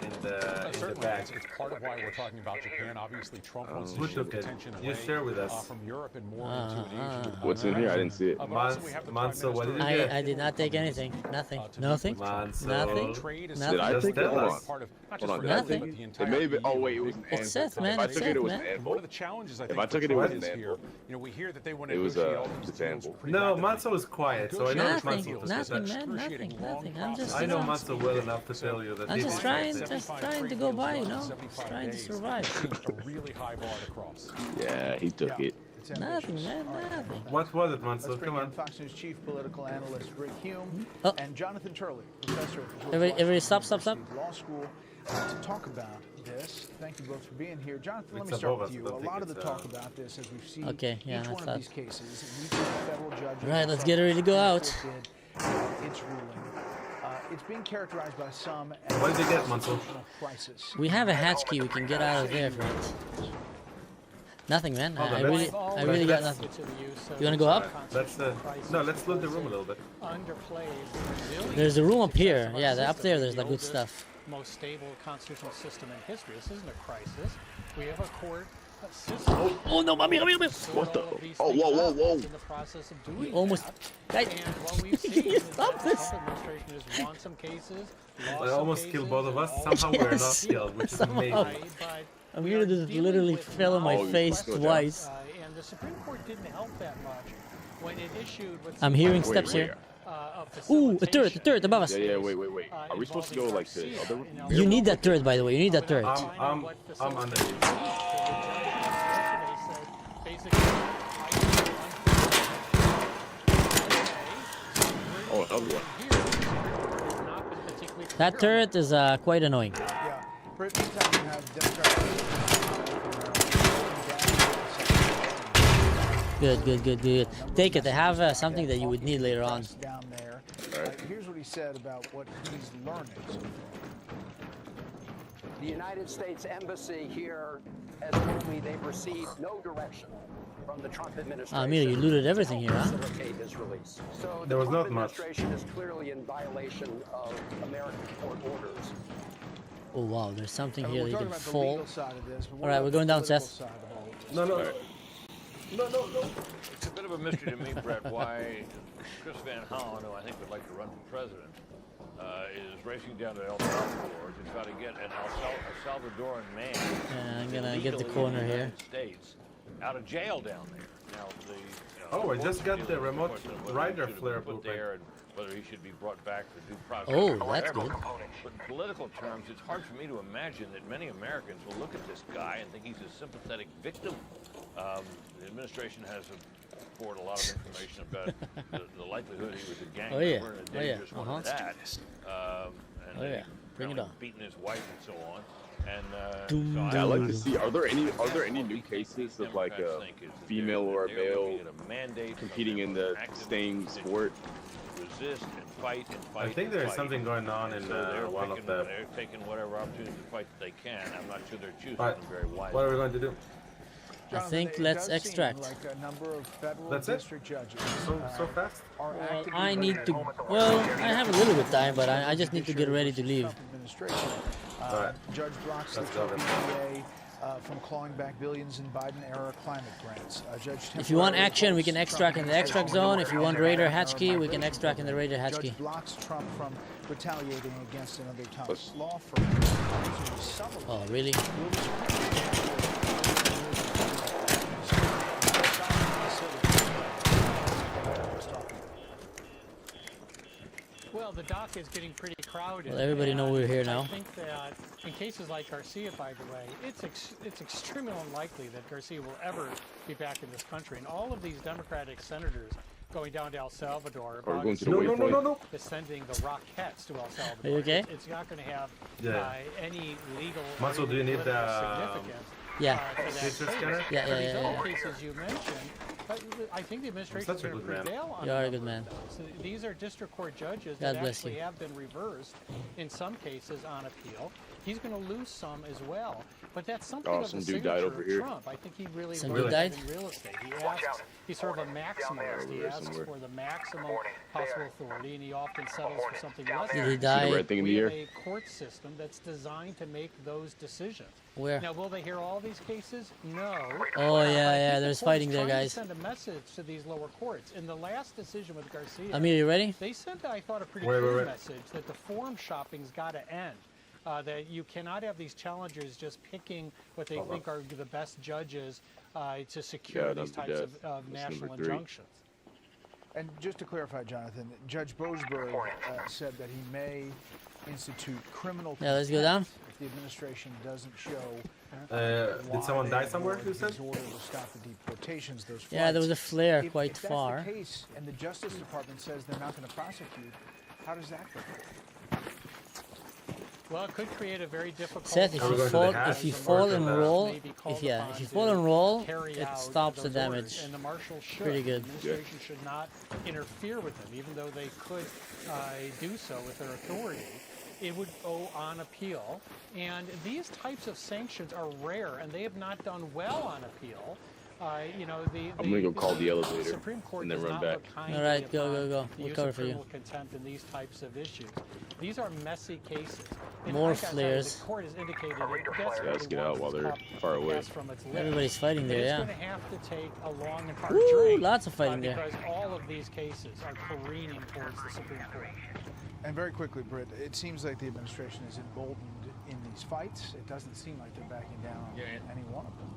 Certainly, bag? it's part of why we're talking about Japan. Obviously, Trump wants Who to took shift it? attention You away share with us. from Europe and more into an Asian. What's in here? I didn't see it. but also we have the Prime Mansur, what did you Minister- get? I did not take anything. Nothing. Nothing. Mansur. Nothing. Trade is Nothing. Did I Just take it? tell Hold us. on. part of not Hold just on. for Did I Nothing. take but the it? entire It may be. Oh EU. wait, it was an It's anvil. Seth, man. If I It's took Seth, it, it was man. an One anvil. of the challenges I If think I took it, it for was Trump an is here. anvil. You know, we hear that they want to It was negotiate all these it's deals anvil. pretty No, rapidly. Mansur was quiet, so I know what Mansur was Nothing, saying. nothing. I'm just, I you know know, Mansur well enough to tell you that I'm this just is trying, something. just trying to go by, you know, just trying to survive. A really high bar to cross. Yeah, he took it. It's Nothing, ambitious. man, All right. nothing. What was it, Mansur? Let's bring Come in on. Fox News chief political analyst Rick Hume Oh. and Jonathan Turley, professor at the George Everybody Washington stop. University Law School, to talk about this. Thank you both for being here. Jonathan, let It's me start above with us, you. but I A think lot of the it's, talk about this as we've seen Okay, yeah, each I one of thought. these cases, and each of the federal judges. Right, let's and get ready to go Supreme out. Court did its ruling. It's being characterized by some as What did you get, a Mansur? constitutional crisis. We have a hatch key. We can get out of there if we want. Nothing, man. Hold on, I let's- really got nothing. You wanna go up? Let's no, let's loot the room a little bit. There's a room up here. Yeah, up there. There's the good stuff. Most stable constitutional system in history. This isn't a crisis. We have a court system. Oh no, mommy, mommy, mommy. What the? Oh, whoa. In the process of doing Almost. that. Guys, And what we've can seen you is stop that the this? Trump administration has won some cases, I lost some almost cases, killed both of us. and Somehow we're not Yes. killed, which is Somehow. amazing. I'm here to just literally fell on my Oh, face go down. twice. And the Supreme Court didn't help that much when it issued what's I'm hearing Wait, steps wait. here. Ooh, a turret above us. Yeah, wait. Are we supposed to go like the other room? You need that turret, by the way. You need that turret. I'm underneath. Oh, another one. That turret is quite annoying. Yeah. For the meantime, you have Democrats. Good. Take it. I have something that you would need later on. Down there. Here's what he said about what he's learning so far. The United States Embassy here has told me they've received no direction from the Trump administration. Amir, you looted everything here, huh? Facilitate his release. So There the was Trump not much. administration is clearly in violation of American court orders. Oh wow, there's something We're here that you talking can about the fall. legal side of this, but what All right, about we're the going down, political Seth. side of all this? No. It's a bit of a mystery to me, Brett, why Chris Van Hollen, who I think would like to run for president, is racing down to El Salvador to try to get a Salvadoran man Yeah, I'm gonna get the illegally corner in the here. United States out of jail down there. Now, Oh, I just got the remote rider flare flare put blueprint. there and whether he should be brought back for due process. Oh, or that's whatever. good. But in political terms, it's hard for me to imagine that many Americans will look at this guy and think he's a sympathetic victim. The administration has poured a lot of information about the likelihood he was a gang member and a dangerous one at that. And bring it on. Beating his wife and so on. And I'd like to see. Are there any new cases of like a female or a male competing in the same sport? Resist and fight and fight. I think there is something going on in one of the. They're taking whatever opportunity to fight that they can. I'm not sure they're choosing Right. them very wisely. What are we going to do? I think let's extract. Like a number of federal That's it? district judges So fast? are Well, actively I need to. voting Well, I have a little bit of time, but I just need to get ready to leave. Trump administration. Alright. Judge blocks the Let's go Trump then. EPA from clawing back billions in Biden-era climate grants. Judge If you want temporarily action, we can holds extract in the Trump extract zone. If you want Raider Hatchkey, we can extract in the Raider Hatchkey. Judge blocks Trump from retaliating against another top law firm. Some of Oh, really? Well, the dock is getting pretty crowded. Well, everybody know we're here now. I think that in cases like Garcia, by the way, it's extremely unlikely that Garcia will ever be back in this country. And all of these Democratic senators going down to El Salvador, Are we going to the No. sending the Rockets to El Salvador. Are you okay? It's not going to have any legal Mansur, do you need the significance. Yeah. picture scanner? Yeah, For these yeah. other cases you mentioned, I think the administration is such a going to good man. prevail on You are a number good man. of those. So these are district court judges God that bless actually you. have been reversed in some cases on appeal. He's going to lose some as well, but that's something of some the dude died signature over of here. Trump. I think he really Some learned dude that died? in real estate. He's sort of a maximalist. He there asks somewhere. for the maximum possible authority, and he often settles for something less. Did he than that. die? See the red thing in the We air? have a court system that's designed to make those decisions. Where? Now, will they hear all these cases? No. Oh, But I yeah, think the there's court's fighting there, trying to guys. send a message to these lower courts. In the last decision with Garcia, Amir, you ready? they sent, I thought, a pretty Wait, clear wait. message that the form shopping's got to end. That you cannot have these challengers just picking what they think are the best judges to secure Yeah, these done to types death. of That's national number 3. injunctions. And just to clarify, Jonathan, Judge Boasberg said that he may institute criminal Yeah, let's go down. if the administration doesn't show Did someone die somewhere, you said? order to stop the deportations, those Yeah, there was a flights. flare If quite that's far. the case, and the Justice Department says they're not going to prosecute, how does that go? Well, it could create a very difficult. Seth, if Are we you going to fall, the hash if you or fall to and the- roll, may be called if you upon fall to and roll, carry it out stops the those orders, damage. and the marshal should. Pretty good. The administration should not interfere with them, even though they could do so with their authority. It would go on appeal, and these types of sanctions are rare, and they have not done well on appeal. You know, I'm gonna go call the elevator Supreme Court and then does run not back. look kindly All right, go, upon go, go. the We'll use cover of for you. criminal contempt in these types of issues. These are messy cases. And More I gotta tell you, flares. The court has indicated it Guys, get out while they're far away. from its lips. Everybody's fighting there, It's yeah. going to have to take a long and hard Woo, drink. lots of fighting there. Because all of these cases are careening towards the Supreme Court. And very quickly, Britt, it seems like the administration is emboldened in these fights. It doesn't seem like they're backing down on any one of them.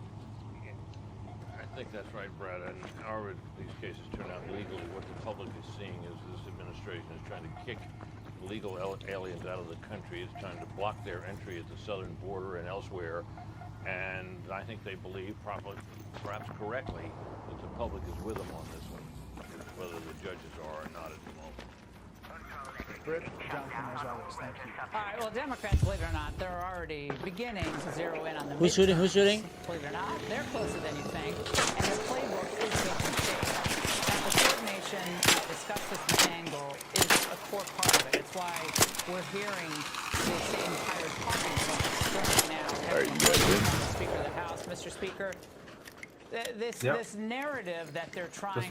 I think that's right, Brad. And however these cases turn out legally, what the public is seeing is this administration is trying to kick illegal aliens out of the country. It's trying to block their entry at the southern border and elsewhere. And I think they believe, perhaps correctly, that the public is with them on this one, whether the judges are or not at the moment. Britt, Jonathan, as always, thank you. All right, well, Democrats, believe it or not, they're already beginning to zero in on the Who's shooting? Who's shooting? Believe it or not, they're closer than you think, and their playbook is taking shape. That the coordination, discussed this with Angle, is a core part of it. It's why we're hearing the same tired talking points right now. Are you guys Speaker of the House, Mr. Speaker. This narrative that they're trying to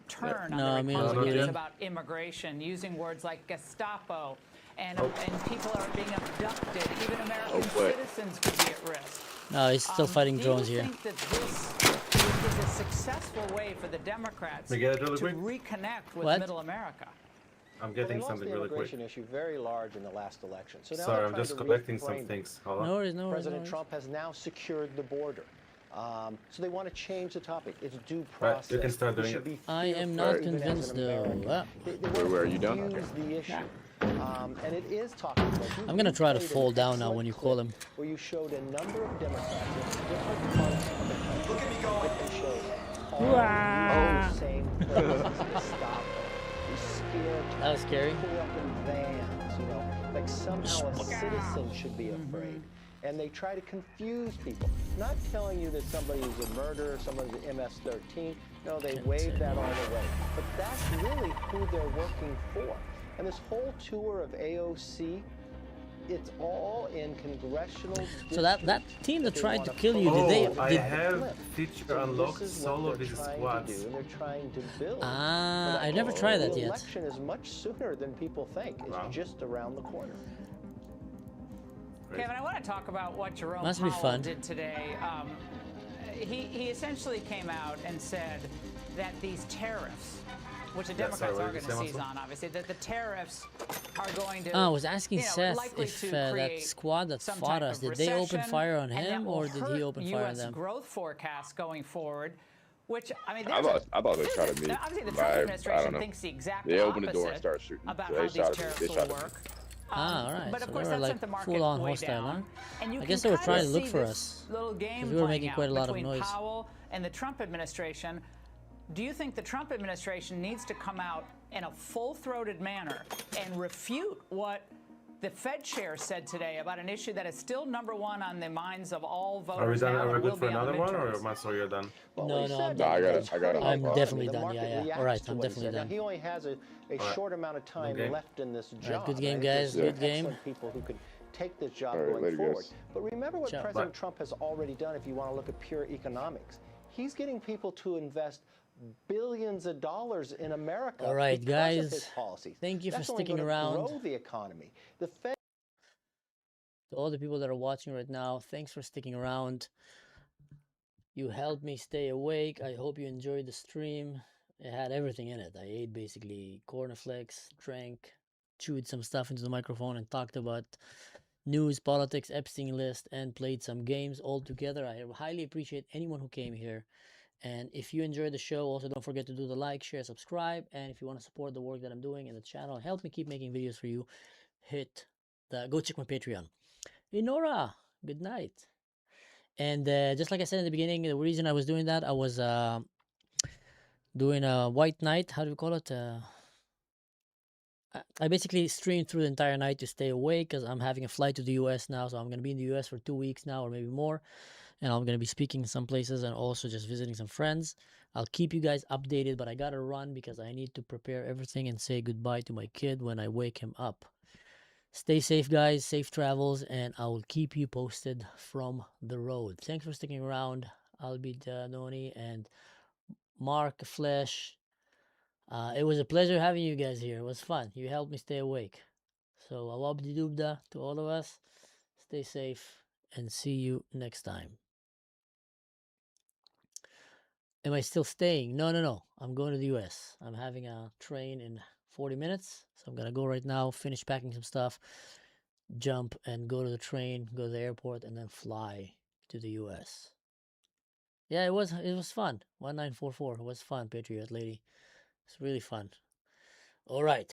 turn on the Republicans about immigration, using words like Gestapo, and people are being abducted, even American citizens could be at risk. No, he's still fighting drones here. Do you think that this is a successful way for the Democrats to reconnect with Middle America? I'm getting something really quick. The immigration issue very large in the last election. So now sorry, I'm just collecting some things. Hold on. No worries, no worries. President Trump has now secured the border. So they want to change the topic. It's due process. Right, you can start doing it. I am not convinced though. Where are you done? The issue. And it is talking about. I'm gonna try to fall down now when you call him. Where you showed a number of Democrats in different parts of the country. Look at me going. And showed all the same places to stop. That was scary. Pull up in vans, you know, like somehow a citizen should be afraid. And they try to confuse people, not telling you that somebody is a murderer, someone's an MS-13. No, they wave that all away. But that's really who they're working for. And this whole tour of AOC, it's all in congressional. So that team that tried to kill you, I have feature unlocked solo with squads. And they're trying to build. I never tried that the yet. election is much sooner than people think. It's just around the corner. Kevin, I want to talk about what Jerome Must be Powell fun. did today. He essentially came out and said that these tariffs, which the Democrats are going to seize on, obviously, that the tariffs are going to. I was asking Seth likely if to that create squad that some fought type us, of did they open recession, fire on and that him will or did he hurt open fire on US them? growth forecasts going forward. Which I mean, I thought they tried to meet. obviously the Trump I administration don't know. thinks the exact They opened the door and opposite started shooting. about So how they these tariffs will work. All right. But of So course, they were that like sent the market full-on way hostile, down. huh? And you I can guess they were kinda trying to look see for this us little game because we were playing making out quite a lot of between noise. Powell and the Trump administration. Do you think the Trump administration needs to come out in a full-throated manner and refute what the Fed chair said today about an issue that is still number one on the minds of all voters? Are we done? now Are we and will good for be on the another one, or midterms? Mansur, you're done? No, I'm I done. got I'm definitely done. Yeah. All right, I'm definitely Now, done. he only has a short amount of time left in this job. Right, good game, and guys. there's Good game. excellent people who could take this job All right, going later, forward. guys. But remember what Ciao. President Trump has already done if you want to look at pure economics. He's getting people to invest billions of dollars in America. All right, because of guys. his policies. Thank you for That's only sticking gonna around. Grow the economy. The Fed. To all the people that are watching right now, thanks for sticking around. You helped me stay awake. I hope you enjoyed the stream. It had everything in it. I ate basically cornflakes, drank, chewed some stuff into the microphone, and talked about news, politics, Epstein list, and played some games all together. I highly appreciate anyone who came here. And if you enjoyed the show, also don't forget to do the like, share, subscribe. And if you want to support the work that I'm doing in the channel, help me keep making videos for you, go check my Patreon. Hey Nora, good night. And just like I said in the beginning, the reason I was doing that, I was doing a white night. How do we call it? I basically streamed through the entire night to stay awake because I'm having a flight to the US now. So I'm going to be in the US for 2 weeks now or maybe more. And I'm going to be speaking in some places and also just visiting some friends. I'll keep you guys updated, but I got to run because I need to prepare everything and say goodbye to my kid when I wake him up. Stay safe, guys. Safe travels, and I will keep you posted from the road. Thanks for sticking around. I'll be Danoni and Mark Flesh. It was a pleasure having you guys here. It was fun. You helped me stay awake. So, wabdidobdaaahhhh to all of us. Stay safe and see you next time. Am I still staying? No. I'm going to the US. I'm having a train in 40 minutes. So I'm going to go right now, finish packing some stuff, jump and go to the train, go to the airport, and then fly to the US. Yeah, it was fun. 1944. It was fun, Patriot Lady. It's really fun. All right.